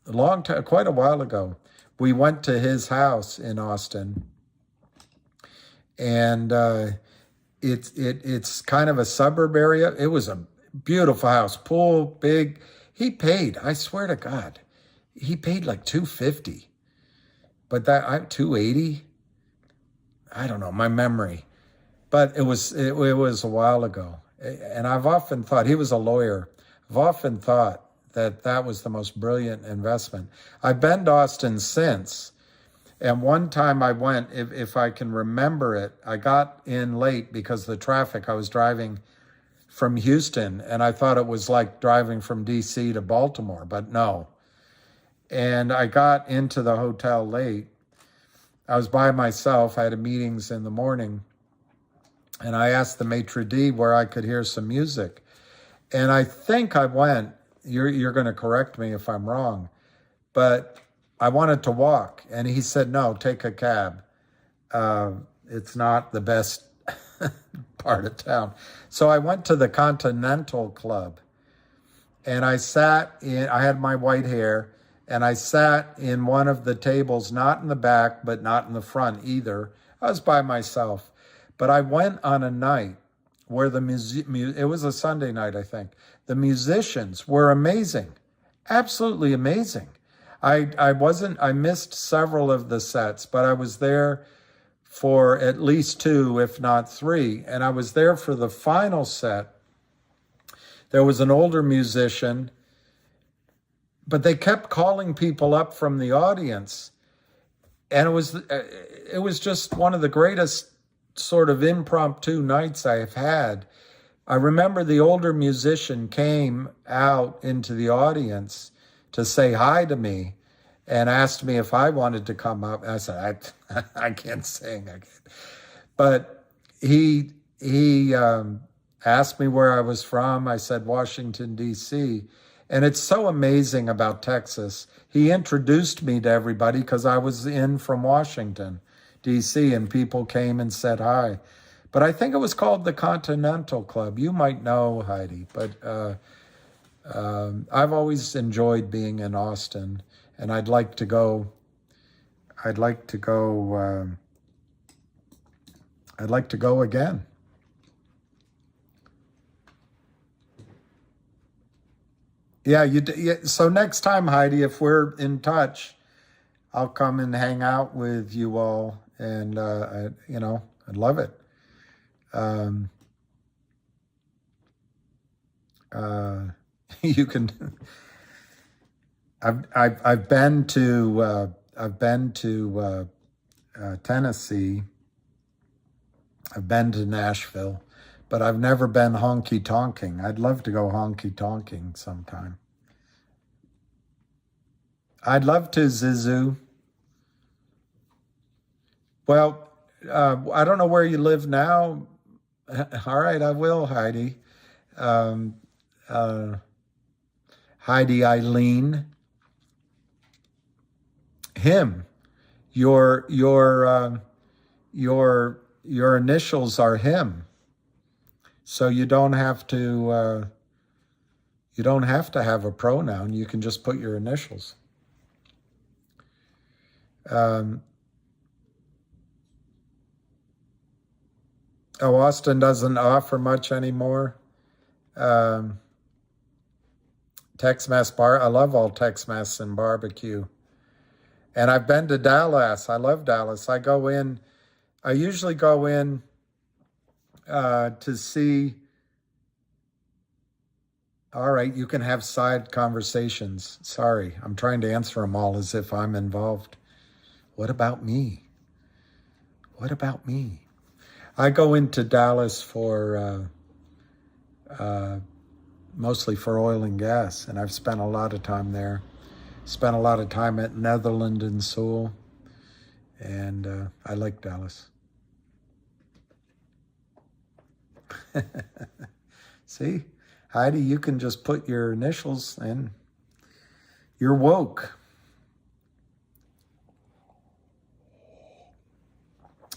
long time, quite a while ago, we went to his house in Austin, and it's kind of a suburb area. It was a beautiful house, pool, big. He paid, I swear to God, he paid like $250, but that $280. I don't know, my memory, but it was a while ago. And I've often thought, he was a lawyer. I've often thought that was the most brilliant investment. I've been to Austin since, and one time I went, if I can remember it, I got in late because of the traffic. I was driving from Houston, and I thought it was like driving from DC to Baltimore, but no. And I got into the hotel late. I was by myself. I had meetings in the morning, and I asked the maitre d' where I could hear some music. And I think I went, you're going to correct me if I'm wrong, but I wanted to walk. And he said, no, take a cab. It's not the best part of town. So I went to the Continental Club, and I had my white hair, and I sat in one of the tables, not in the back, but not in the front either. I was by myself. But I went on a night where it was a Sunday night, I think. The musicians were amazing, absolutely amazing. I missed several of the sets, but I was there for at least 2, if not 3. And I was there for the final set. There was an older musician, but they kept calling people up from the audience. And it was just one of the greatest sort of impromptu nights I have had. I remember the older musician came out into the audience to say hi to me and asked me if I wanted to come up. I said, I can't sing. But he asked me where I was from. I said, Washington, D.C., and it's so amazing about Texas. He introduced me to everybody because I was in from Washington, D.C., and people came and said hi. But I think it was called the Continental Club. You might know, Heidi, but I've always enjoyed being in Austin, and I'd like to go again. Yeah, so next time, Heidi, if we're in touch, I'll come and hang out with you all, and I'd love it. You can. I've been to Tennessee. I've been to Nashville, but I've never been honky tonking. I'd love to go honky tonking sometime. I'd love to, Zizu. Well, I don't know where you live now. All right, I will, Heidi. Heidi Eileen. Him. Your initials are him. So you don't have to have a pronoun. You can just put your initials. Austin doesn't offer much anymore. Tex-Mex bar. I love all Tex-Mex and barbecue. And I've been to Dallas. I love Dallas. I usually go in to see. All right, you can have side conversations. Sorry, I'm trying to answer them all as if I'm involved. What about me? What about me? I go into Dallas for mostly for oil and gas, and I've spent a lot of time there. Spent a lot of time at Netherlands and Seoul, and I like Dallas. See, Heidi, you can just put your initials in. You're woke.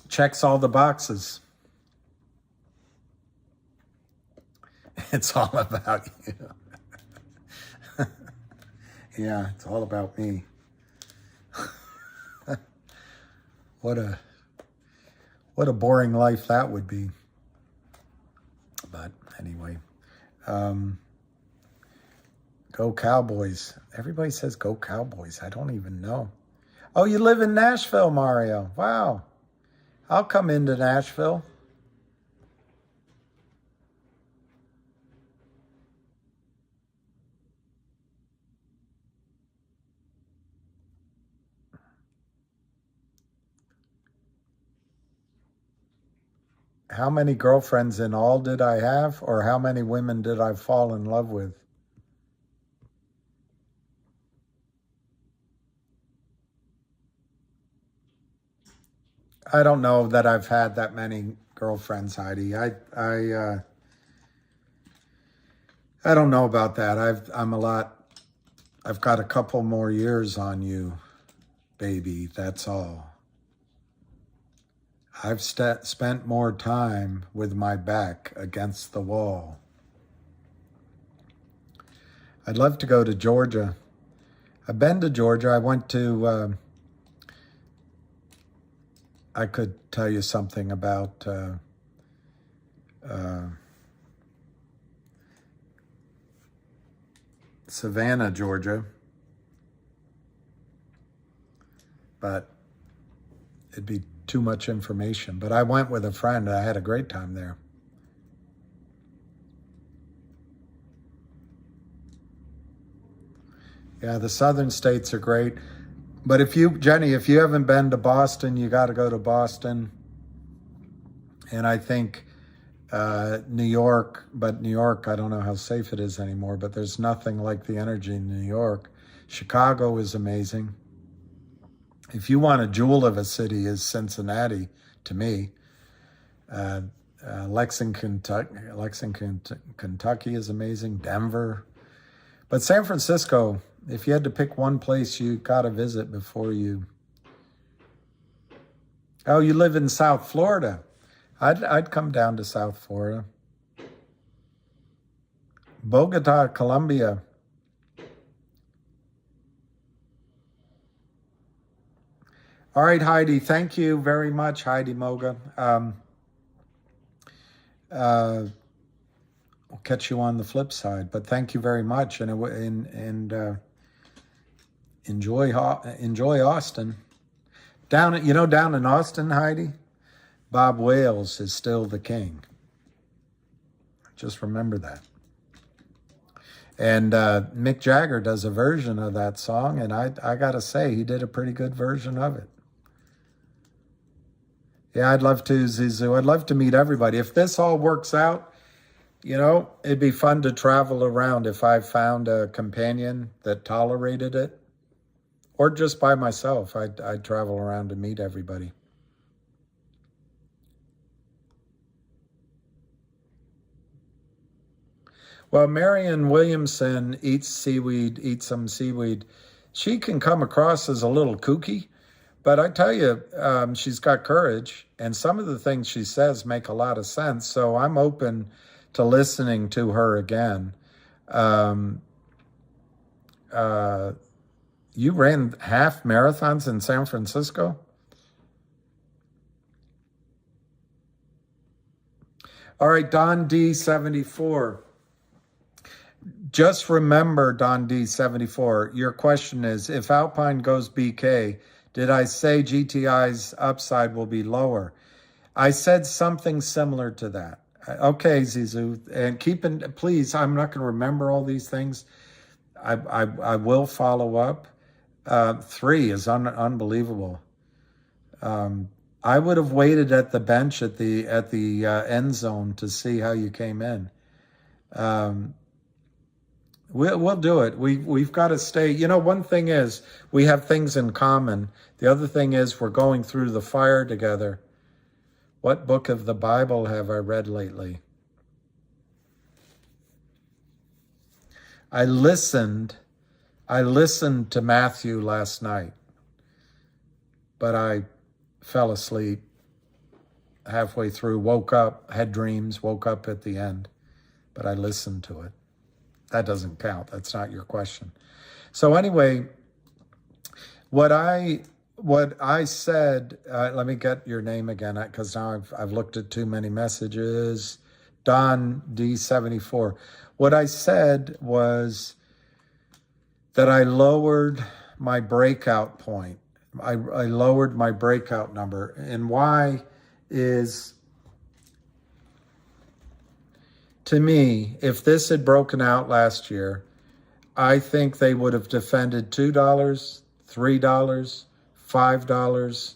Checks all the boxes. It's all about you. Yeah, it's all about me. What a boring life that would be. But anyway, go Cowboys. Everybody says go Cowboys. I don't even know. Oh, you live in Nashville, Mario. Wow. I'll come into Nashville. How many girlfriends in all did I have, or how many women did I fall in love with? I don't know that I've had that many girlfriends, Heidi. I don't know about that. I've got a couple more years on you, baby. That's all. I've spent more time with my back against the wall. I'd love to go to Georgia. I've been to Georgia. I went to, I could tell you something about Savannah, Georgia, but it'd be too much information. But I went with a friend. I had a great time there. Yeah, the southern states are great. But Jenny, if you haven't been to Boston, you got to go to Boston. And I think New York, but New York, I don't know how safe it is anymore, but there's nothing like the energy in New York. Chicago is amazing. If you want a jewel of a city, is Cincinnati to me. Lexington, Kentucky is amazing. Denver. But San Francisco, if you had to pick one place you got to visit before you... Oh, you live in South Florida. I'd come down to South Florida. Bogota, Colombia. All right, Heidi, thank you very much, Heidi Moga. We'll catch you on the flip side, but thank you very much. And enjoy Austin. Down in Austin, Heidi, Bob Wales is still the king. Just remember that. And Mick Jagger does a version of that song, and I gotta say, he did a pretty good version of it. Yeah, I'd love to, Zizou. I'd love to meet everybody. If this all works out, it'd be fun to travel around if I found a companion that tolerated it. Or just by myself, I'd travel around to meet everybody. Well, Marion Williamson eats some seaweed. She can come across as a little kooky, but I tell you, she's got courage, and some of the things she says make a lot of sense, so I'm open to listening to her again. You ran half marathons in San Francisco? All right, Don D74. Just remember, Don D74, your question is, if Alpine goes BK, did I say GTI's upside will be lower? I said something similar to that. Okay, Zizou, and please, I'm not going to remember all these things. I will follow up. 3 is unbelievable. I would have waited at the bench at the end zone to see how you came in. We'll do it. We've got to stay. One thing is we have things in common. The other thing is we're going through the fire together. What book of the Bible have I read lately? I listened to Matthew last night, but I fell asleep halfway through, woke up, had dreams, woke up at the end, but I listened to it. That doesn't count. That's not your question. So anyway, what I said, let me get your name again, because now I've looked at too many messages. Don D74. What I said was that I lowered my breakout point. I lowered my breakout number. And why is, to me, if this had broken out last year, I think they would have defended $2, $3, $5,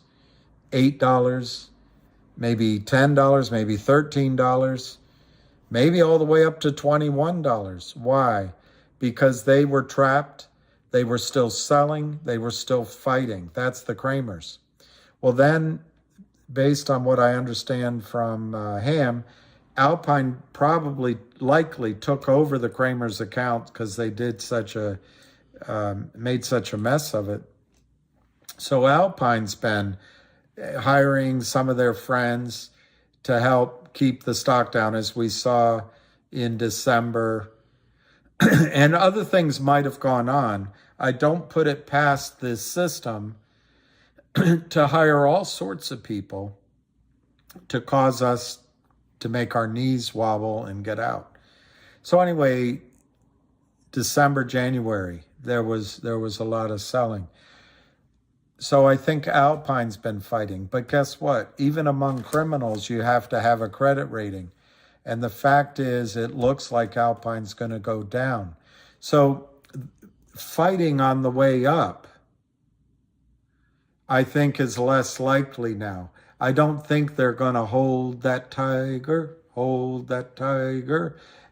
$8, maybe $10, maybe $13, maybe all the way up to $21. Why? Because they were trapped. They were still selling. They were still fighting. That's the Kramers. Well, then, based on what I understand from Ham, Alpine likely took over the Kramers account because they did made such a mess of it. So Alpine's been hiring some of their friends to help keep the stock down, as we saw in December. And other things might have gone on. I don't put it past this system to hire all sorts of people to cause us to make our knees wobble and get out. So anyway, December, January, there was a lot of selling. So I think Alpine's been fighting. But guess what? Even among criminals, you have to have a credit rating. And the fact is, it looks like Alpine's going to go down. So fighting on the way up, I think, is less likely now. I don't think they're going to hold that tiger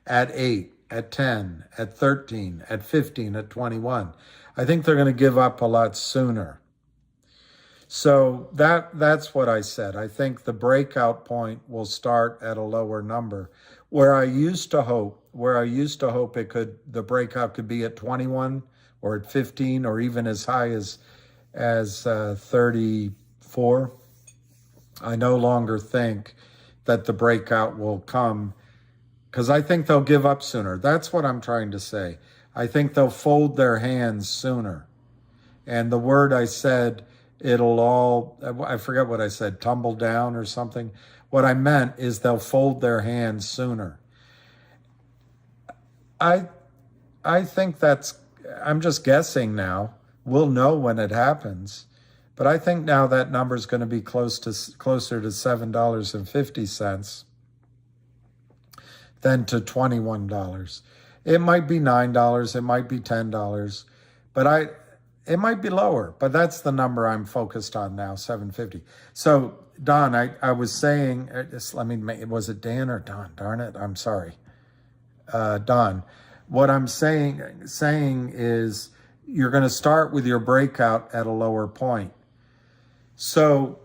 at 8, at 10, at 13, at 15, at 21. I think they're going to give up a lot sooner. So that's what I said. I think the breakout point will start at a lower number. Where I used to hope the breakout could be at 21 or at 15 or even as high as 34. I no longer think that the breakout will come, because I think they'll give up sooner. That's what I'm trying to say. I think they'll fold their hands sooner. And the word I said, it'll all, I forget what I said, tumble down or something. What I meant is they'll fold their hands sooner. I think I'm just guessing now. we'll know when it happens. But I think now that number is going to be closer to $7.50 than to $21. It might be $9, it might be $10, but it might be lower. But that's the number I'm focused on now, $7.50. So Don, I was saying, was it Dan or Don? Darn it, I'm sorry. Don. What I'm saying is you're going to start with your breakout at a lower point. So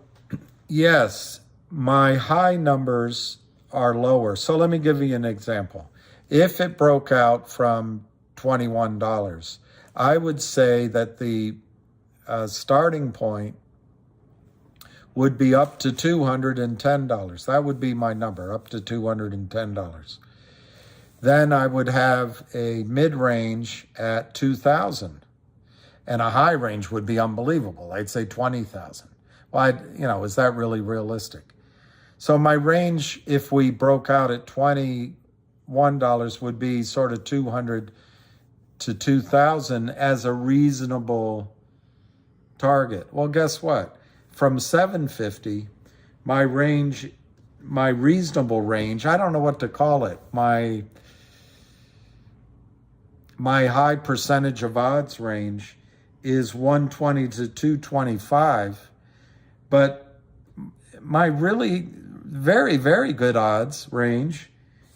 yes, my high numbers are lower. So let me give you an example. If it broke out from $21, I would say that the starting point would be up to $210. That would be my number, up to $210. Then I would have a mid-range at 2,000, and a high range would be unbelievable. I'd say 20,000. Well, is that really realistic? So my range, if we broke out at $21, would be sort of 200 to 2,000 as a reasonable target. Well, guess what? From 750, my reasonable range, I don't know what to call it, my high percentage of odds range is 120 to 225, but my really very, very good odds range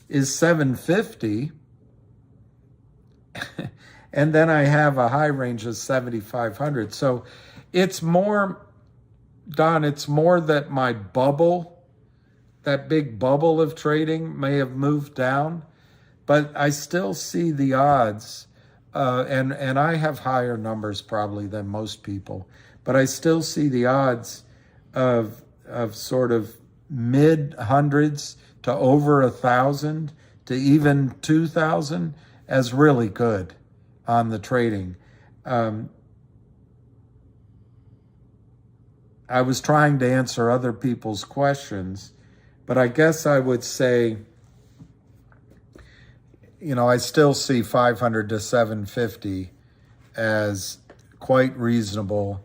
is 750, and then I have a high range of 7,500. So it's more, Don, it's more that my bubble, that big bubble of trading may have moved down, but I still see the odds, and I have higher numbers probably than most people, but I still see the odds of sort of mid hundreds to over 1,000 to even 2,000 as really good on the trading. I was trying to answer other people's questions, but I guess I would say, I still see 500 to 750 as quite reasonable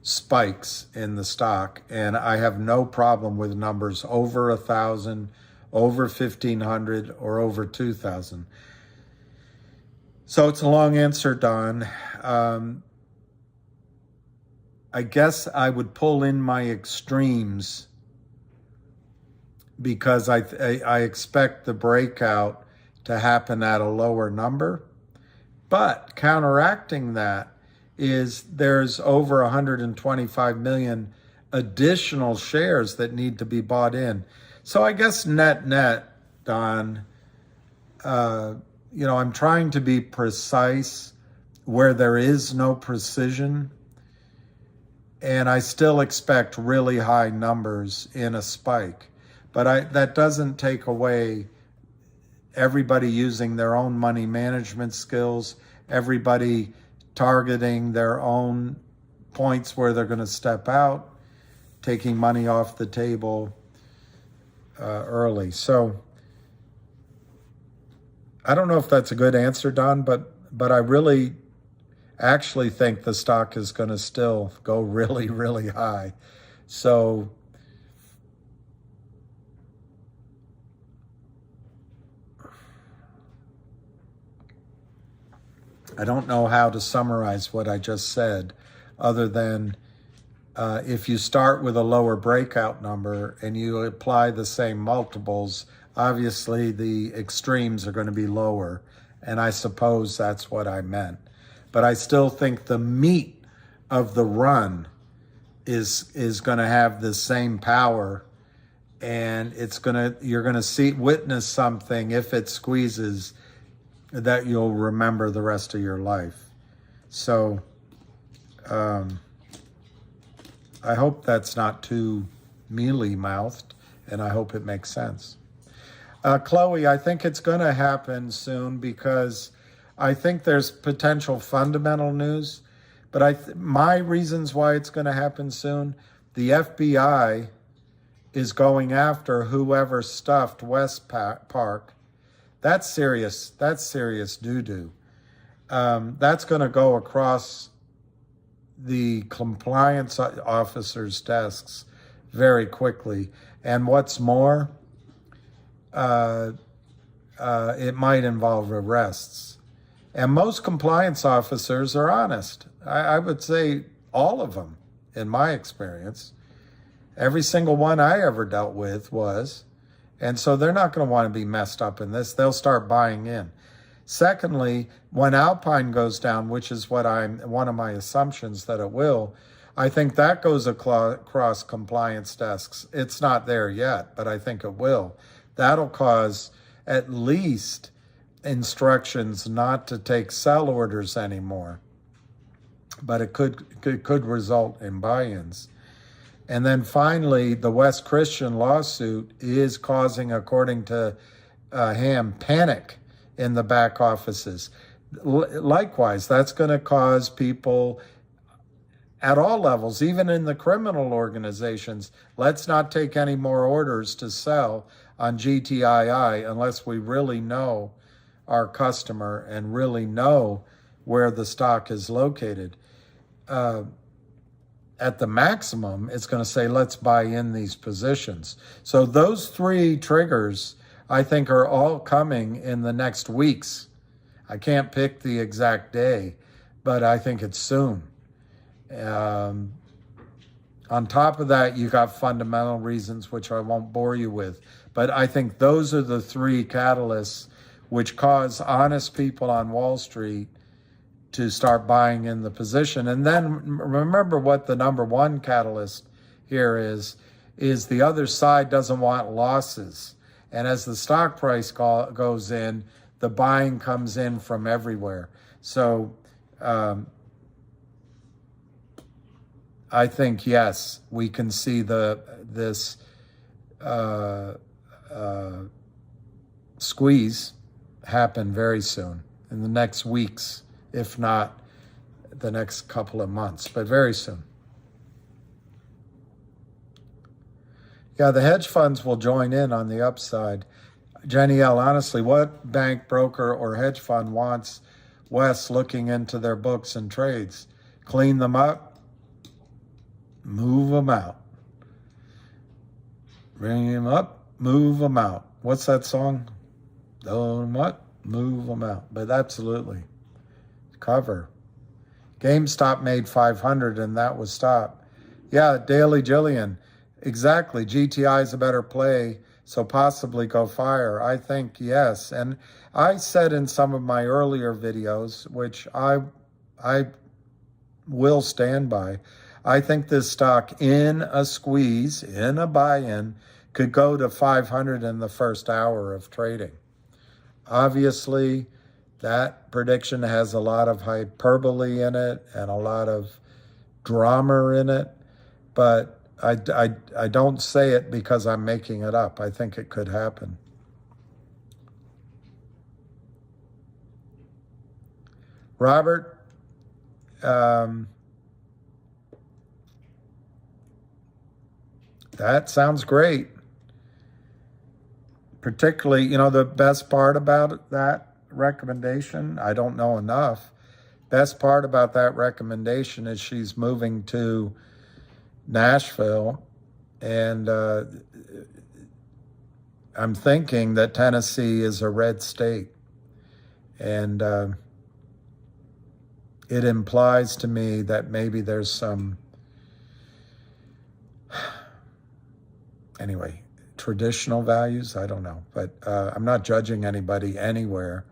spikes in the stock, and I have no problem with numbers over 1,000, over 1,500, or over 2,000. So it's a long answer, Don. I guess I would pull in my extremes because I expect the breakout to happen at a lower number. But counteracting that is there's over 125 million additional shares that need to be bought in. So I guess net, Don, I'm trying to be precise where there is no precision. And I still expect really high numbers in a spike. But that doesn't take away everybody using their own money management skills, everybody targeting their own points where they're going to step out, taking money off the table early. So I don't know if that's a good answer, Don, but I really actually think the stock is going to still go really, really high. So I don't know how to summarize what I just said, other than if you start with a lower breakout number and you apply the same multiples, obviously the extremes are going to be lower. And I suppose that's what I meant. But I still think the meat of the run is going to have the same power, and you're going to witness something if it squeezes that you'll remember the rest of your life. So I hope that's not too mealy-mouthed, and I hope it makes sense. Chloe, I think it's going to happen soon because I think there's potential fundamental news, but my reasons why it's going to happen soon, the FBI is going after whoever stuffed West Park. That's serious. That's serious doo-doo. That's going to go across the compliance officers' desks very quickly. And what's more, it might involve arrests. And most compliance officers are honest. I would say all of them, in my experience. Every single one I ever dealt with was. And so they're not going to want to be messed up in this. They'll start buying in. Secondly, when Alpine goes down, which is what one of my assumptions that it will, I think that goes across compliance desks. It's not there yet, but I think it will. That'll cause at least instructions not to take sell orders anymore, but it could result in buy-ins. And then finally, the West Christian lawsuit is causing, according to Ham, panic in the back offices. Likewise, that's going to cause people at all levels, even in the criminal organizations, let's not take any more orders to sell on GTII unless we really know our customer and really know where the stock is located. At the maximum, it's going to say, let's buy in these positions. So those three triggers, I think, are all coming in the next weeks. I can't pick the exact day, but I think it's soon. On top of that, you got fundamental reasons, which I won't bore you with. But I think those are the three catalysts which cause honest people on Wall Street to start buying in the position. And then remember what the number one catalyst here is the other side doesn't want losses. And as the stock price goes in, the buying comes in from everywhere. So I think, yes, we can see this squeeze happen very soon, in the next weeks, if not the next couple of months, but very soon. Yeah, the hedge funds will join in on the upside. Jenny L., honestly, what bank, broker, or hedge fund wants Wes looking into their books and trades? Clean them up, move them out. Bring them up, move them out. What's that song? Throw them up, move them out. But absolutely. Cover. GameStop made 500 and that was stopped. Yeah, Daily Jillian. Exactly. GTI is a better play, so possibly go fire. I think yes. And I said in some of my earlier videos, which I will stand by, I think this stock in a squeeze, in a buy-in, could go to 500 in the first hour of trading. Obviously, that prediction has a lot of hyperbole in it and a lot of drama in it, but I don't say it because I'm making it up. I think it could happen. Robert, that sounds great. Particularly, the best part about that recommendation, I don't know enough. Best part about that recommendation is she's moving to Nashville, and I'm thinking that Tennessee is a red state, and it implies to me that maybe there's some, anyway, traditional values, I don't know, but I'm not judging anybody anywhere,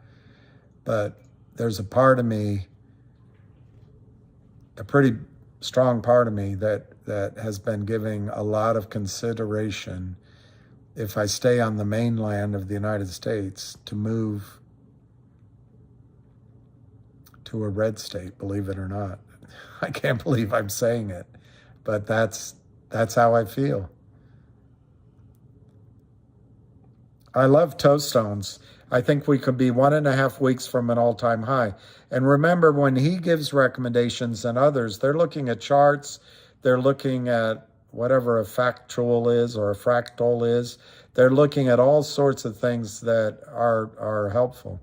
but there's a part of me, a pretty strong part of me that has been giving a lot of consideration, if I stay on the mainland of the United States, to move to a red state, believe it or not. I can't believe I'm saying it, but that's how I feel. I love Toestones. I think we could be 1.5 weeks from an all-time high. And remember, when he gives recommendations and others, they're looking at charts, they're looking at whatever a factual is or a fractal is. They're looking at all sorts of things that are helpful.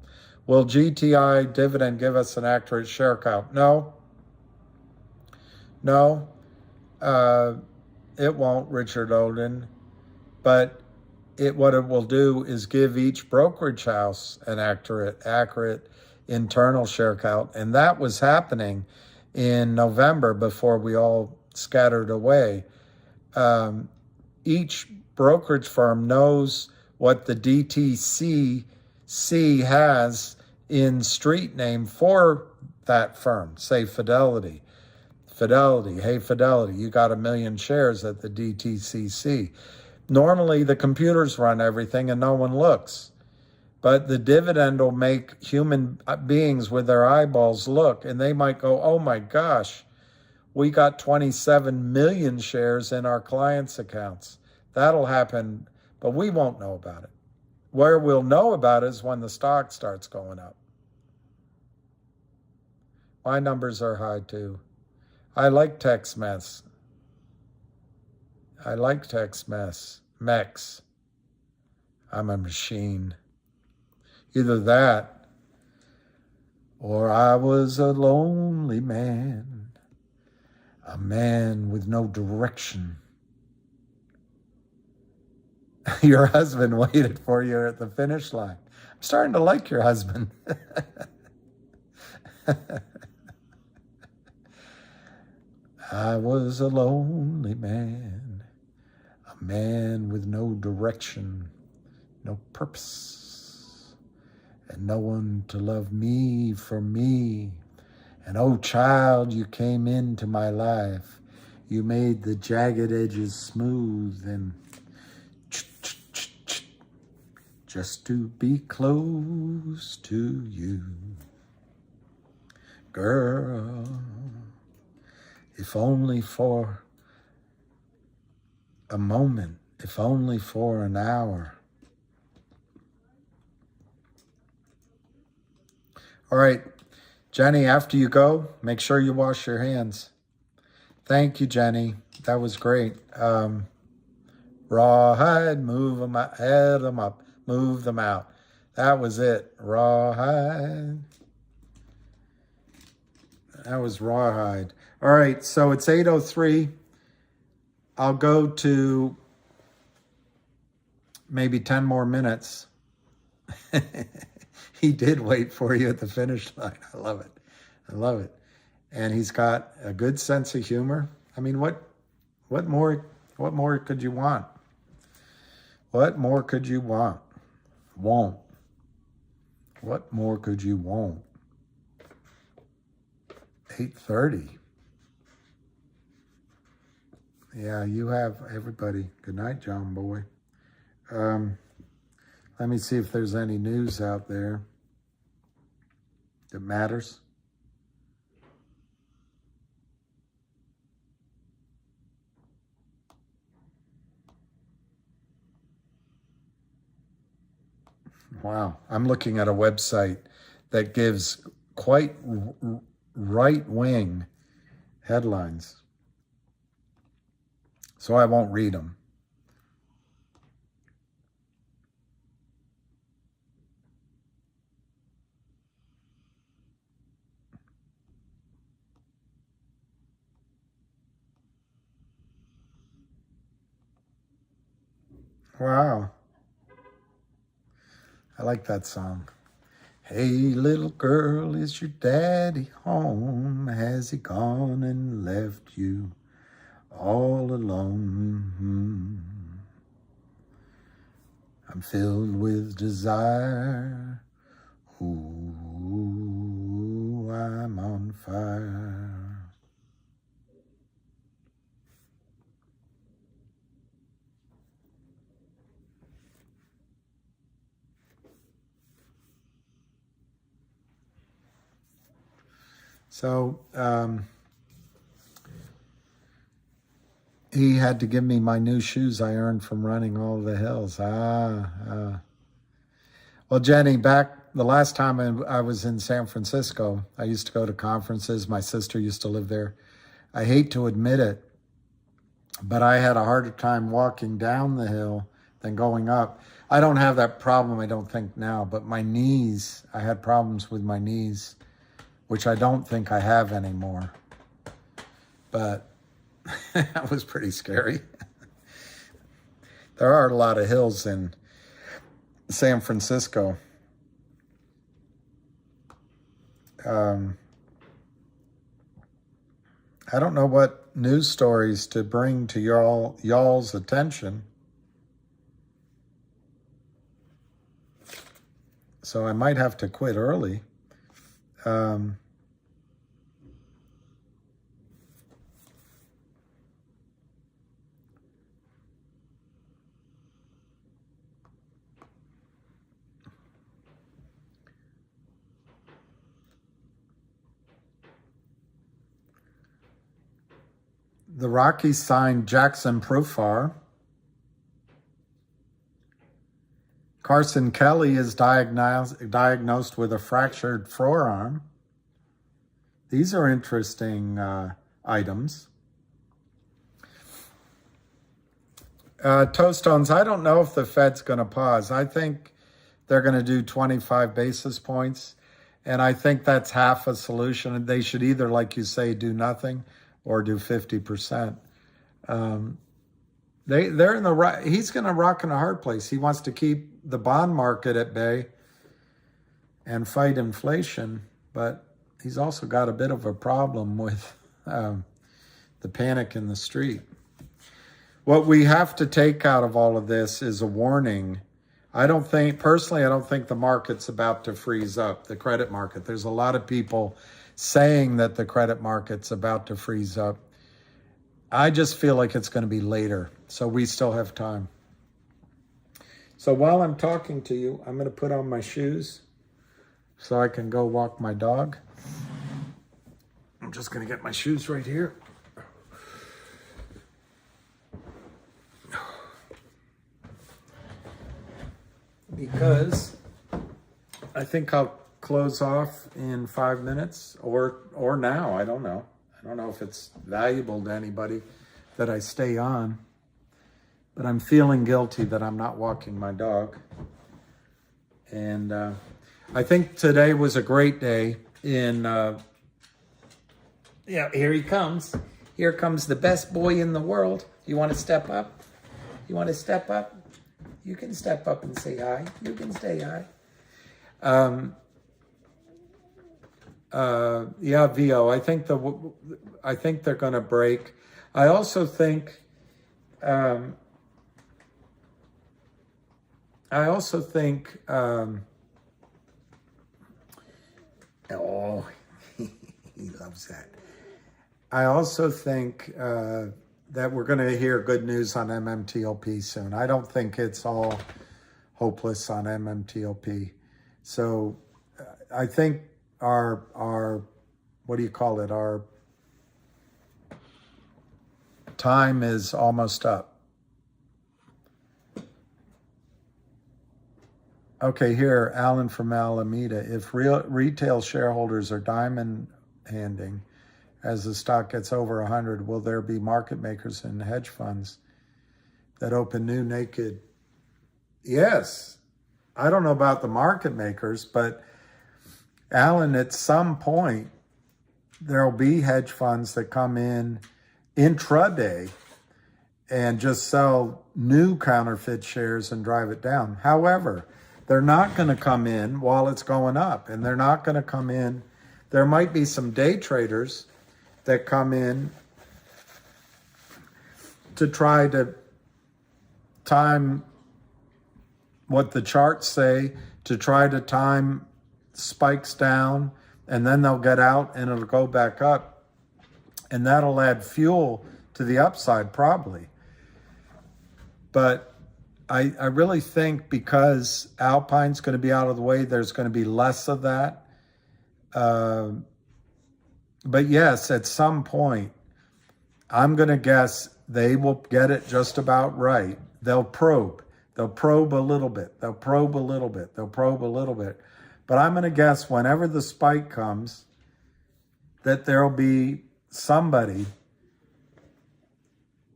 Will GTI dividend give us an accurate share count? No. No, it won't, Richard Odin. But what it will do is give each brokerage house an accurate internal share count. And that was happening in November before we all scattered away. Each brokerage firm knows what the DTCC has in street name for that firm. Say Fidelity. Hey Fidelity, you got 1 million shares at the DTCC. Normally the computers run everything and no one looks. But the dividend will make human beings with their eyeballs look, and they might go, oh my gosh, we got 27 million shares in our clients' accounts. That'll happen, but we won't know about it. Where we'll know about it is when the stock starts going up. My numbers are high too. I like Tex-Mex. Mex. I'm a machine. Either that, or I was a lonely man, a man with no direction. Your husband waited for you at the finish line. I'm starting to like your husband. I was a lonely man, a man with no direction, no purpose, and no one to love me for me. And oh child, you came into my life. You made the jagged edges smooth and just to be close to you. Girl, if only for a moment, if only for an hour. All right, Jenny, after you go, make sure you wash your hands. Thank you, Jenny. That was great. Rawhide, move them out, head them up, move them out. That was it. Rawhide. That was rawhide. All right, so it's 8:03. I'll go to maybe 10 more minutes. He did wait for you at the finish line. I love it. I love it. And he's got a good sense of humor. I mean, what more could you want? What more could you want? Won't. What more could you want? 8:30. Yeah, you have everybody. Good night, John Boy. Let me see if there's any news out there that matters. Wow, I'm looking at a website that gives quite right-wing headlines. So I won't read them. Wow. I like that song. Hey, little girl, is your daddy home? Has he gone and left you all alone? I'm filled with desire. Ooh, I'm on fire. So he had to give me my new shoes I earned from running all the hills. Well, Jenny, back the last time I was in San Francisco, I used to go to conferences. My sister used to live there. I hate to admit it, but I had a harder time walking down the hill than going up. I don't have that problem, I don't think now, but my knees, I had problems with my knees, which I don't think I have anymore. but that was pretty scary. There are a lot of hills in San Francisco. I don't know what news stories to bring to y'all's attention. So I might have to quit early. The Rockies signed Jackson Profar. Carson Kelly is diagnosed with a fractured forearm. These are interesting items. Toestones, I don't know if the Fed's going to pause. I think they're going to do 25 basis points, and I think that's half a solution. They should either, like you say, do nothing or do 50%. They're in the right. He's going to rock in a hard place. He wants to keep the bond market at bay and fight inflation, but he's also got a bit of a problem with the panic in the street. What we have to take out of all of this is a warning. Personally, I don't think the market's about to freeze up, the credit market. There's a lot of people saying that the credit market's about to freeze up. I just feel like it's going to be later, so we still have time. So while I'm talking to you, I'm going to put on my shoes so I can go walk my dog. I'm just going to get my shoes right here. Because I think I'll close off in 5 minutes or now. I don't know. I don't know if it's valuable to anybody that I stay on, but I'm feeling guilty that I'm not walking my dog. And I think today was a great day in, here he comes. Here comes the best boy in the world. You want to step up? You want to step up? You can step up and say hi. You can say hi. VO. I think they're going to break. I also think. Oh, he loves that. I also think that we're going to hear good news on MMTLP soon. I don't think it's all hopeless on MMTLP. So I think our what do you call it? Our time is almost up. Okay, here, Alan from Alameda. If retail shareholders are diamond handing as the stock gets over 100, will there be market makers and hedge funds that open new naked? Yes. I don't know about the market makers, but Alan, at some point, there'll be hedge funds that come in intraday and just sell new counterfeit shares and drive it down. However, they're not going to come in while it's going up, and they're not going to come in. There might be some day traders that come in to try to time what the charts say, to try to time spikes down, and then they'll get out and it'll go back up, and that'll add fuel to the upside probably. But I really think because Alpine's going to be out of the way, there's going to be less of that. But yes, at some point, I'm going to guess they will get it just about right. They'll probe. They'll probe a little bit. They'll probe a little bit. They'll probe a little bit. But I'm going to guess whenever the spike comes, that there'll be somebody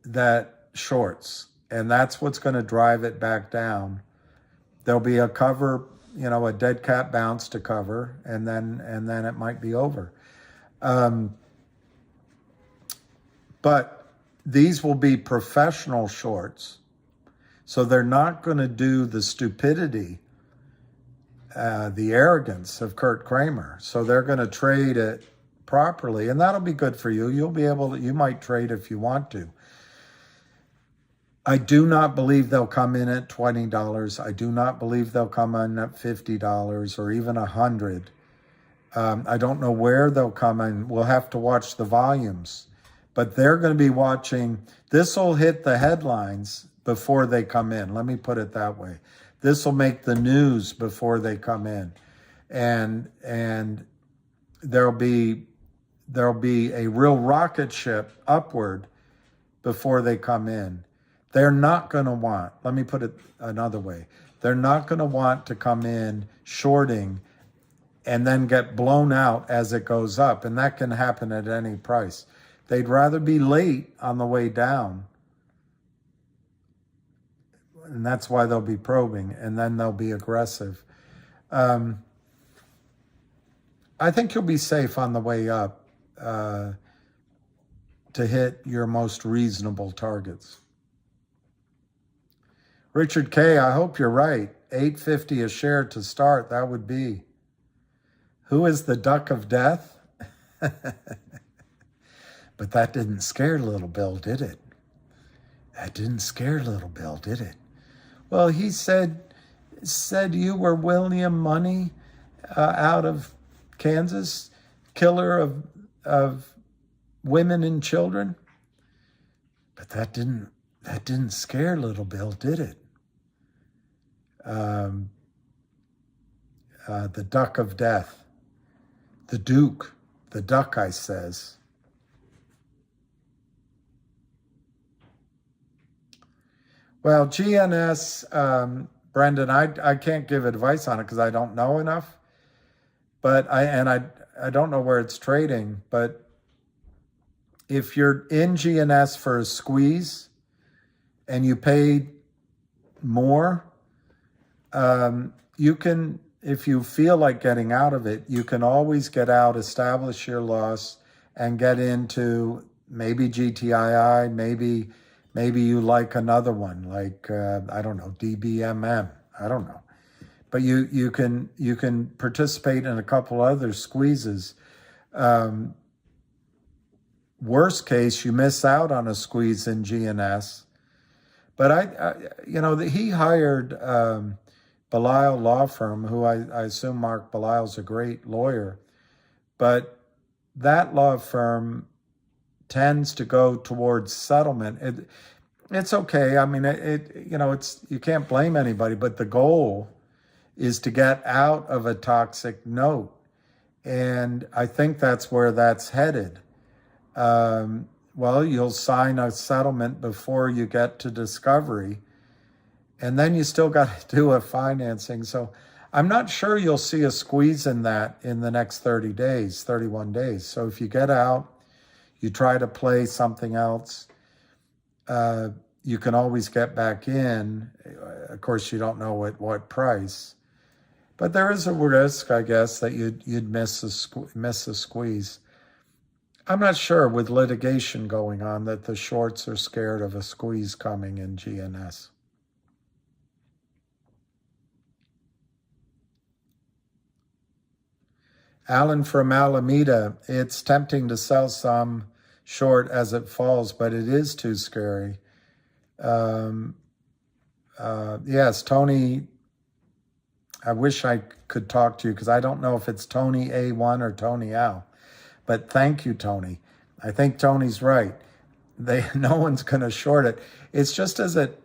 that shorts. And that's what's going to drive it back down. There'll be a cover, a dead cat bounce to cover, and then it might be over. But these will be professional shorts. So they're not going to do the stupidity, the arrogance of Kurt Kramer. So they're going to trade it properly, and that'll be good for you. You'll be able to, you might trade if you want to. I do not believe they'll come in at $20. I do not believe they'll come in at $50 or even $100. I don't know where they'll come in. We'll have to watch the volumes. But they're going to be watching. This will hit the headlines before they come in. Let me put it that way. This will make the news before they come in. And there'll be a real rocket ship upward before they come in. They're not going to want, let me put it another way, they're not going to want to come in shorting and then get blown out as it goes up. And that can happen at any price. They'd rather be late on the way down. And that's why they'll be probing, and then they'll be aggressive. I think you'll be safe on the way up to hit your most reasonable targets. Richard K., I hope you're right. $8.50 a share to start, that would be. Who is the duck of death? But that didn't scare little Bill, did it? That didn't scare little Bill, did it? Well, he said you were William Money out of Kansas, killer of women and children. But that didn't scare little Bill, did it? The duck of death. The Duke. The duck, I says. Well, GNS, Brendan, I can't give advice on it because I don't know enough. But I don't know where it's trading. But if you're in GNS for a squeeze and you paid more, you can, if you feel like getting out of it, you can always get out, establish your loss, and get into maybe GTII, maybe you like another one, like, I don't know, DBMM, I don't know. But you can participate in a couple other squeezes. Worst case, you miss out on a squeeze in GNS. But he hired Belial Law Firm, who I assume Mark Belial's a great lawyer. But that law firm tends to go towards settlement. It's okay. I mean, you can't blame anybody, but the goal is to get out of a toxic note. And I think that's where that's headed. Well, you'll sign a settlement before you get to discovery, and then you still got to do a financing. So I'm not sure you'll see a squeeze in that in the next 31 days. So if you get out, you try to play something else, you can always get back in. Of course, you don't know at what price. But there is a risk, I guess, that you'd miss a squeeze. I'm not sure with litigation going on that the shorts are scared of a squeeze coming in GNS. Alan from Alameda, it's tempting to sell some short as it falls, but it is too scary. Yes, Tony, I wish I could talk to you because I don't know if it's Tony A1 or Tony Al. But thank you, Tony. I think Tony's right. No one's going to short it. It's just as at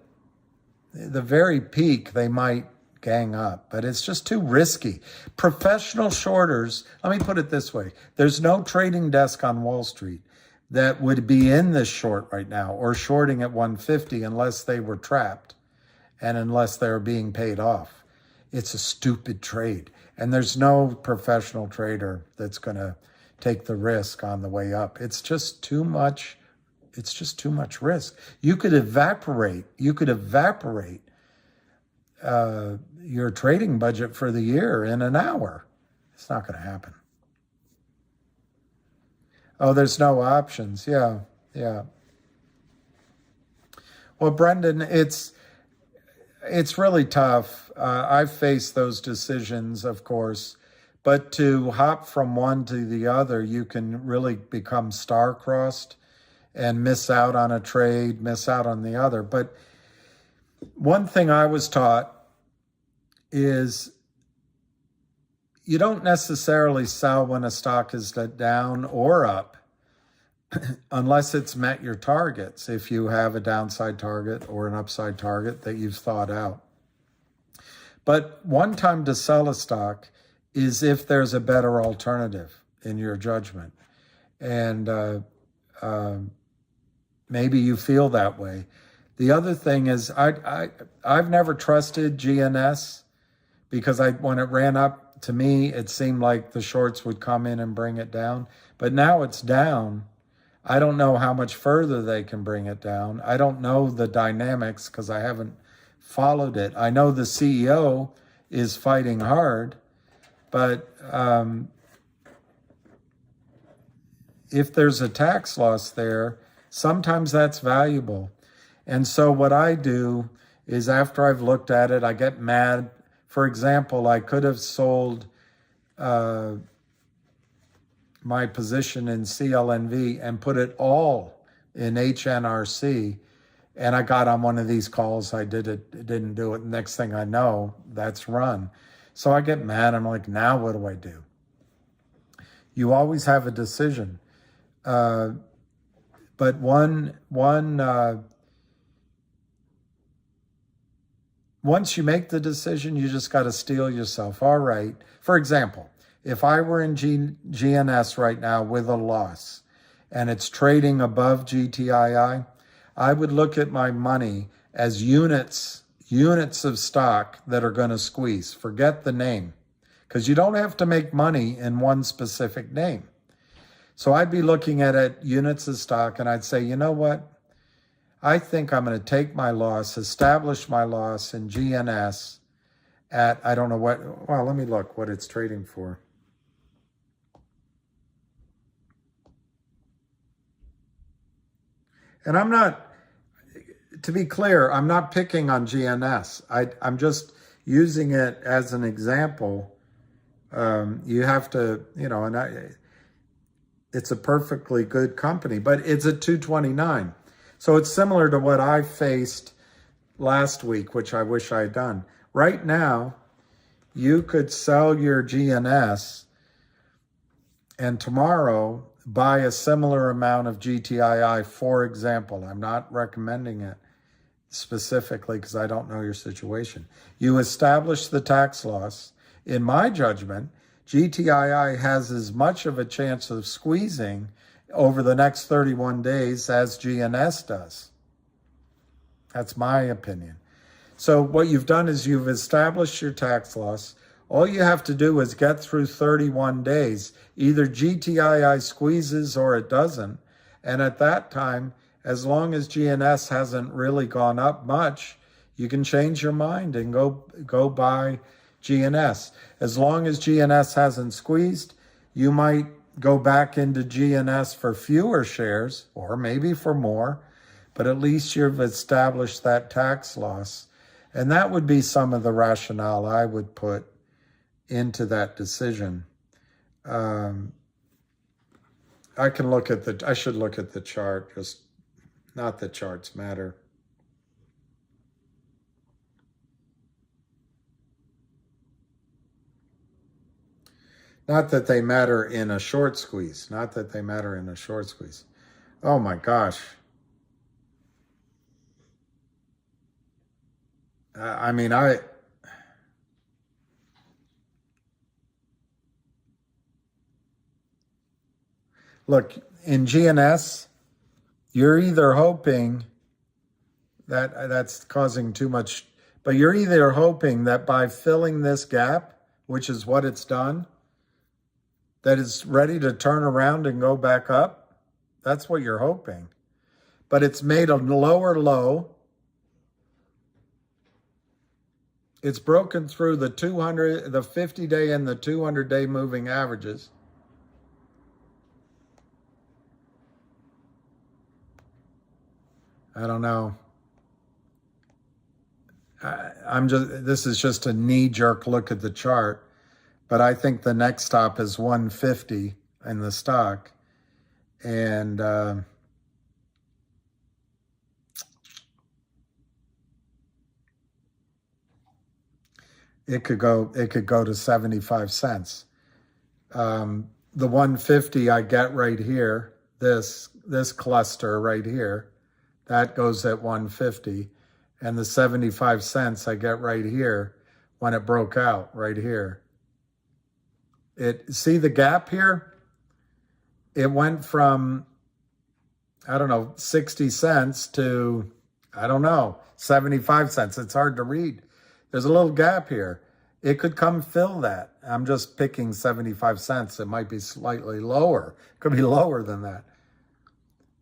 the very peak, they might gang up, but it's just too risky. Professional shorters, let me put it this way. There's no trading desk on Wall Street that would be in this short right now or shorting at 150 unless they were trapped and unless they're being paid off. It's a stupid trade. And there's no professional trader that's going to take the risk on the way up. It's just too much. It's just too much risk. You could evaporate your trading budget for the year in an hour. It's not going to happen. Oh, there's no options. Yeah. Yeah. Well, Brendan, it's really tough. I've faced those decisions, of course, but to hop from one to the other, you can really become star-crossed and miss out on a trade, miss out on the other. But one thing I was taught is you don't necessarily sell when a stock is down or up unless it's met your targets, if you have a downside target or an upside target that you've thought out. But one time to sell a stock is if there's a better alternative in your judgment. And maybe you feel that way. The other thing is I've never trusted GNS because when it ran up, to me, it seemed like the shorts would come in and bring it down. But now it's down. I don't know how much further they can bring it down. I don't know the dynamics because I haven't followed it. I know the CEO is fighting hard, but if there's a tax loss there, sometimes that's valuable. And so what I do is after I've looked at it, I get mad. For example, I could have sold my position in CLNV and put it all in HNRC. And I got on one of these calls. I didn't do it. Next thing I know, that's run. So I get mad. I'm like, now what do I do? You always have a decision. But once you make the decision, you just got to steel yourself. All right. For example, if I were in GNS right now with a loss and it's trading above GTII, I would look at my money as units of stock that are going to squeeze. Forget the name, because you don't have to make money in one specific name. So I'd be looking at it, units of stock, and I'd say, you know what? I think I'm going to take my loss, establish my loss in GNS at, I don't know what, well, let me look what it's trading for. And I'm not, to be clear, I'm not picking on GNS. I'm just using it as an example. You have to, and it's a perfectly good company, but it's at 229. So it's similar to what I faced last week, which I wish I had done. Right now, you could sell your GNS and tomorrow buy a similar amount of GTII, for example. I'm not recommending it specifically because I don't know your situation. You establish the tax loss. In my judgment, GTII has as much of a chance of squeezing over the next 31 days as GNS does. That's my opinion. So what you've done is you've established your tax loss. All you have to do is get through 31 days. Either GTII squeezes or it doesn't. And at that time, as long as GNS hasn't really gone up much, you can change your mind and go buy GNS. As long as GNS hasn't squeezed, you might go back into GNS for fewer shares or maybe for more, but at least you've established that tax loss. And that would be some of the rationale I would put into that decision. I should look at the chart, just not the charts matter. Not that they matter in a short squeeze. Not that they matter in a short squeeze. Oh my gosh. Look, in GNS, you're either hoping that's causing too much, but you're either hoping that by filling this gap, which is what it's done, that it's ready to turn around and go back up. That's what you're hoping. But it's made a lower low. It's broken through the 50-day and the 200-day moving averages. I don't know. This is just a knee-jerk look at the chart, but I think the next stop is 150 in the stock. And it could go to 75 cents. The 150 I get right here, this cluster right here, that goes at 150. And the 75 cents I get right here when it broke out right here. See the gap here? It went from, I don't know, 60 cents to, I don't know, 75 cents. It's hard to read. There's a little gap here. It could come fill that. I'm just picking 75 cents. It might be slightly lower. It could be lower than that.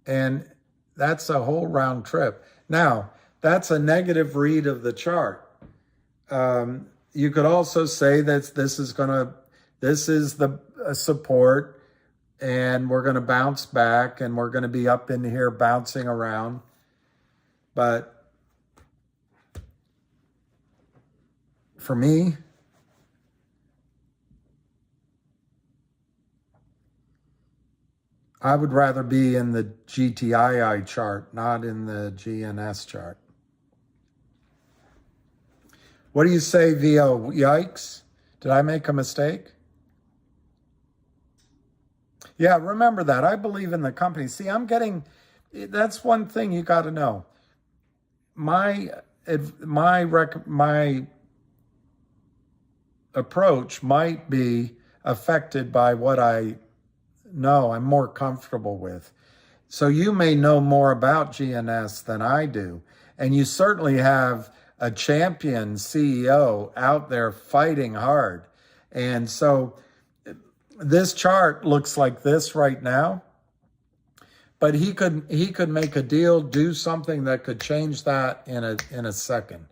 And that's a whole round trip. Now, that's a negative read of the chart. You could also say that this is the support, and we're going to bounce back, and we're going to be up in here bouncing around. But for me, I would rather be in the GTII chart, not in the GNS chart. What do you say, VO? Yikes. Did I make a mistake? Yeah, remember that. I believe in the company. See, that's one thing you got to know. My approach might be affected by what I know I'm more comfortable with. So you may know more about GNS than I do. And you certainly have a champion CEO out there fighting hard. And so this chart looks like this right now, but he could make a deal, do something that could change that in a second.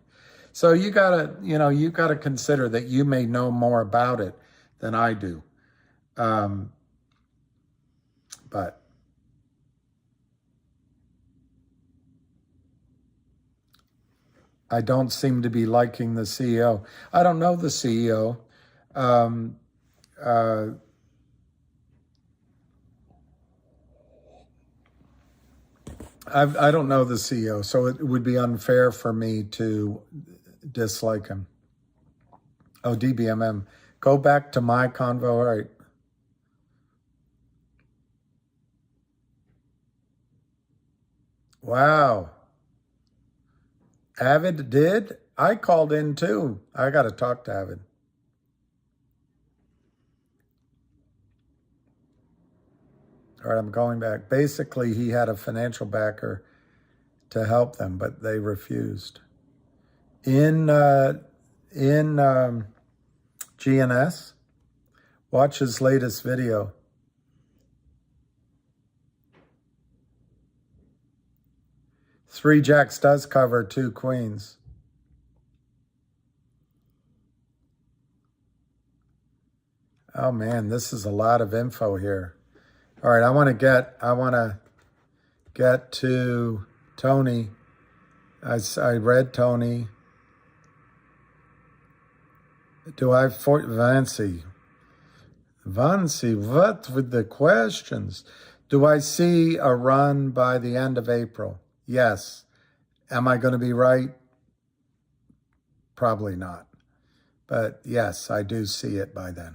So you gotta consider that you may know more about it than I do. But I don't seem to be liking the CEO. I don't know the CEO. I don't know the CEO, so it would be unfair for me to dislike him. Oh, DBMM. Go back to my convo. All right. Wow. Avid did? I called in too. I got to talk to Avid. All right, I'm going back. Basically, he had a financial backer to help them, but they refused. In GNS, watch his latest video. Three jacks does cover two queens. Oh man, this is a lot of info here. All right, I want to get to Tony. I read Tony. Vancy, what with the questions? Do I see a run by the end of April? Yes. Am I going to be right? Probably not. But yes, I do see it by then.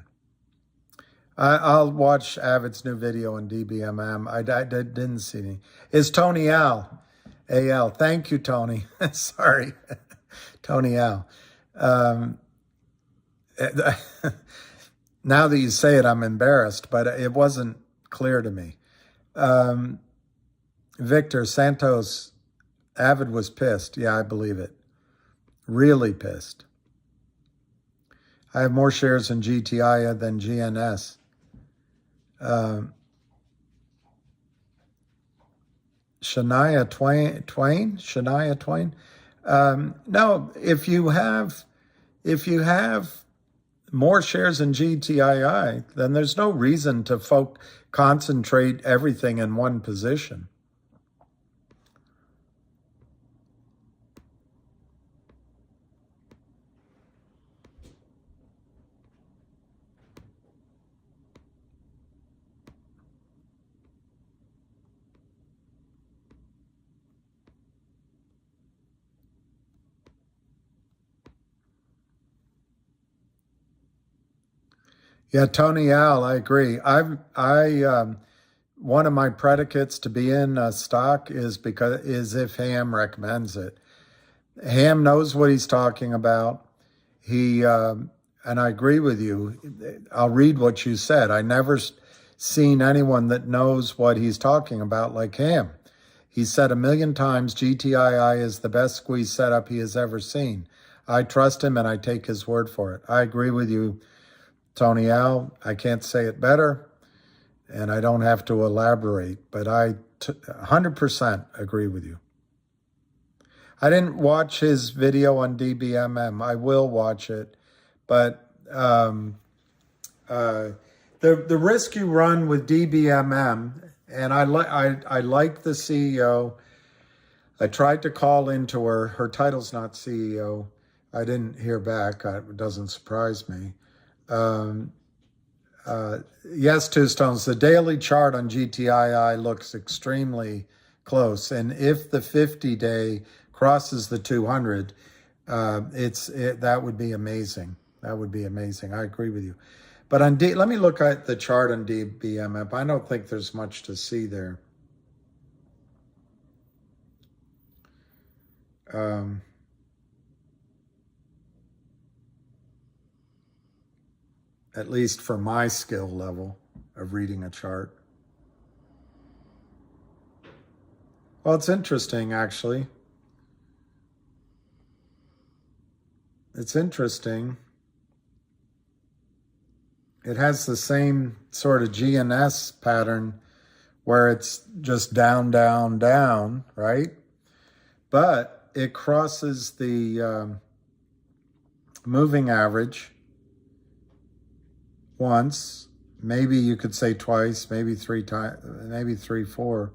I'll watch Avid's new video on DBMM. I didn't see any. Is Tony Al? AL. Thank you, Tony. Sorry. Tony Al. Now that you say it, I'm embarrassed, but it wasn't clear to me. Victor Santos, Avid was pissed. Yeah, I believe it. Really pissed. I have more shares in GTII than GNS. Shania Twain? Shania Twain? No, if you have more shares in GTII, then there's no reason to concentrate everything in one position. Yeah, Tony Al, I agree. One of my predicates to be in a stock is if Ham recommends it. Ham knows what he's talking about. And I agree with you. I'll read what you said. I never seen anyone that knows what he's talking about like Ham. He said 1,000,000 times GTII is the best squeeze setup he has ever seen. I trust him and I take his word for it. I agree with you, Tony Al. I can't say it better and I don't have to elaborate, but I 100% agree with you. I didn't watch his video on DBMM. I will watch it, but the risk you run with DBMM, and I like the CEO. I tried to call into her. Her title's not CEO. I didn't hear back. It doesn't surprise me. Yes, Two Stones. The daily chart on GTII looks extremely close, and if the 50-day crosses the 200, that would be amazing. That would be amazing. I agree with you. But let me look at the chart on DBMF. I don't think there's much to see there. At least for my skill level of reading a chart. Well, it's interesting, actually. It's interesting. It has the same sort of GNS pattern where it's just down, down, down, right? But it crosses the moving average once, maybe you could say twice, maybe 3 times, maybe 3, 4.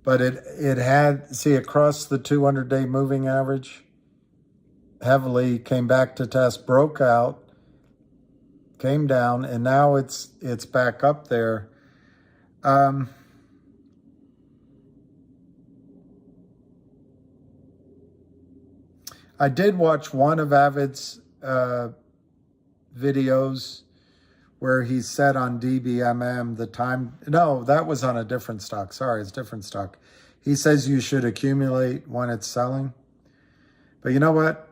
But it had, see, it crossed the 200-day moving average heavily, came back to test, broke out, came down, and now it's back up there. I did watch one of Avid's videos where he said on DBMM the time, no, that was on a different stock. Sorry, it's a different stock. He says you should accumulate when it's selling. But you know what?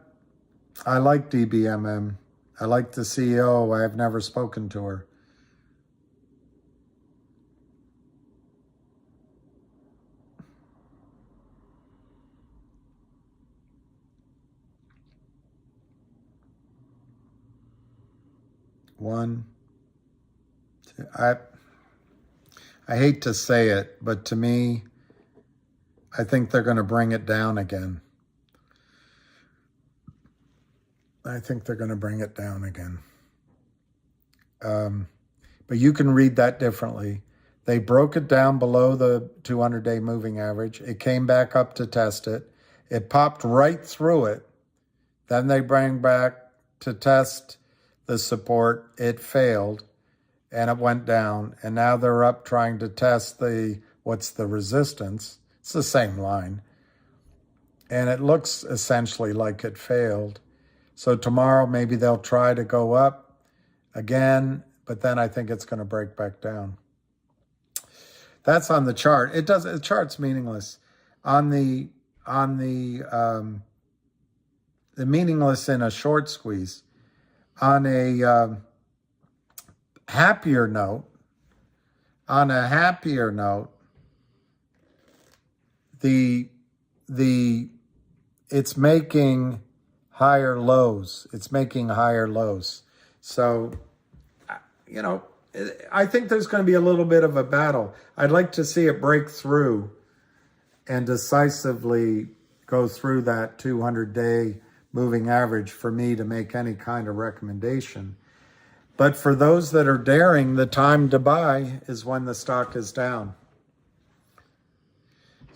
I like DBMM. I like the CEO. I have never spoken to her. One, two, I hate to say it, but to me, I think they're going to bring it down again. I think they're going to bring it down again. But you can read that differently. They broke it down below the 200-day moving average. It came back up to test it. It popped right through it. Then they bring back to test the support. It failed, and it went down. And now they're up trying to test what's the resistance. It's the same line. And it looks essentially like it failed. So tomorrow, maybe they'll try to go up again, but then I think it's going to break back down. That's on the chart. The chart's meaningless. On the meaningless in a short squeeze. On a happier note, it's making higher lows. It's making higher lows. So, you know, I think there's going to be a little bit of a battle. I'd like to see it break through and decisively go through that 200-day moving average for me to make any kind of recommendation. But for those that are daring, the time to buy is when the stock is down.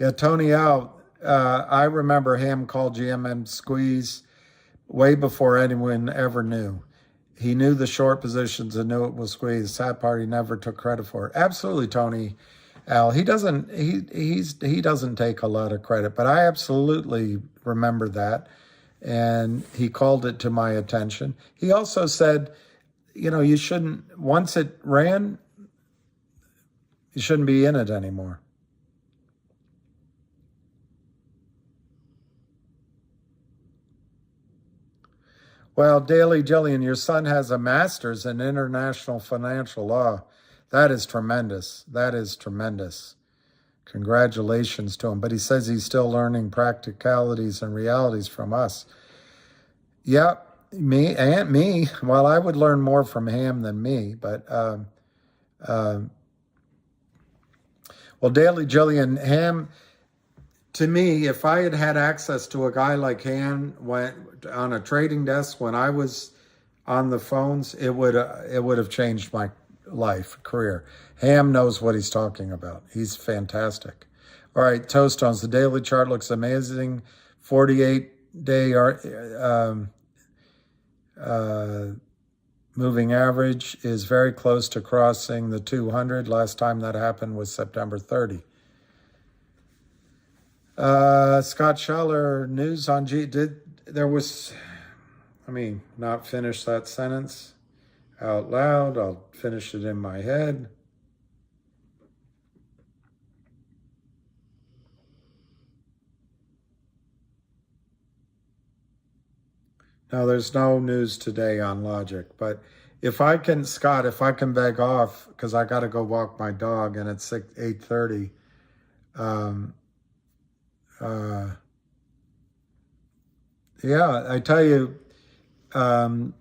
Yeah, Tony Al, I remember him called GMM squeeze way before anyone ever knew. He knew the short positions and knew it was squeezed. Sad part, he never took credit for it. Absolutely, Tony Al. He doesn't take a lot of credit, but I absolutely remember that. And he called it to my attention. He also said, you shouldn't, once it ran, you shouldn't be in it anymore. Well, Daily Jillian, your son has a master's in international financial law. That is tremendous. That is tremendous. Congratulations to him. But he says he's still learning practicalities and realities from us. Yep, me. Well, I would learn more from Ham than me. But, well, Daily Jillian, Ham, to me, if I had had access to a guy like Ham on a trading desk when I was on the phones, it would have changed my life, career. Ham knows what he's talking about. He's fantastic. All right, Toestones, the daily chart looks amazing. 48-day moving average is very close to crossing the 200. Last time that happened was September 30. Scott Scheller, news on not finish that sentence out loud. I'll finish it in my head. No, there's no news today on Logic, but if I can beg off, because I got to go walk my dog and it's 8:30, yeah, I tell you, I'm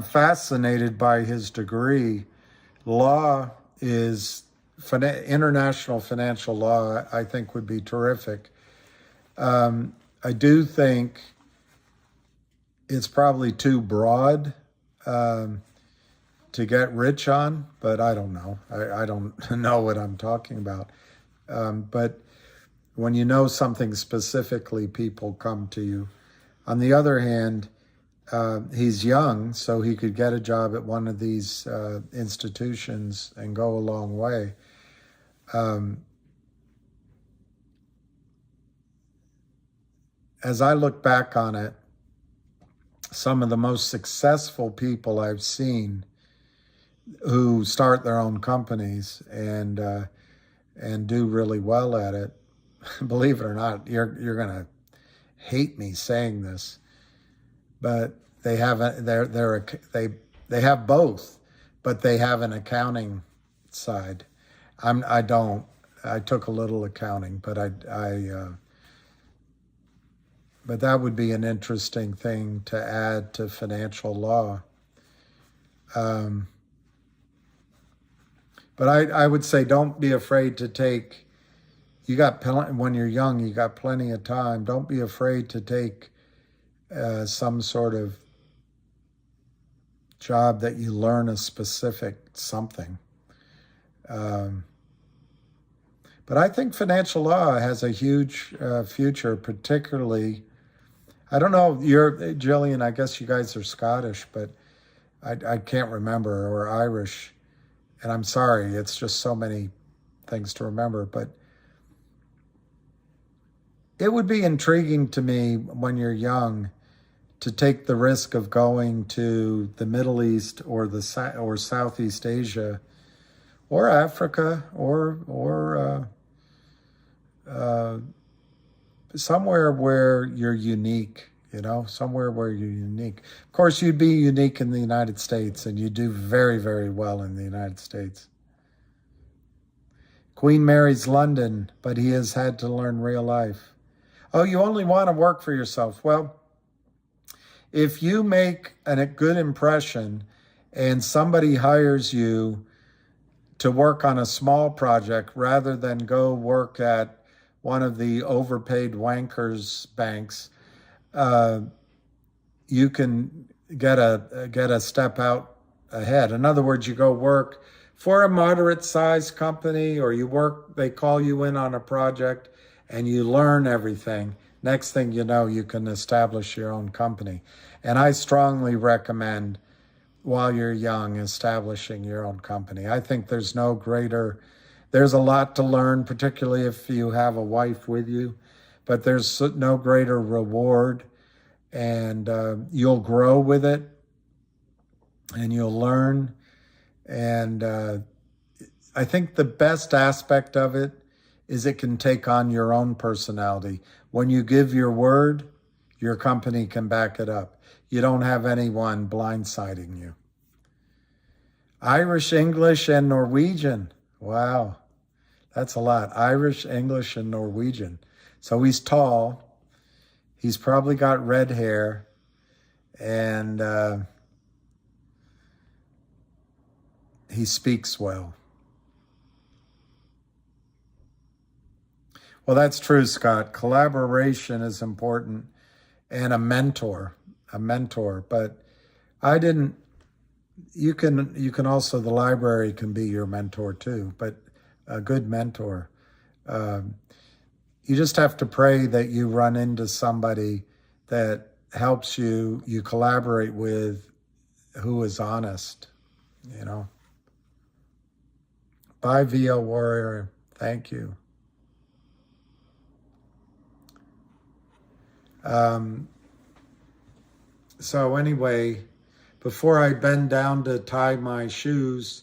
fascinated by his degree. Law is international financial law, I think would be terrific. I do think it's probably too broad to get rich on, but I don't know. I don't know what I'm talking about. But when you know something specifically, people come to you. On the other hand, he's young, so he could get a job at one of these institutions and go a long way. As I look back on it, some of the most successful people I've seen who start their own companies and do really well at it, believe it or not, you're gonna hate me saying this, but they have they have both, but they have an accounting side. I don't. I took a little accounting, but but that would be an interesting thing to add to financial law. But I would say don't be afraid to take. When you're young, you got plenty of time. Don't be afraid to take some sort of job that you learn a specific something. But I think financial law has a huge future, particularly. I don't know, Jillian, I guess you guys are Scottish, but I can't remember, or Irish. And I'm sorry, it's just so many things to remember. But it would be intriguing to me when you're young to take the risk of going to the Middle East or Southeast Asia or Africa or somewhere where you're unique, somewhere where you're unique. Of course, you'd be unique in the United States, and you do very, very well in the United States. Queen Mary's London, but he has had to learn real life. Oh, you only want to work for yourself. Well, if you make a good impression and somebody hires you to work on a small project rather than go work at one of the overpaid wankers banks, you can get a step out ahead. In other words, you go work for a moderate-sized company, or they call you in on a project and you learn everything. Next thing you know, you can establish your own company. And I strongly recommend, while you're young, establishing your own company. I think there's a lot to learn, particularly if you have a wife with you, but there's no greater reward, and you'll grow with it. and you'll learn. And I think the best aspect of it is it can take on your own personality. When you give your word, your company can back it up. You don't have anyone blindsiding you. Irish, English, and Norwegian. Wow, that's a lot. Irish, English, and Norwegian. So he's tall. He's probably got red hair. And he speaks well. Well, that's true, Scott. Collaboration is important, and a mentor. But I didn't. You can also, the library can be your mentor too, but a good mentor. You just have to pray that you run into somebody that helps you collaborate with, who is honest, you know. Bye, VL Warrior. Thank you. So anyway, before I bend down to tie my shoes,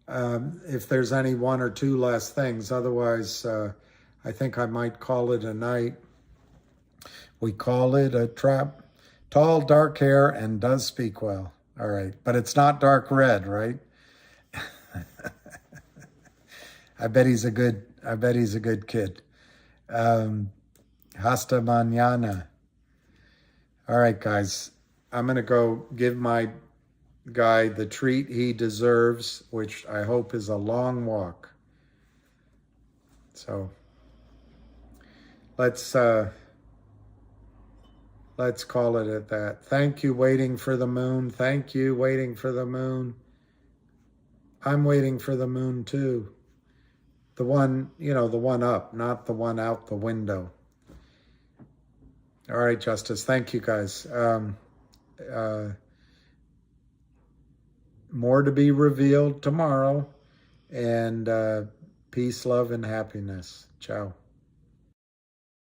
if there's any one or two last things, otherwise I think I might call it a night. We call it a trap. Tall, dark hair, and does speak well. All right, but it's not dark red, right? I bet he's a good kid. Hasta mañana. All right, guys. I'm going to go give my guy the treat he deserves, which I hope is a long walk. So let's call it at that. Thank you, waiting for the moon. Thank you, waiting for the moon. I'm waiting for the moon too. The one, the one up, not the one out the window. All right, Justice. Thank you, guys. More to be revealed tomorrow. And peace, love, and happiness. Ciao.